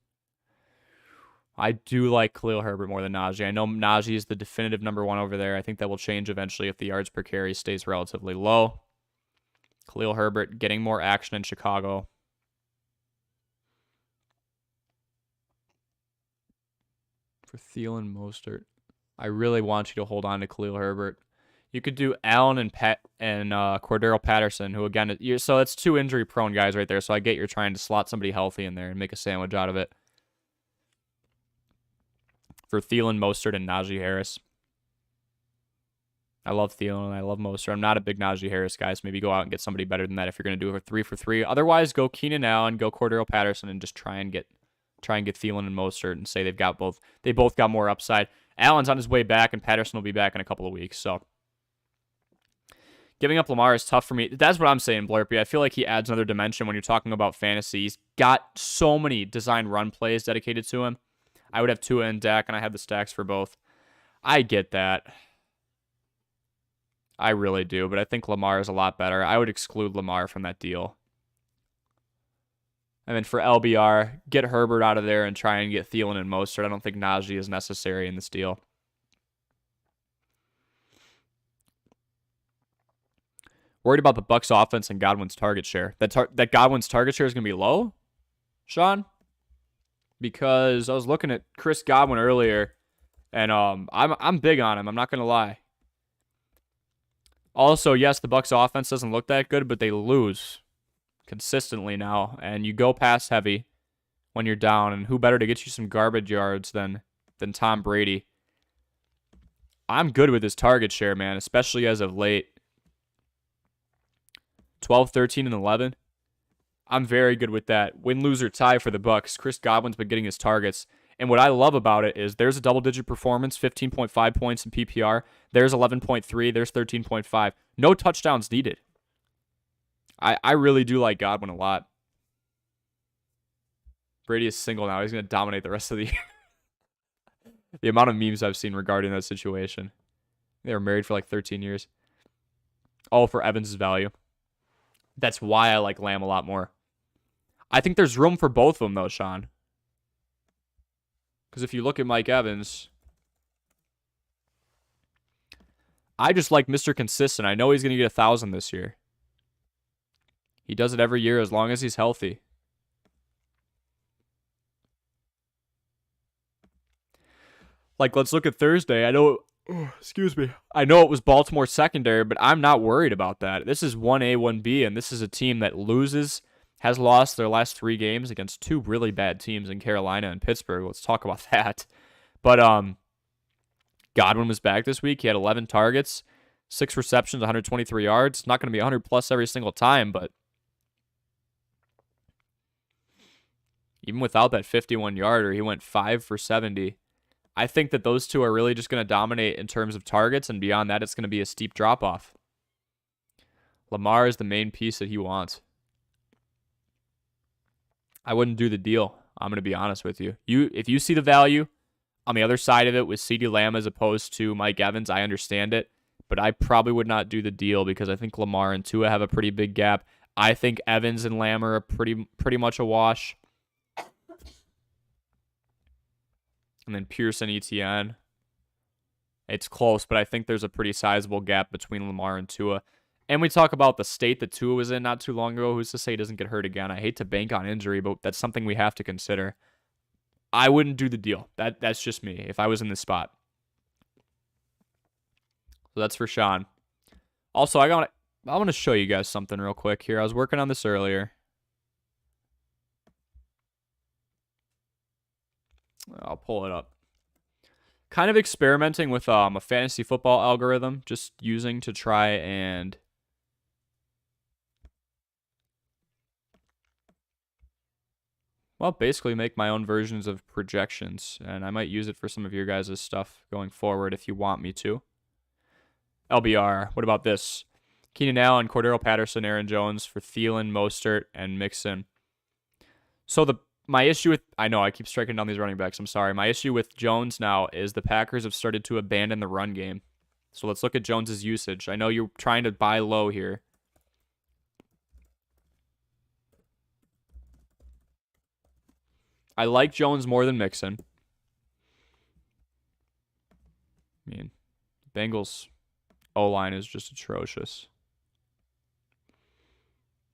I do like Khalil Herbert more than Najee. I know Najee is the definitive number 1 over there. I think that will change eventually if the yards per carry stays relatively low. Khalil Herbert getting more action in Chicago. For Thielen, Mostert. I really want you to hold on to Khalil Herbert. You could do Allen and Cordero Patterson, who again, so it's 2 injury-prone guys right there. So I get you're trying to slot somebody healthy in there and make a sandwich out of it. For Thielen, Mostert, and Najee Harris. I love Thielen and I love Mostert. I'm not a big Najee Harris guy, so maybe go out and get somebody better than that if you're going to do it for 3 for 3. Otherwise, go Keenan Allen, go Cordero Patterson, and just try and get Thielen and Mostert and say they both got more upside. Allen's on his way back, and Patterson will be back in a couple of weeks. So giving up Lamar is tough for me. That's what I'm saying, Blurpy. I feel like he adds another dimension when you're talking about fantasy. He's got so many designed run plays dedicated to him. I would have Tua and Dak, and I have the stacks for both. I get that. I really do, but I think Lamar is a lot better. I would exclude Lamar from that deal. And then for LBR, get Herbert out of there and try and get Thielen and Mostert. I don't think Najee is necessary in this deal. Worried about the Bucs offense and Godwin's target share. That Godwin's target share is going to be low, Sean? Because I was looking at Chris Godwin earlier, and I'm big on him. I'm not going to lie. Also, yes, the Bucs offense doesn't look that good, but they lose consistently now, and you go pass heavy when you're down, and who better to get you some garbage yards than Tom Brady? I'm good with his target share, man, especially as of late. 12, 13, and 11. I'm very good with that. Win, lose, or tie for the Bucs. Chris Godwin's been getting his targets. And what I love about it is there's a double-digit performance, 15.5 points in PPR. There's 11.3. There's 13.5. No touchdowns needed. I really do like Godwin a lot. Brady is single now. He's going to dominate the rest of the year. The amount of memes I've seen regarding that situation. They were married for like 13 years. All for Evans' value. That's why I like Lamb a lot more. I think there's room for both of them, though, Sean. Because if you look at Mike Evans, I just like Mr. Consistent. I know he's going to get 1,000 this year. He does it every year as long as he's healthy. Like, let's look at Thursday. I know, excuse me. I know it was Baltimore secondary, but I'm not worried about that. This is 1A, 1B, and this is a team that has lost their last 3 games against 2 really bad teams in Carolina and Pittsburgh. Let's talk about that. But Godwin was back this week. He had 11 targets, 6 receptions, 123 yards. Not going to be 100 plus every single time, but even without that 51-yarder, he went 5 for 70. I think that those two are really just going to dominate in terms of targets, and beyond that, it's going to be a steep drop-off. Lamar is the main piece that he wants. I wouldn't do the deal. I'm going to be honest with you. If you see the value on the other side of it with CeeDee Lamb as opposed to Mike Evans, I understand it, but I probably would not do the deal because I think Lamar and Tua have a pretty big gap. I think Evans and Lamb are pretty much a wash. And then Pearson, Etienne. It's close, but I think there's a pretty sizable gap between Lamar and Tua. And we talk about the state that Tua was in not too long ago. Who's to say he doesn't get hurt again? I hate to bank on injury, but that's something we have to consider. I wouldn't do the deal. That's just me if I was in this spot. So that's for Sean. Also, I want to show you guys something real quick here. I was working on this earlier. I'll pull it up. Kind of experimenting with a fantasy football algorithm, just using to try and basically make my own versions of projections, and I might use it for some of your guys' stuff going forward if you want me to. LBR, what about this? Keenan Allen, Cordero Patterson, Aaron Jones for Thielen, Mostert, and Mixon. So my issue with, I know I keep striking down these running backs, I'm sorry. My issue with Jones now is the Packers have started to abandon the run game. So let's look at Jones's usage. I know you're trying to buy low here. I like Jones more than Mixon. I mean, Bengals O-line is just atrocious.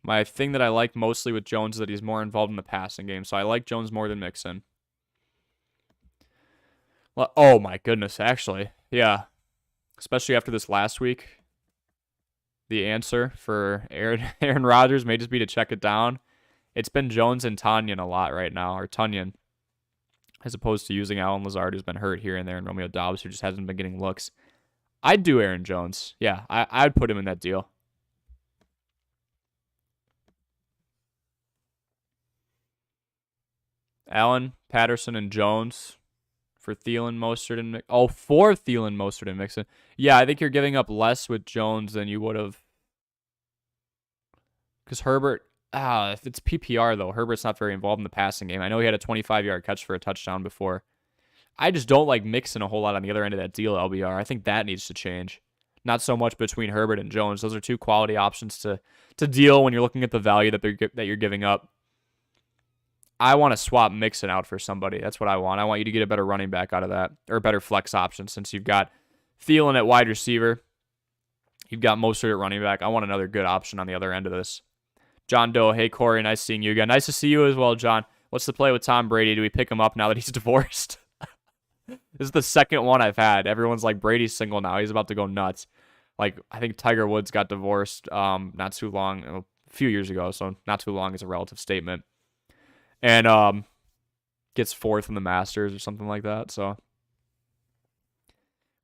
My thing that I like mostly with Jones is that he's more involved in the passing game, so I like Jones more than Mixon. Oh my goodness, actually. Yeah. Especially after this last week. The answer for Aaron Rodgers may just be to check it down. It's been Jones and Tanyan a lot right now, or Tunyon, as opposed to using Allen Lazard, who's been hurt here and there, and Romeo Doubs, who just hasn't been getting looks. I'd do Aaron Jones. Yeah, I'd put him in that deal. Allen, Patterson, and Jones for Thielen, Mostert, and for Thielen, Mostert, and Mixon. Yeah, I think you're giving up less with Jones than you would have. Because Herbert, if it's PPR though, Herbert's not very involved in the passing game. I know he had a 25-yard catch for a touchdown before. I just don't like Mixon a whole lot on the other end of that deal, LBR. I think that needs to change. Not so much between Herbert and Jones. Those are two quality options to deal when you're looking at the value that you're giving up. I want to swap Mixon out for somebody. That's what I want. I want you to get a better running back out of that, or a better flex option, since you've got Thielen at wide receiver. You've got Mostert at running back. I want another good option on the other end of this. John Doe, hey Corey, nice seeing you again. Nice to see you as well, John. What's the play with Tom Brady? Do we pick him up now that he's divorced? This is the second one I've had. Everyone's like, Brady's single now. He's about to go nuts. Like, I think Tiger Woods got divorced not too long, a few years ago, so not too long is a relative statement. And gets fourth in the Masters or something like that. So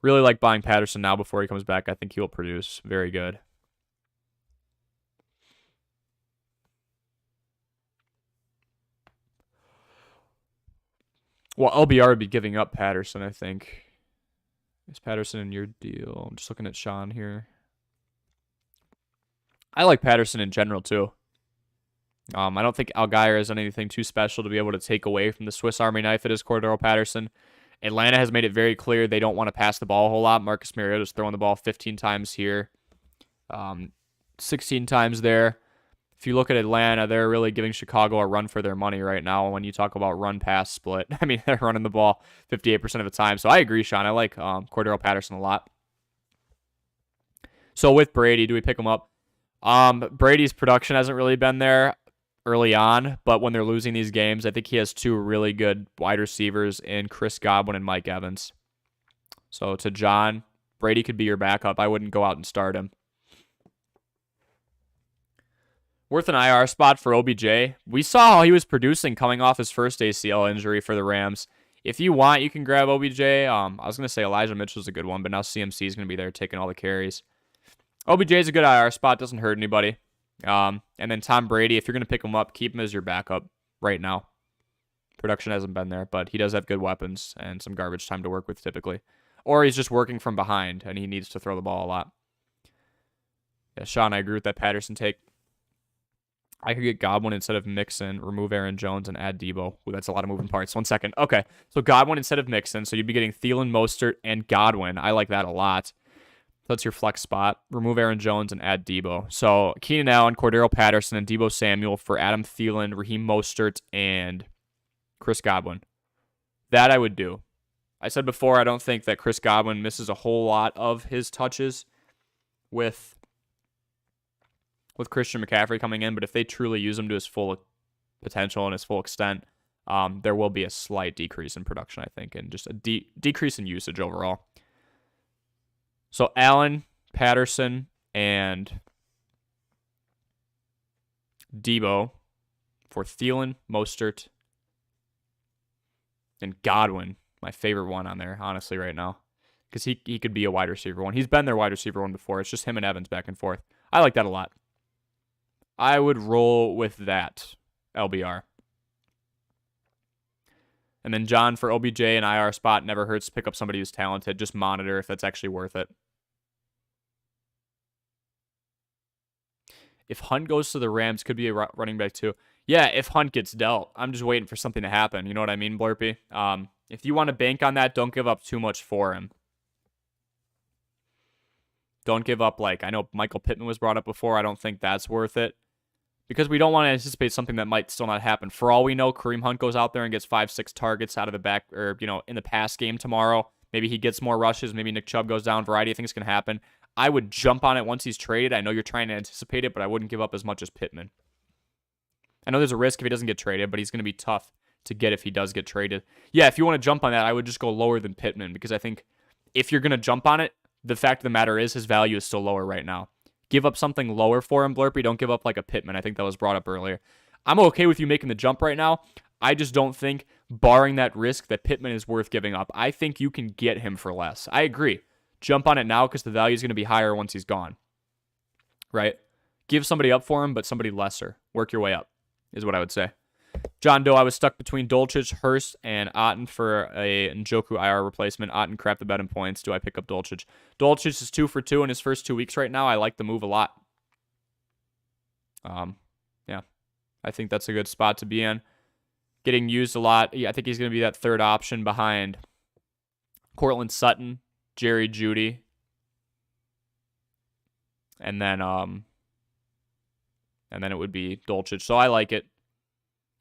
really like buying Patterson now before he comes back. I think he'll produce very good. Well, LBR would be giving up Patterson, I think. Is Patterson in your deal? I'm just looking at Sean here. I like Patterson in general, too. I don't think Algier has done anything too special to be able to take away from the Swiss Army knife that is Cordero Patterson. Atlanta has made it very clear they don't want to pass the ball a whole lot. Marcus Mariota's throwing the ball 15 times here, 16 times there. If you look at Atlanta, they're really giving Chicago a run for their money right now when you talk about run-pass split. I mean, they're running the ball 58% of the time. So I agree, Sean. I like Cordero Patterson a lot. So with Brady, do we pick him up? Brady's production hasn't really been there early on, but when they're losing these games, I think he has two really good wide receivers in Chris Godwin and Mike Evans. So to John, Brady could be your backup. I wouldn't go out and start him. Worth an IR spot for OBJ. We saw how he was producing coming off his first ACL injury for the Rams. If you want, you can grab OBJ. I was going to say Elijah Mitchell's a good one, but now CMC is going to be there taking all the carries. OBJ is a good IR spot. Doesn't hurt anybody. And then Tom Brady, if you're going to pick him up, keep him as your backup right now. Production hasn't been there, but he does have good weapons and some garbage time to work with typically. Or he's just working from behind, and he needs to throw the ball a lot. Yeah, Sean, I agree with that Patterson take. I could get Godwin instead of Mixon, remove Aaron Jones, and add Debo. Ooh, that's a lot of moving parts. 1 second. Okay, so Godwin instead of Mixon. So you'd be getting Thielen, Mostert, and Godwin. I like that a lot. That's your flex spot. Remove Aaron Jones and add Debo. So Keenan Allen, Cordero Patterson, and Debo Samuel for Adam Thielen, Raheem Mostert, and Chris Godwin. That I would do. I said before, I don't think that Chris Godwin misses a whole lot of his touches with Christian McCaffrey coming in, but if they truly use him to his full potential and his full extent, there will be a slight decrease in production, I think, and just a decrease in usage overall. So Allen, Patterson, and Debo for Thielen, Mostert, and Godwin, my favorite one on there, honestly, right now, because he could be a wide receiver one. He's been their wide receiver one before. It's just him and Evans back and forth. I like that a lot. I would roll with that, LBR. And then John for OBJ and IR spot, never hurts to pick up somebody who's talented. Just monitor if that's actually worth it. If Hunt goes to the Rams, could be a running back too. Yeah, if Hunt gets dealt. I'm just waiting for something to happen. You know what I mean, Blurpy? If you want to bank on that, don't give up too much for him. Don't give up, like, I know Michael Pittman was brought up before. I don't think that's worth it. Because we don't want to anticipate something that might still not happen. For all we know, Kareem Hunt goes out there and gets 5-6 targets out of the back, or, in the pass game tomorrow. Maybe he gets more rushes. Maybe Nick Chubb goes down. Variety of things can happen. I would jump on it once he's traded. I know you're trying to anticipate it, but I wouldn't give up as much as Pittman. I know there's a risk if he doesn't get traded, but he's going to be tough to get if he does get traded. Yeah, if you want to jump on that, I would just go lower than Pittman because I think if you're going to jump on it, the fact of the matter is his value is still lower right now. Give up something lower for him, Blurpy. Don't give up like a Pittman. I think that was brought up earlier. I'm okay with you making the jump right now. I just don't think, barring that risk, that Pittman is worth giving up. I think you can get him for less. I agree. Jump on it now because the value is going to be higher once he's gone. Right? Give somebody up for him, but somebody lesser. Work your way up, is what I would say. John Doe, I was stuck between Dulcich, Hurst, and Otten for a Njoku IR replacement. Otten crapped the bet in points. Do I pick up Dulcich? Dulcich is 2 for 2 in his first 2 weeks right now. I like the move a lot. Yeah. I think that's a good spot to be in. Getting used a lot. Yeah, I think he's going to be that third option behind Cortland Sutton, Jerry Jeudy, and then it would be Dulcich. So I like it.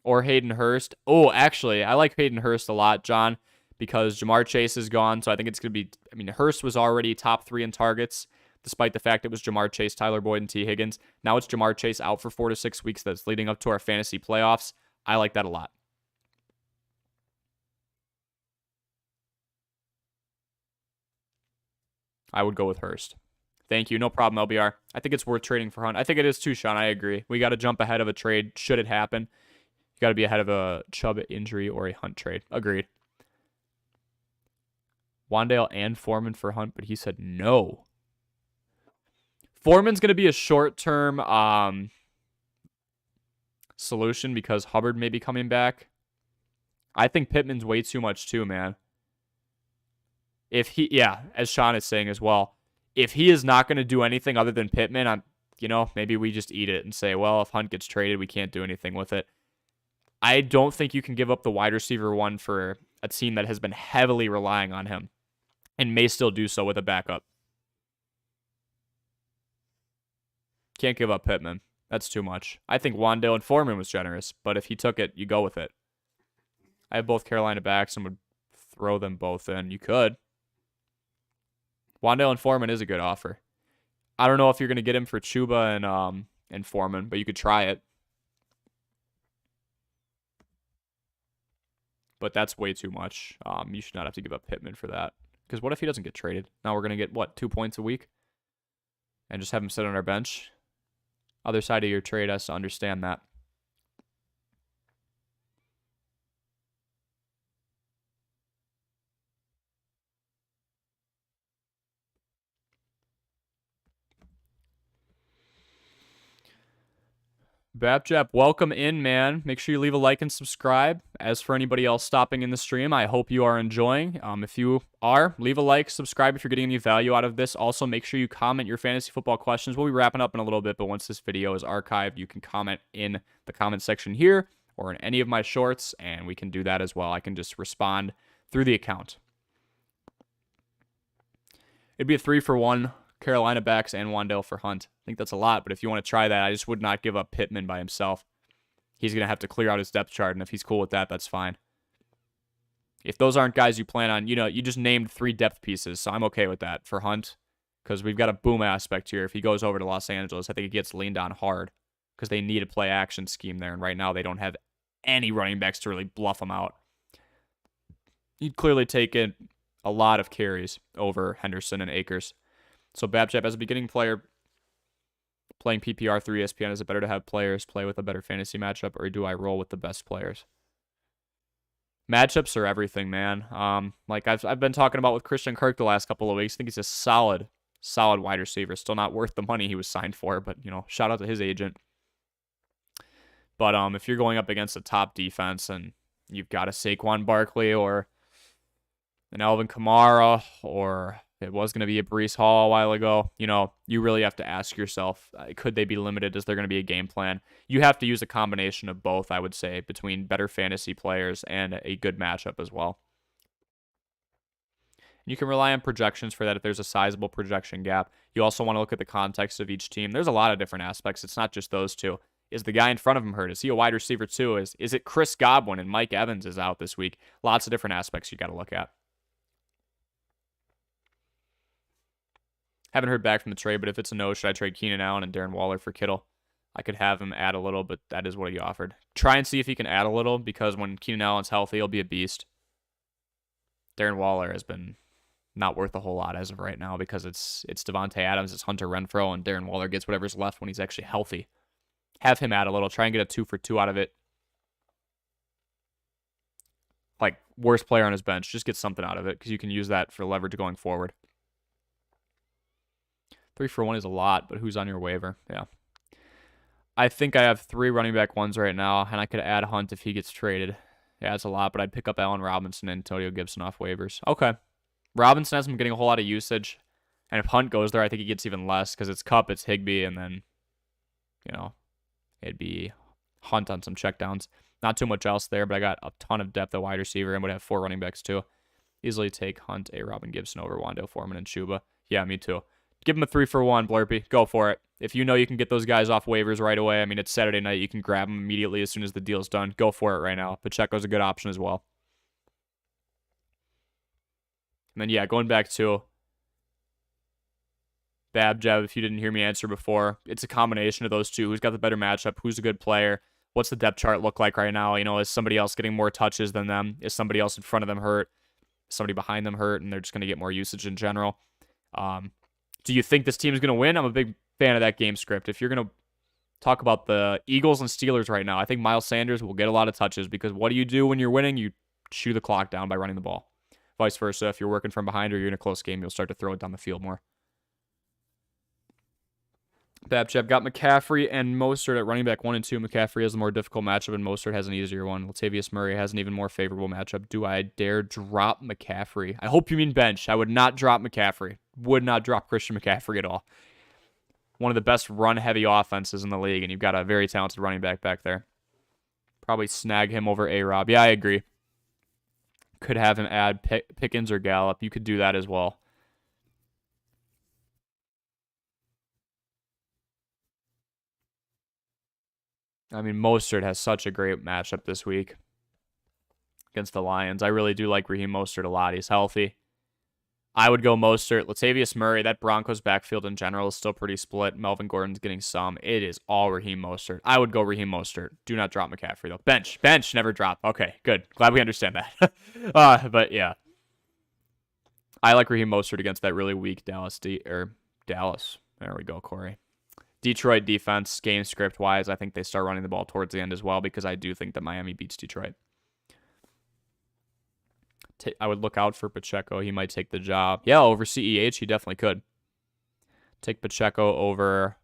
Or Hayden Hurst. Oh, actually, I like Hayden Hurst a lot, John, because Jamar Chase is gone. So I think it's going to be, Hurst was already top 3 in targets, despite the fact it was Jamar Chase, Tyler Boyd, and T. Higgins. Now it's Jamar Chase out for 4 to 6 weeks. That's leading up to our fantasy playoffs. I like that a lot. I would go with Hurst. Thank you. No problem, LBR. I think it's worth trading for Hunt. I think it is too, Sean. I agree. We got to jump ahead of a trade should it happen. You got to be ahead of a Chubb injury or a Hunt trade. Agreed. Wandale and Foreman for Hunt, but he said no. Foreman's going to be a short-term solution because Hubbard may be coming back. I think Pittman's way too much too, man. As Sean is saying as well, if he is not going to do anything other than Pittman, maybe we just eat it and say, well, if Hunt gets traded, we can't do anything with it. I don't think you can give up the wide receiver 1 for a team that has been heavily relying on him and may still do so with a backup. Can't give up Pittman. That's too much. I think Wandale and Foreman was generous, but if he took it, you go with it. I have both Carolina backs and would throw them both in. You could. Wandale and Foreman is a good offer. I don't know if you're going to get him for Chuba and Foreman, but you could try it. But that's way too much. You should not have to give up Pittman for that. Because what if he doesn't get traded? Now we're going to get, 2 points a week? And just have him sit on our bench? Other side of your trade has to understand that. Bapjap, welcome in, man. Make sure you leave a like and subscribe. As for anybody else stopping in the stream, I hope you are enjoying. If you are, leave a like, subscribe if you're getting any value out of this. Also, make sure you comment your fantasy football questions. We'll be wrapping up in a little bit, but once this video is archived, you can comment in the comment section here or in any of my shorts, and we can do that as well. I can just respond through the account. It'd be a 3-for-1. Carolina backs and Wandale for Hunt. I think that's a lot, but if you want to try that, I just would not give up Pittman by himself. He's going to have to clear out his depth chart, and if he's cool with that, that's fine. If those aren't guys you plan on, you just named 3 depth pieces, so I'm okay with that for Hunt because we've got a boom aspect here. If he goes over to Los Angeles, I think he gets leaned on hard because they need a play action scheme there, and right now they don't have any running backs to really bluff him out. He'd clearly take a lot of carries over Henderson and Akers. So Babjap, as a beginning player playing PPR through ESPN, is it better to have players play with a better fantasy matchup, or do I roll with the best players? Matchups are everything, man. Like I've been talking about with Christian Kirk the last couple of weeks. I think he's a solid wide receiver. Still not worth the money he was signed for, but shout out to his agent. But if you're going up against a top defense and you've got a Saquon Barkley or an Alvin Kamara, or it was going to be a Breece Hall a while ago, you really have to ask yourself, could they be limited? Is there going to be a game plan? You have to use a combination of both, I would say, between better fantasy players and a good matchup as well. You can rely on projections for that if there's a sizable projection gap. You also want to look at the context of each team. There's a lot of different aspects. It's not just those two. Is the guy in front of him hurt? Is he a wide receiver too? Is it Chris Godwin and Mike Evans is out this week? Lots of different aspects you got to look at. Haven't heard back from the trade, but if it's a no, should I trade Keenan Allen and Darren Waller for Kittle? I could have him add a little, but that is what he offered. Try and see if he can add a little, because when Keenan Allen's healthy, he'll be a beast. Darren Waller has been not worth a whole lot as of right now, because it's Devontae Adams, it's Hunter Renfrow, and Darren Waller gets whatever's left when he's actually healthy. Have him add a little. Try and get a 2-for-2 out of it. Like, worst player on his bench. Just get something out of it, because you can use that for leverage going forward. 3-for-1 is a lot, but who's on your waiver? Yeah. I think I have 3 running back ones right now, and I could add Hunt if he gets traded. Yeah, it's a lot, but I'd pick up Allen Robinson and Antonio Gibson off waivers. Okay. Robinson hasn't been getting a whole lot of usage, and if Hunt goes there, I think he gets even less, because it's Kupp, it's Higbee, and then, you know, it'd be Hunt on some checkdowns. Not too much else there, but I got a ton of depth at wide receiver and would have 4 running backs too. Easily take Hunt, A-Rob, Gibson over Wando, Foreman, and Chuba. Yeah, me too. Give him a 3-for-1, Blurpy. Go for it. If you know you can get those guys off waivers right away, I mean, it's Saturday night. You can grab them immediately as soon as the deal's done. Go for it right now. Pacheco's a good option as well. And then, yeah, going back to Babjab, if you didn't hear me answer before, it's a combination of those two. Who's got the better matchup? Who's a good player? What's the depth chart look like right now? You know, is somebody else getting more touches than them? Is somebody else in front of them hurt? Is somebody behind them hurt? And they're just going to get more usage in general. Do you think this team is going to win? I'm a big fan of that game script. If you're going to talk about the Eagles and Steelers right now, I think Miles Sanders will get a lot of touches, because what do you do when you're winning? You chew the clock down by running the ball. Vice versa, if you're working from behind or you're in a close game, you'll start to throw it down the field more. Babchep got McCaffrey and Mostert at running back 1 and 2. McCaffrey has a more difficult matchup, and Mostert has an easier one. Latavius Murray has an even more favorable matchup. Do I dare drop McCaffrey? I hope you mean bench. I would not drop McCaffrey. Would not drop Christian McCaffrey at all. One of the best run-heavy offenses in the league, and you've got a very talented running back there. Probably snag him over A-Rob. Yeah, I agree. Could have him add Pickens or Gallup. You could do that as well. I mean, Mostert has such a great matchup this week against the Lions. I really do like Raheem Mostert a lot. He's healthy. I would go Mostert. Latavius Murray, that Broncos backfield in general is still pretty split. Melvin Gordon's getting some. It is all Raheem Mostert. I would go Raheem Mostert. Do not drop McCaffrey, though. Bench, never drop. Okay, good. Glad we understand that. But, yeah. I like Raheem Mostert against that really weak Dallas. There we go, Corey. Detroit defense, game script-wise, I think they start running the ball towards the end as well, because I do think that Miami beats Detroit. I would look out for Pacheco. He might take the job. Yeah, over CEH, he definitely could. Take Pacheco over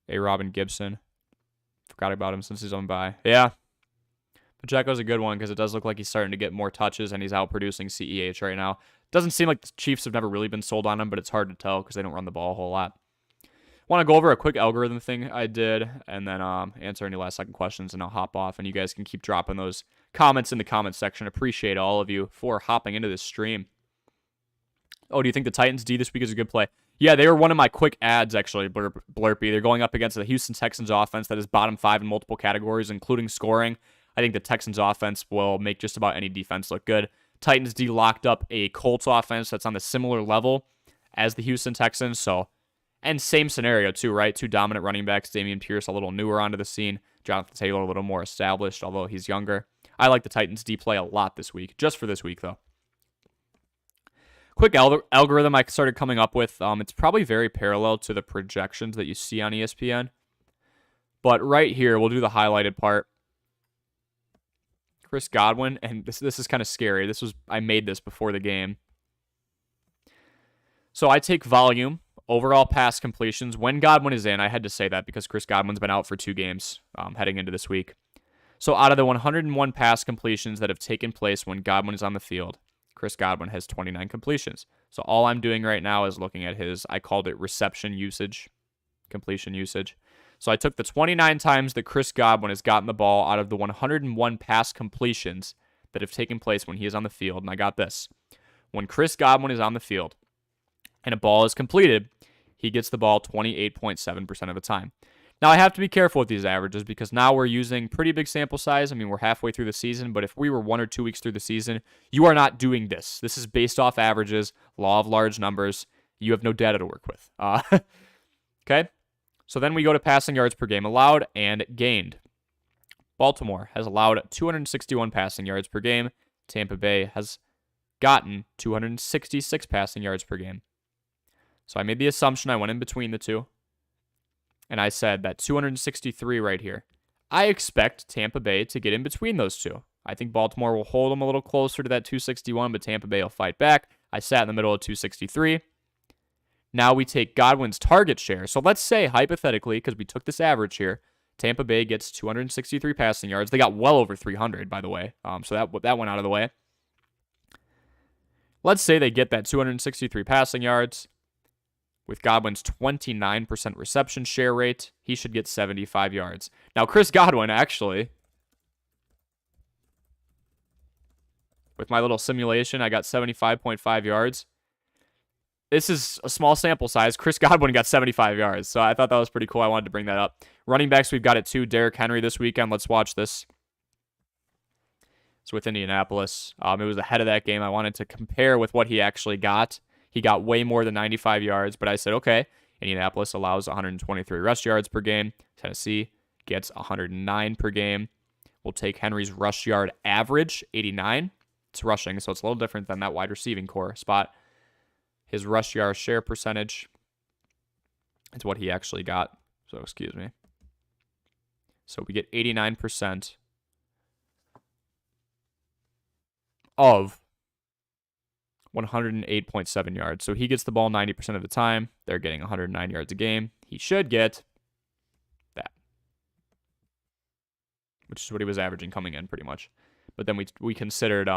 A-Rob and Gibson. Forgot about him since he's on bye. Yeah. Pacheco's a good one, because it does look like he's starting to get more touches, and he's outproducing CEH right now. Doesn't seem like the Chiefs have never really been sold on him, but it's hard to tell because they don't run the ball a whole lot. Want to go over a quick algorithm thing I did, and then answer any last second questions, and I'll hop off, and you guys can keep dropping those comments in the comments section. Appreciate all of you for hopping into this stream. Oh, do you think the Titans D this week is a good play? Yeah, they were one of my quick ads, actually, Blurpy. They're going up against the Houston Texans offense that is bottom 5 in multiple categories, including scoring. I think the Texans offense will make just about any defense look good. Titans D locked up a Colts offense that's on the similar level as the Houston Texans, so... And same scenario, too, right? 2 dominant running backs. Dameon Pierce, a little newer onto the scene. Jonathan Taylor, a little more established, although he's younger. I like the Titans D play a lot this week. Just for this week, though. Quick algorithm I started coming up with. It's probably very parallel to the projections that you see on ESPN. But right here, we'll do the highlighted part. Chris Godwin, and this is kind of scary. I made this before the game. So I take volume. Overall pass completions. When Godwin is in, I had to say that because Chris Godwin's been out for 2 games heading into this week. So out of the 101 pass completions that have taken place when Godwin is on the field, Chris Godwin has 29 completions. So all I'm doing right now is looking at I called it reception usage, completion usage. So I took the 29 times that Chris Godwin has gotten the ball out of the 101 pass completions that have taken place when he is on the field, and I got this. When Chris Godwin is on the field and a ball is completed, he gets the ball 28.7% of the time. Now, I have to be careful with these averages because now we're using pretty big sample size. I mean, we're halfway through the season, but if we were 1 or 2 weeks through the season, you are not doing this. This is based off averages, law of large numbers. You have no data to work with. Okay? So then we go to passing yards per game allowed and gained. Baltimore has allowed 261 passing yards per game. Tampa Bay has gotten 266 passing yards per game. So I made the assumption, I went in between the two, and I said that 263 right here. I expect Tampa Bay to get in between those two. I think Baltimore will hold them a little closer to that 261, but Tampa Bay will fight back. I sat in the middle of 263. Now we take Godwin's target share. So let's say, hypothetically, because we took this average here, Tampa Bay gets 263 passing yards. They got well over 300, by the way. So that went out of the way. Let's say they get that 263 passing yards. With Godwin's 29% reception share rate, he should get 75 yards. Now, Chris Godwin, actually, with my little simulation, I got 75.5 yards. This is a small sample size. Chris Godwin got 75 yards, so I thought that was pretty cool. I wanted to bring that up. Running backs, we've got it too. Derrick Henry this weekend. Let's watch this. It's with Indianapolis. It was ahead of that game. I wanted to compare with what he actually got. He got way more than 95 yards, but I said, okay, Indianapolis allows 123 rush yards per game. Tennessee gets 109 per game. We'll take Henry's rush yard average, 89. It's rushing, so it's a little different than that wide receiving core spot. His rush yard share percentage is what he actually got. So, excuse me. So we get 89% of 108.7 yards. So he gets the ball 90% of the time. They're getting 109 yards a game. He should get that, which is what he was averaging coming in pretty much. But then we considered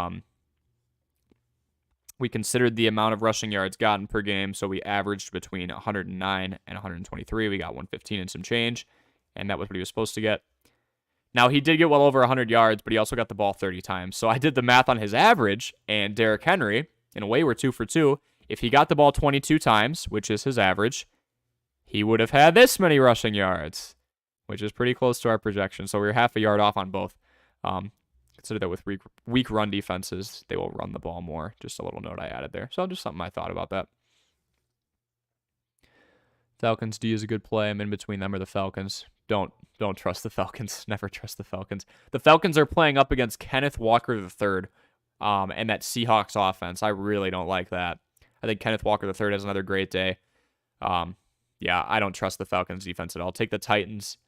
the amount of rushing yards gotten per game. So we averaged between 109 and 123. We got 115 and some change, and that was what he was supposed to get. Now, he did get well over 100 yards, but he also got the ball 30 times. So I did the math on his average, and Derrick Henry, in a way, we're 2 for 2. If he got the ball 22 times, which is his average, he would have had this many rushing yards, which is pretty close to our projection. So we were half a yard off on both. Consider that with weak run defenses, they will run the ball more. Just a little note I added there. So just something I thought about that. Falcons D is a good play. I'm in between them or the Falcons. Don't trust the Falcons. Never trust the Falcons. The Falcons are playing up against Kenneth Walker III and that Seahawks offense. I really don't like that. I think Kenneth Walker III has another great day. Yeah, I don't trust the Falcons defense at all. Take the Titans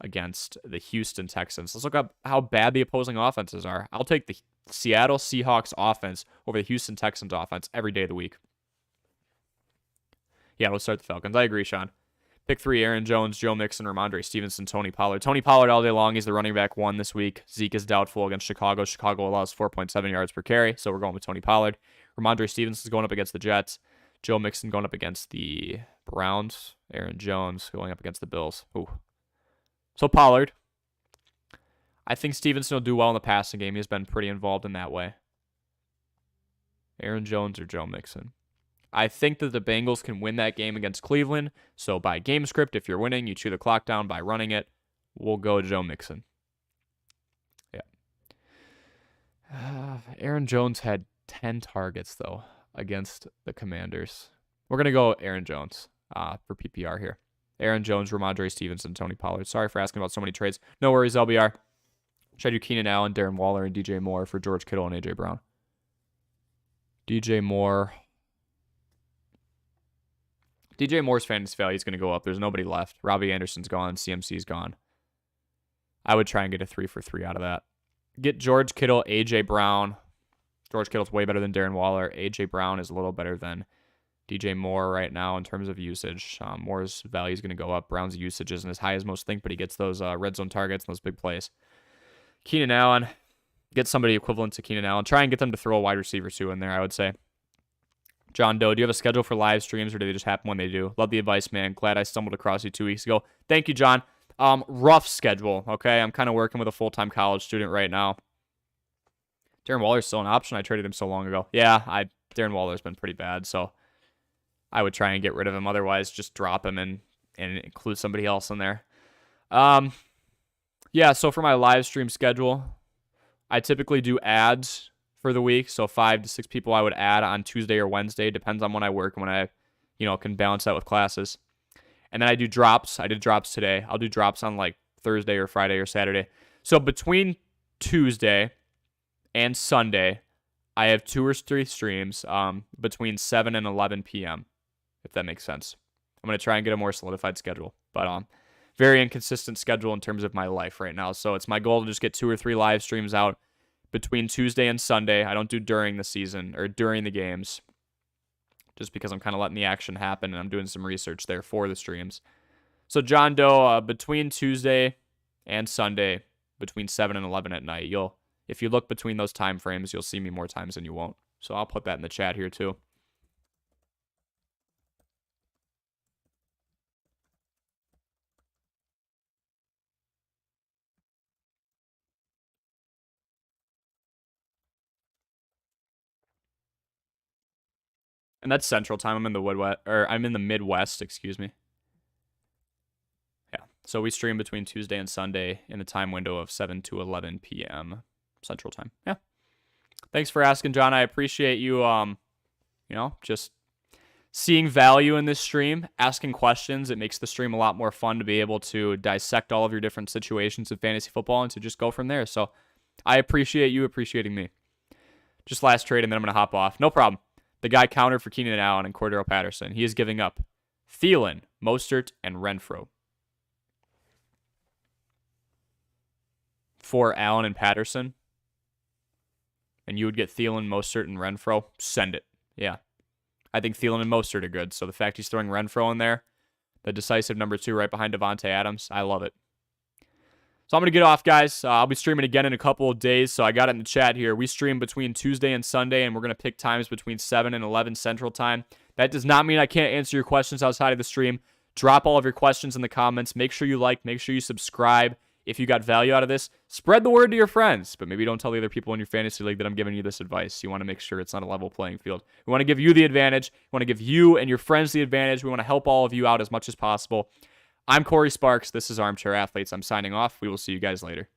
against the Houston Texans. Let's look up how bad the opposing offenses are. I'll take the Seattle Seahawks offense over the Houston Texans offense every day of the week. Yeah, let's start the Falcons. I agree, Sean. Pick 3, Aaron Jones, Joe Mixon, Ramondre Stevenson, Tony Pollard. Tony Pollard all day long. He's the running back 1 this week. Zeke is doubtful against Chicago. Chicago allows 4.7 yards per carry, so we're going with Tony Pollard. Ramondre Stevenson is going up against the Jets. Joe Mixon going up against the Browns. Aaron Jones going up against the Bills. Ooh. So Pollard. I think Stevenson will do well in the passing game. He's been pretty involved in that way. Aaron Jones or Joe Mixon. I think that the Bengals can win that game against Cleveland. So by game script, if you're winning, you chew the clock down by running it. We'll go Joe Mixon. Yeah. Aaron Jones had 10 targets, though, against the Commanders. We're going to go Aaron Jones for PPR here. Aaron Jones, Ramondre Stevenson, Tony Pollard. Sorry for asking about so many trades. No worries, LBR. Should I do Keenan Allen, Darren Waller, and DJ Moore for George Kittle and AJ Brown? DJ Moore's fantasy value is going to go up. There's nobody left. Robbie Anderson's gone. CMC's gone. I would try and get a 3 for 3 out of that. Get George Kittle, AJ Brown. George Kittle's way better than Darren Waller. AJ Brown is a little better than DJ Moore right now in terms of usage. Moore's value is going to go up. Brown's usage isn't as high as most think, but he gets those red zone targets and those big plays. Keenan Allen. Get somebody equivalent to Keenan Allen. Try and get them to throw a wide receiver too in there, I would say. John Doe, do you have a schedule for live streams or do they just happen when they do? Love the advice, man. Glad I stumbled across you 2 weeks ago. Thank you, John. Rough schedule, okay? I'm kind of working with a full-time college student right now. Darren Waller's still an option. I traded him so long ago. Yeah, Darren Waller's been pretty bad, so I would try and get rid of him. Otherwise, just drop him and include somebody else in there. Yeah, so for my live stream schedule, I typically do ads for the week. So 5 to 6 people I would add on Tuesday or Wednesday. Depends on when I work and when I, can balance that with classes. And then I do drops. I did drops today. I'll do drops on like Thursday or Friday or Saturday. So between Tuesday and Sunday, I have 2 or 3 streams between 7 and 11 p.m., if that makes sense. I'm going to try and get a more solidified schedule. But very inconsistent schedule in terms of my life right now. So it's my goal to just get 2 or 3 live streams out between Tuesday and Sunday. I don't do during the season or during the games, just because I'm kind of letting the action happen and I'm doing some research there for the streams. So John Doe, between Tuesday and Sunday, between 7 and 11 at night, if you look between those time frames, you'll see me more times than you won't. So I'll put that in the chat here too. And that's Central Time. I'm in the Midwest, excuse me. Yeah. So we stream between Tuesday and Sunday in the time window of 7 to 11 p.m. Central Time. Yeah. Thanks for asking, John. I appreciate you, just seeing value in this stream, asking questions. It makes the stream a lot more fun to be able to dissect all of your different situations of fantasy football and to just go from there. So I appreciate you appreciating me. Just last trade, and then I'm going to hop off. No problem. The guy countered for Keenan Allen and Cordero Patterson. He is giving up Thielen, Mostert, and Renfrow for Allen and Patterson. And you would get Thielen, Mostert, and Renfrow. Send it. Yeah. I think Thielen and Mostert are good. So the fact he's throwing Renfrow in there, the decisive number 2 right behind Devontae Adams, I love it. So I'm going to get off, guys. I'll be streaming again in a couple of days, so I got it in the chat here. We stream between Tuesday and Sunday, and we're going to pick times between 7 and 11 Central Time. That does not mean I can't answer your questions outside of the stream. Drop all of your questions in the comments. Make sure you like, make sure you subscribe. If you got value out of this, spread the word to your friends, but maybe don't tell the other people in your fantasy league that I'm giving you this advice. You want to make sure it's not a level playing field. We want to give you the advantage. We want to give you and your friends the advantage. We want to help all of you out as much as possible. I'm Corey Sparks. This is Armchair Athletes. I'm signing off. We will see you guys later.